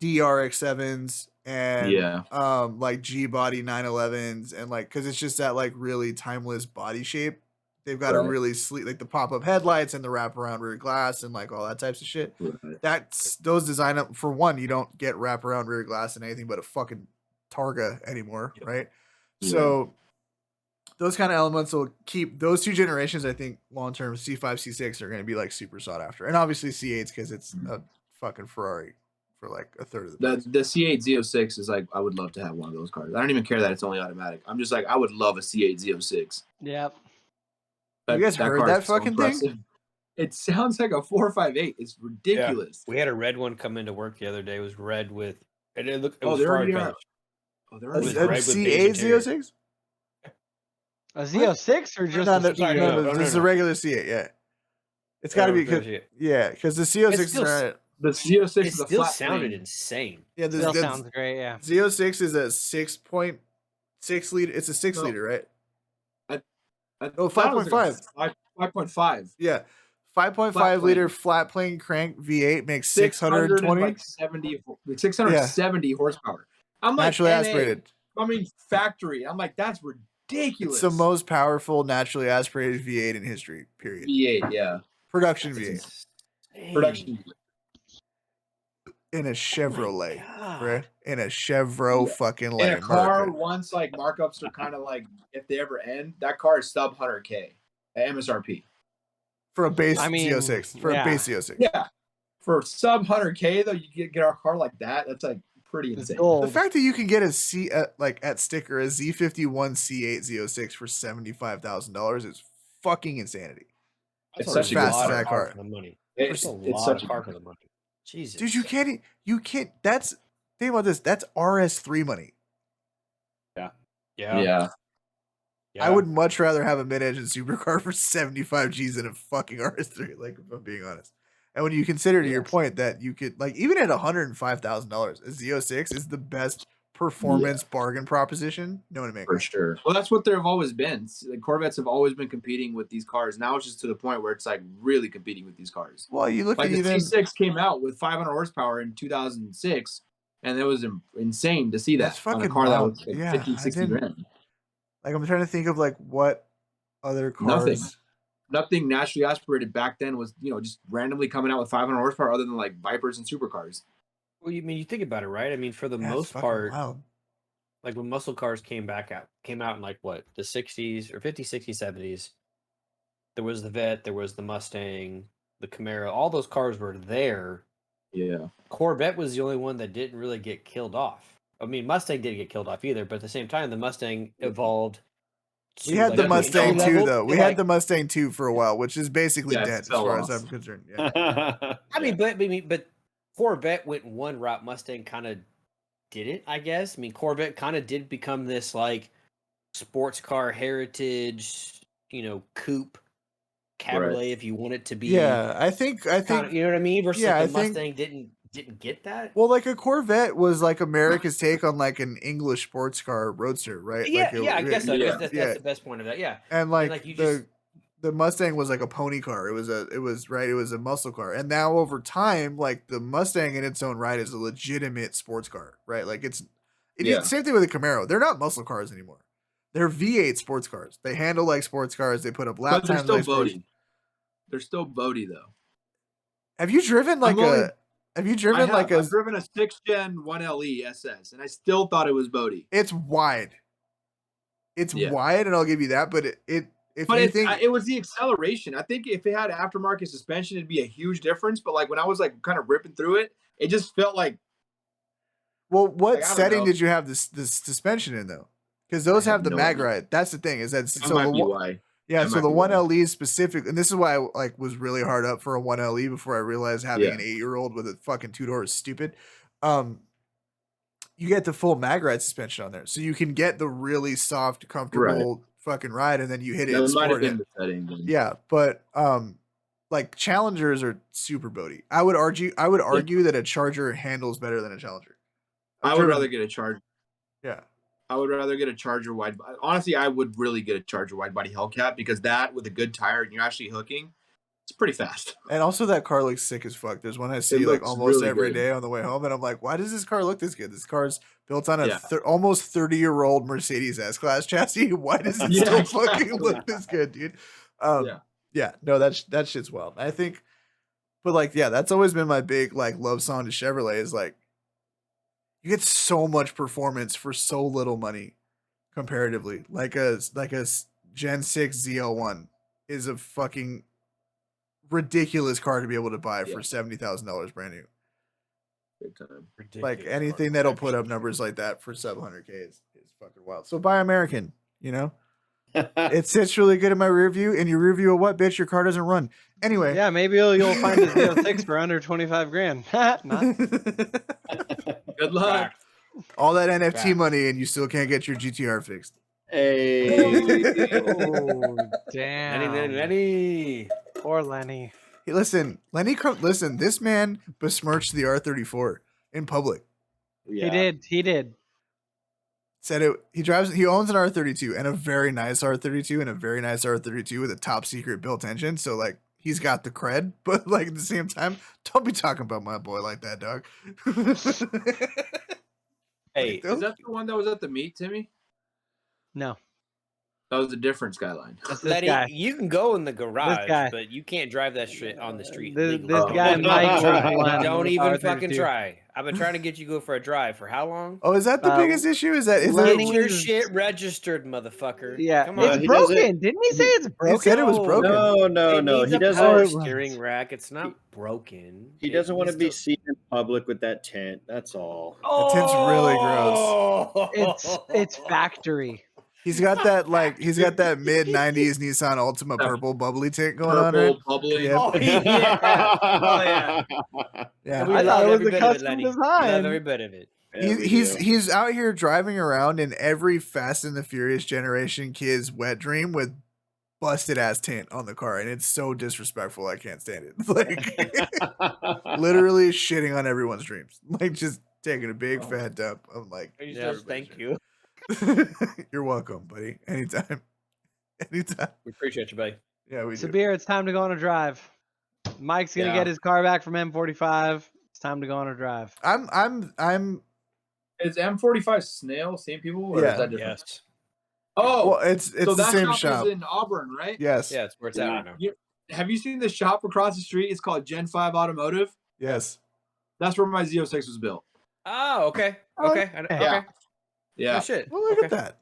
FDRX7s and like G body 911s, and like, because it's just that like really timeless body shape. They've got a really sleek, like the pop-up headlights and the wraparound rear glass and like all that types of shit. Right. That's those design up for one. You don't get wraparound rear glass in anything but a fucking Targa anymore, right? Yeah. So those kind of elements will keep those two generations. I think long term C5, C6 are going to be like super sought after, and obviously C8s because it's a fucking Ferrari for like a third of the price. The C8 Z06 is like I would love to have one of those cars. I don't even care that it's only automatic. I'm just like I would love a C8 Z06. Yep. You guys heard that fucking thing? It sounds like a 458. It's ridiculous. Yeah. We had a red one come into work the other day. It was red with, and it looked. It was Ferrari color. Oh, there is a C8 Z06. A Z06 or just no, this is a regular C8. Yeah, it's got to be because because the C06 is the Z06 is a still flat sounded plane. insane. Yeah, still sounds great. Yeah, Z06 is a 6.6 liter. It's a 6 liter, right? 5.5. 5.5. Yeah. 5.5 liter flat plane crank V8 makes 620 670 horsepower. I'm like naturally aspirated. I mean factory. I'm like that's ridiculous. It's the most powerful naturally aspirated V8 in history. Period. V8, yeah. Production V8. Production in a Chevrolet, right? In a Chevro fucking in a car. Once like markups are kind of like if they ever end, that car is sub 100K at MSRP for a base Z06. For a base Z06, yeah. For sub 100K though, you get our car like that. That's like pretty insane. The fact that you can get a like at sticker a Z51 C8 Z06 for $75,000 is fucking insanity. It's such a fast as that car for the money. It's a lot of car for the money. Jesus, dude, you can't. That's think about this. That's RS3 money. Yeah. I would much rather have a mid-engine supercar for 75 G's than a fucking RS3. Like, if I'm being honest. And when you consider, to your point, that you could like even at $105,000, a Z06 is the best performance bargain proposition known to man. For sure. Well, that's what they've always been. The Corvettes have always been competing with these cars. Now it's just to the point where it's like really competing with these cars. Well, you look like at the C6 came out with 500 horsepower in 2006, and it was insane to see That's that on a fucking car that wild. was like Yeah, 50, I 60 didn't. grand. Like, I'm trying to think of like what other cars. Nothing naturally aspirated back then was, just randomly coming out with 500 horsepower other than like Vipers and supercars. Well, you think about it, right? I mean, for the Yeah, it's most fucking part, wild. like when muscle cars came out in like what, the 60s or 50s, 60s, 70s. There was the Vet, there was the Mustang, the Camaro. All those cars were there. Yeah. Corvette was the only one that didn't really get killed off. I mean, Mustang didn't get killed off either, but at the same time, the Mustang evolved. We had the Mustang too, though. We had the Mustang too for a while, which is basically dead as far as I'm concerned. Yeah. I mean, but Corvette went one route. Mustang kind of didn't, I guess. I mean, Corvette kind of did become this like sports car heritage, coupe cabriolet, if you want it to be. Yeah, I think kinda, you know what I mean. Versus yeah, like the Mustang didn't get that. Well, like a Corvette was like America's take on like an English sports car roadster, right? Yeah, like I guess so. That's the best point of that. Yeah, and like the Mustang was like a pony car. It was a muscle car. And now over time, like the Mustang in its own right is a legitimate sports car, right? Like it's same thing with the Camaro. They're not muscle cars anymore. They're V8 sports cars. They handle like sports cars. They put up lap times like sports. They're still boaty though. Have you driven like I've driven a 6th gen 1LE SS, and I still thought it was boaty. It's wide. It's wide, and I'll give you that. But it was the acceleration. I think if it had aftermarket suspension, it'd be a huge difference. But like when I was like kind of ripping through it, it just felt like. Well, what setting did you have this suspension in though? Because those have the mag ride. That's the thing. Is that so? Yeah, so the 1LE specific, and this is why I was really hard up for a 1LE before I realized having an 8-year-old with a fucking 2-door is stupid. You get the full mag ride suspension on there, so you can get the really soft, comfortable fucking ride, and then you hit it. It might have been the setting. Yeah, but like Challengers are super boaty. I would argue that a Charger handles better than a Challenger. I would rather get a Charger. Yeah. I would rather get a Charger wide. Honestly, I would really get a Charger wide body Hellcat because that with a good tire and you're actually hooking, it's pretty fast. And also that car looks sick as fuck. There's one I see like almost really every day on the way home, and I'm like, why does this car look this good? This car's built on a almost 30-year-old Mercedes S-Class chassis. Why does it still fucking look this good, dude? No, that shit's wild. I think, but like, that's always been my big like love song to Chevrolet is like, you get so much performance for so little money, comparatively. Like a Gen 6 ZL1 is a fucking ridiculous car to be able to buy for $70,000 brand new. Big time. Ridiculous like anything that'll put up numbers like that for sub 100K is fucking wild. So buy American, It sits really good in my rear view, and your rear view of what, bitch? Your car doesn't run. Anyway. Yeah, maybe you'll find a Z06 for under 25 grand. Good luck. All that NFT money, and you still can't get your GTR fixed. Hey. Oh, damn. Lenny. Poor Lenny. Hey, listen, this man besmirched the R34 in public. Yeah. He did. Said it. He owns an R32 and a very nice R32 and a very nice R32 with a top secret built engine. So like he's got the cred, but like at the same time, don't be talking about my boy like that, dog. Hey, is that the one that was at the meet, Timmy? No. That was a different Skyline. Letty, you can go in the garage, but you can't drive that shit on the street. This guy might don't even fucking try. I've been trying to get you to go for a drive for how long? Oh, is that the biggest issue? Is that your shit registered, motherfucker? Yeah, come on. It's broken. Didn't he say it's broken? He said it was broken. No. He doesn't. Power steering rack. It's not broken. He doesn't want to be seen in public with that tent. That's all. The tent's really gross. It's factory. He's got that mid 90s Nissan Altima purple bubbly tint going on. Purple bubbly. Yep. Oh yeah. Yeah. I thought it was a custom design. Love every bit of it. He's out here driving around in every Fast and the Furious generation kid's wet dream with busted ass tint on the car, and it's so disrespectful. I can't stand it. Like literally shitting on everyone's dreams. Like just taking a big fat dump. I'm like, thank you. You're welcome, buddy. Anytime. We appreciate you, buddy. Yeah, we do. Sabir, it's time to go on a drive. Mike's gonna get his car back from M45. It's time to go on a drive. I'm Is M45 Snail same people or is that different? Yes. Oh, well, it's so the that same shop shop. is in Auburn, right? Yes. Yeah, it's where it's at right now. Have you seen the shop across the street? It's called Gen 5 Automotive. Yes. That's where my Z06 was built. Oh, okay. Oh, Okay. Yeah. Okay. Yeah. No shit. Well, look Okay. at that.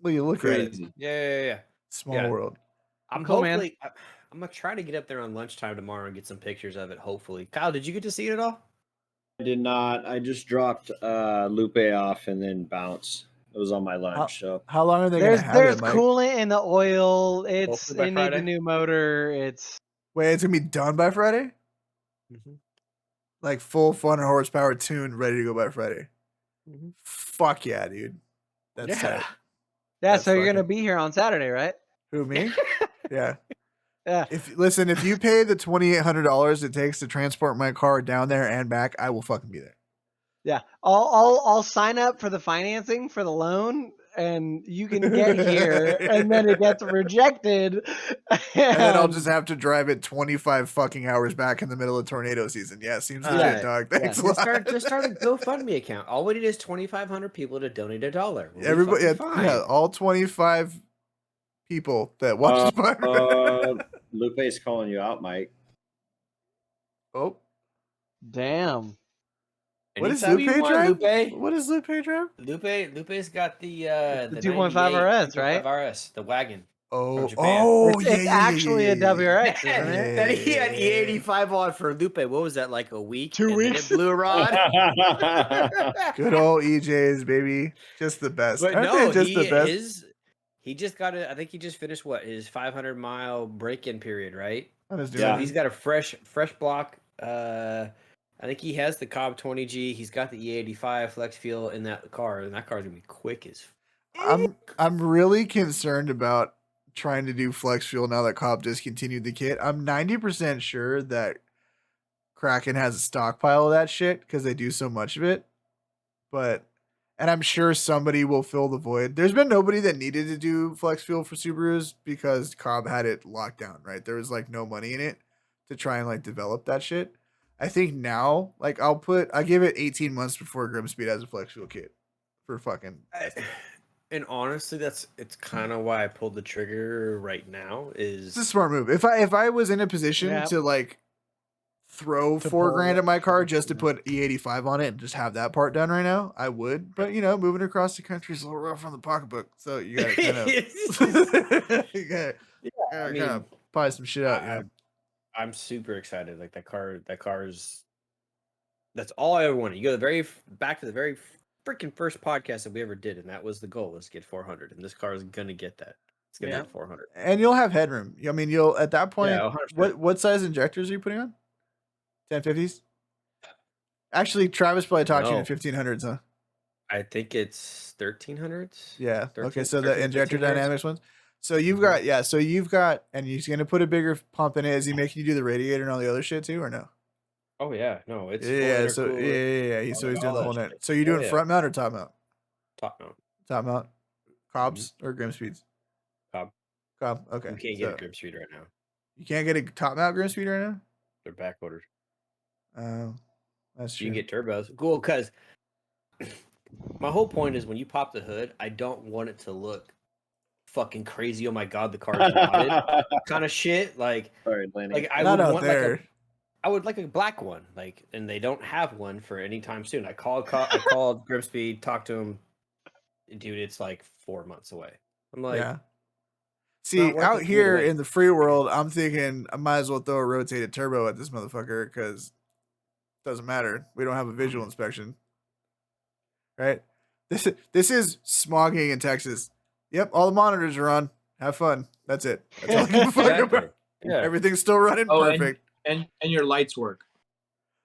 Look, you look Crazy. at it. Yeah. Small Yeah. world. I'm Cool, man. hopefully. I'm gonna try to get up there on lunchtime tomorrow and get some pictures of it. Hopefully, Kyle, did you get to see it at all? I did not. I just dropped Lupe off and then bounce. It was on my lunch. So How long are they going to have There's it, Mike? coolant in the oil. It Hopefully by needs Friday? a new motor. It's Wait, it's going to be done by Friday? Mm-hmm. Like full 400 horsepower tuned, ready to go by Friday. Mm-hmm. Fuck yeah, dude. That's tight. yeah. That's So you're gonna fucking- be here on Saturday, right? Who, me? Yeah. Yeah. If you pay the $2,800 it takes to transport my car down there and back, I will fucking be there. Yeah. I'll sign up for the financing for the loan, and you can get here, and then it gets rejected, And then I'll just have to drive it 25 fucking hours back in the middle of tornado season. Yeah, seems legit, dog. Thanks a lot. Just start a GoFundMe account. All we need is 2,500 people to donate $1. We'll Everybody, be fine. yeah, all 25 people that watch this podcast. Lupe's calling you out, Mike. Oh, damn. what is Anytime you Lupe want, drive? Lupe. What is Lupe drive? Lupe's got the 2.5 RS, right? 2.5 RS, the wagon. Oh, Japan. It's actually a WRX, isn't it? Yeah. That he had E85 on for Lupe. What was that, like a week? 2 and weeks. Then it blew a rod. Good old EJs, baby. Just the best. But Aren't no, they just the best? he just got it. I think he just finished his 500-mile break-in period, right? Yeah. He's got a fresh block. I think he has the Cobb 20G. He's got the E85 flex fuel in that car, and that car's gonna be quick as. I'm really concerned about trying to do flex fuel now that Cobb discontinued the kit. I'm 90% sure that Kraken has a stockpile of that shit because they do so much of it. And I'm sure somebody will fill the void. There's been nobody that needed to do flex fuel for Subarus because Cobb had it locked down, right? There was like no money in it to try and like develop that shit. I think now, like I give it 18 months before Grimspeed has a flex fuel kit for fucking. And honestly, it's kind of why I pulled the trigger right now. It's a smart move. If I was in a position to like throw $4,000 at my car just to put E85 on it and just have that part done right now, I would. But moving across the country is a little rough on the pocketbook, so you gotta kind of kind of buy some shit out. I'm super excited. Like that car's. That's all I ever wanted. You go back to the very freaking first podcast that we ever did, and that was the goal: was get 400. And this car is gonna get that. It's gonna have 400. And you'll have headroom. I mean, you'll at that point. Yeah, what size injectors are you putting on? 1050s. Actually, Travis probably talked to you in 1500s, huh? I think it's 1300s. Yeah. 13, okay, so the injector dynamics ones. So you've got and he's gonna put a bigger pump in it. Is he making you do the radiator and all the other shit too, or no? Oh yeah, no, it's yeah. So yeah. So he's doing the whole net. So you're doing front mount or top mount? Top mount. Top mount. Cobbs or Grimspeeds? Cobb. Okay. You can't get a Grimspeed right now. You can't get a top mount Grimspeed right now. They're back ordered. Oh, that's true. You can get turbos. Cool, because my whole point is when you pop the hood, I don't want it to look fucking crazy. Oh my god, the car's modded kind of shit. Like, sorry, Lenny. Like I Not would out want there. I would like a black one, like, and they don't have one for any time soon. I called Grimspeed, talked to him, dude. It's like 4 months away. I'm like, yeah. See, out here in the free world, I'm thinking I might as well throw a rotated turbo at this motherfucker because it doesn't matter. We don't have a visual inspection, right? This is smogging in Texas. Yep, all the monitors are on. Have fun. That's it. That's all I give a fuck about. Yeah. Everything's still running perfect. And your lights work.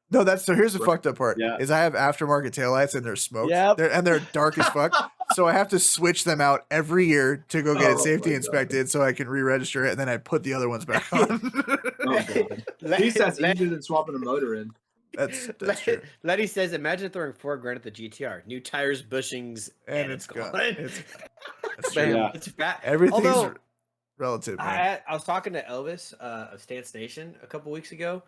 No, so here's the fucked up part. Is I have aftermarket taillights and they're smoked. They're dark as fuck. So I have to switch them out every year to go get it safety inspected so I can re-register it, and then I put the other ones back on. At least that's easier than swapping a motor in. That's true. Letty says, imagine throwing $4,000 at the GTR. New tires, bushings, and it's gone. That's true. Yeah. It's fat. Everything's relative, man. I was talking to Elvis of Stance Nation a couple weeks ago,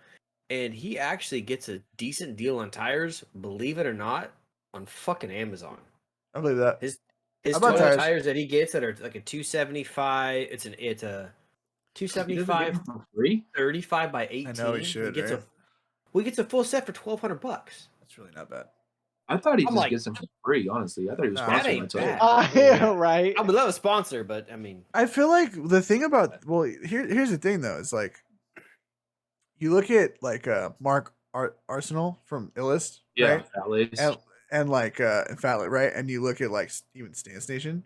and he actually gets a decent deal on tires, believe it or not, on fucking Amazon. I believe that. His tires? tires that he gets that are like a 275. It's a 275 free 35 by 18. I know he should. He gets a full set for $1,200. That's really not bad. I thought he just gets them for free. Honestly, I thought he was sponsored. Yeah, right. I would love a sponsor, but I mean, I feel like the thing about here's the thing though. It's like you look at like Mark Arsenal from Illust, right? And like Fatlet, right? And you look at like even Stand Station,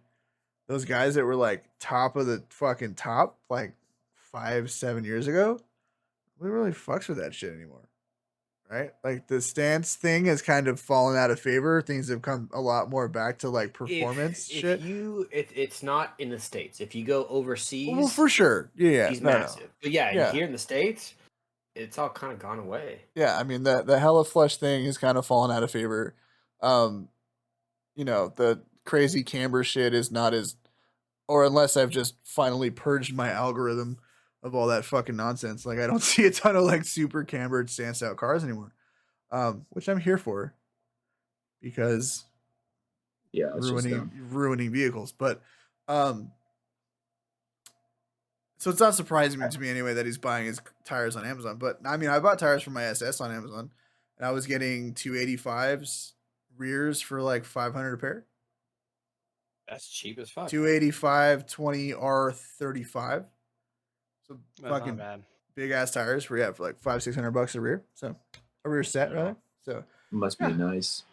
those guys that were like top of the fucking top like 5-7 years ago. We really fucks with that shit anymore. Right? Like the stance thing has kind of fallen out of favor. Things have come a lot more back to like performance shit. It's not in the States. If you go overseas, well, for sure. Yeah. He's massive. But here in the States, it's all kind of gone away. Yeah, I mean the hella flush thing has kind of fallen out of favor. The crazy camber shit is not as, or unless I've just finally purged my algorithm of all that fucking nonsense. Like I don't see a ton of like super cambered stance out cars anymore. Which I'm here for because ruining vehicles. But so it's not surprising to me anyway that he's buying his tires on Amazon. But I mean I bought tires for my SS on Amazon and I was getting 285s rears for like $500 a pair. That's cheap as fuck. 285 20R35. So that's fucking big ass tires for like $500-600 a rear. So a rear set rather. So must be nice.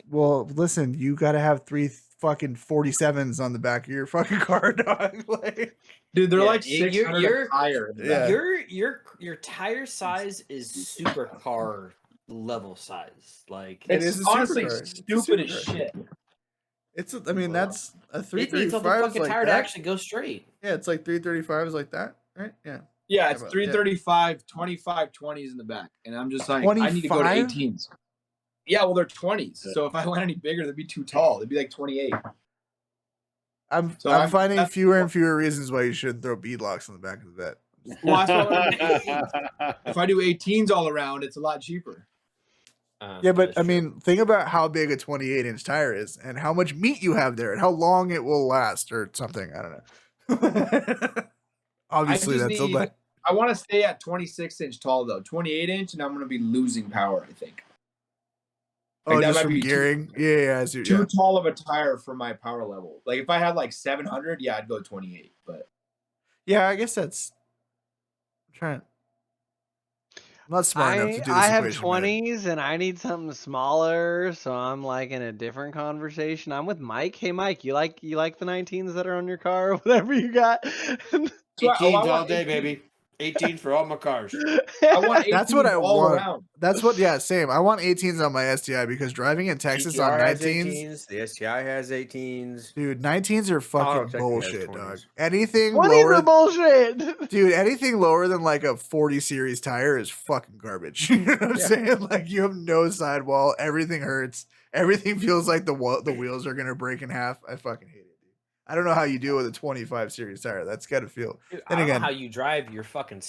Well, listen, you got to have 3 fucking 47s on the back of your fucking car, dog. Like, dude, they're like 600 tire. Yeah. Your tire size is supercar level size. Like it's honestly stupid as shit. I mean, that's a 335 it's a fucking tire to actually go straight. Yeah, it's like 335 is like that, right? Yeah. Yeah, it's 335, 25 20s in the back. And I'm just like, 25? I need to go to 18s. Yeah, well, they're 20s. So if I went any bigger, they'd be too tall. They'd be like 28. I'm finding fewer and fewer reasons why you shouldn't throw beadlocks on the back of the vet. Well, if I do 18s all around, it's a lot cheaper. Yeah, but I mean, think about how big a 28-inch tire is and how much meat you have there and how long it will last or something. I don't know. Obviously, I want to stay at 26-inch tall, though. 28-inch, and I'm going to be losing power, I think. Like just from gearing? Too tall of a tire for my power level. Like, if I had, like, 700, I'd go 28. But yeah, I guess that's... I'm trying... I'm not smart enough to do this. I have 20s and I need something smaller, so I'm like in a different conversation. I'm with Mike. Hey, Mike, you like the 19s that are on your car, or whatever you got? 18s all day, baby. 18 for all my cars. I want 18s that's what I all want. Around. That's what, same. I want 18s on my STI because driving in Texas GTR on 19s. 18s, the STI has 18s. Dude, 19s are fucking bullshit, dog. Anything 20s lower are bullshit. Dude, anything lower than like a 40 series tire is fucking garbage. You know what I'm saying? Like you have no sidewall. Everything hurts. Everything feels like the wheels are going to break in half. I fucking hate it. I don't know how you deal with a 25 series tire. That's got to feel. Dude, I don't know how you drive your fucking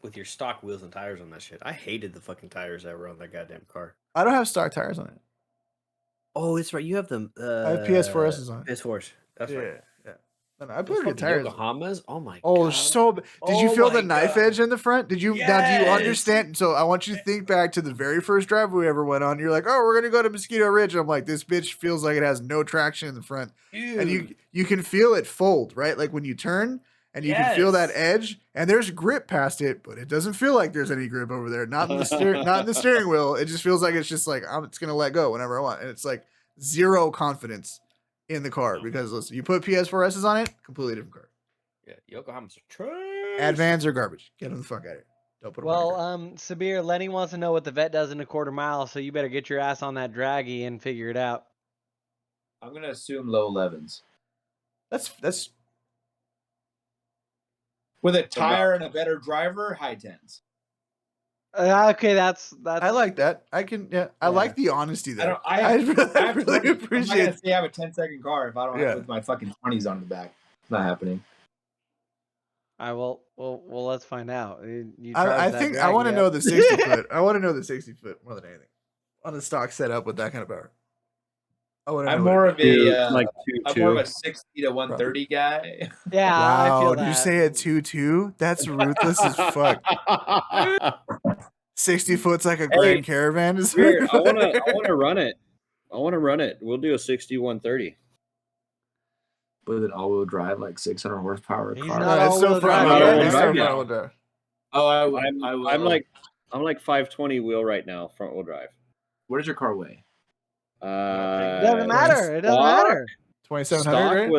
with your stock wheels and tires on that shit. I hated the fucking tires that were on that goddamn car. I don't have stock tires on it. Oh, it's right. You have them. I have PS4s on it. PS4s. That's right. Yeah. No, I put good tires. Yokohamas. Oh my god. Oh, so. Did you feel the knife edge in the front? Did you? Yes. Now, do you understand? So I want you to think back to the very first drive we ever went on. You're like, oh, we're gonna go to Mosquito Ridge. I'm like, this bitch feels like it has no traction in the front, dude. And you can feel it fold, right? Like when you turn, and you can feel that edge, and there's grip past it, but it doesn't feel like there's any grip over there. Not in the not in the steering wheel. It just feels like it's just like it's gonna let go whenever I want, and it's like zero confidence in the car because listen, you put PS4s on it, completely different car. Yeah, Yokohama's trash. Advans are garbage. Get them the fuck out of here. Don't put them on Sabir, Lenny wants to know what the vet does in a quarter mile, so you better get your ass on that draggy and figure it out. I'm gonna assume low 11s. That's with a tire and a better driver, high 10s. Okay, that's. I like that. I like the honesty there. I really appreciate. I'm not gonna say I have a 10-second car if I don't have it with my fucking 20s on the back. It's not happening. I will. Well, let's find out. I think I want to know the 60 foot. I want to know the 60 foot more than anything on a stock setup with that kind of power. I'm more of a like I'm more of a 60 to 130 guy. Yeah, I Wow, feel did you that. say a 2.2? That's ruthless as fuck. 60 foot's like a Grand Caravan. Is Weird. I wanna run it. I want to run it. We'll do a 60-130. With an all-wheel drive, like 600 horsepower He's car. not it's still all-wheel front drive wheel yet. drive. It's still Yeah. front wheel drive. Oh, I will. I'm like 520 wheel right now, front wheel drive. What does your car weigh? It doesn't matter. It doesn't matter. 2,700,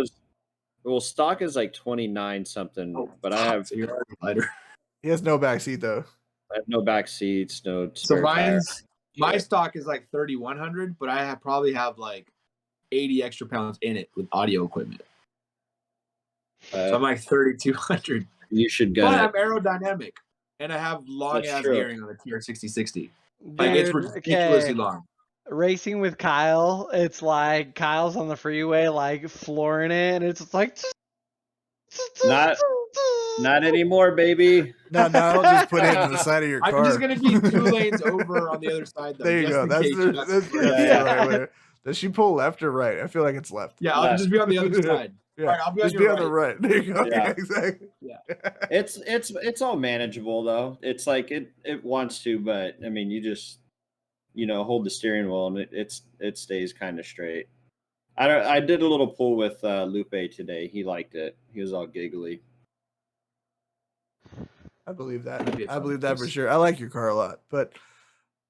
right? Stock is like 29 something, but I have so you're already lighter. He has no back seat though. I have no back seats, no So spare tire. my stock is like 3,100, but I probably have like 80 extra pounds in it with audio equipment. So I'm like 3,200. You should But get I'm it. aerodynamic, and I have long That's ass true. gearing on the TR6060. Dude, Like it's ridiculously long. Racing with Kyle, it's like Kyle's on the freeway, like flooring it, and it's just like Not anymore, baby. No, I'll just put it in the side of your car. I'm just gonna be 2 lanes over on the other side, though. There you go. That's the right way. Does she pull left or right? I feel like it's left. Yeah, I'll just be on the other side. Yeah, All right, I'll be just on be your on the right. There you go. Yeah. Yeah, exactly. Yeah. It's all manageable though. It's like it wants to, but I mean, you just hold the steering wheel and it stays kind of straight. I did a little pull with Lupe today. He liked it. He was all giggly. I believe that. I believe that for sure. I like your car a lot, but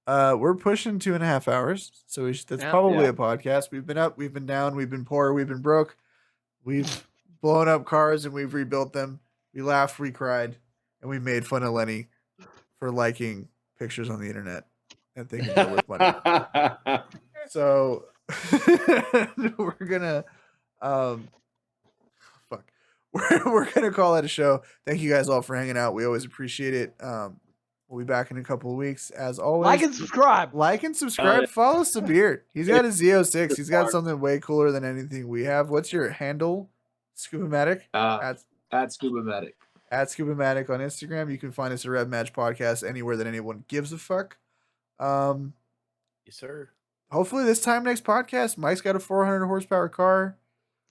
we're pushing 2.5 hours, so that's probably a podcast. We've been up, we've been down, we've been poor, we've been broke, we've blown up cars and we've rebuilt them. We laughed, we cried, and we made fun of Lenny for liking pictures on the internet and thinking they're worth money. So we're gonna we're gonna call it a show. Thank you guys all for hanging out. We always appreciate it. We'll be back in a couple of weeks. As always, like and subscribe. Follow Satbir. He's got a Z06. He's got something way cooler than anything we have. What's your handle? Scuba-matic? At Scuba-matic. At Scuba-matic on Instagram. You can find us at Revmatch Podcast anywhere that anyone gives a fuck. Yes, sir. Hopefully this time next podcast, Mike's got a 400 horsepower car.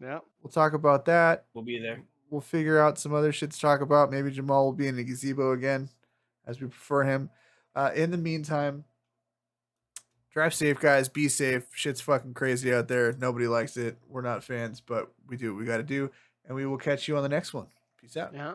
Yeah. We'll talk about that. We'll be there. We'll figure out some other shit to talk about. Maybe Jamal will be in the gazebo again, as we prefer him. In the meantime, drive safe, guys. Be safe. Shit's fucking crazy out there. Nobody likes it. We're not fans, but we do what we got to do. And we will catch you on the next one. Peace out. Yeah.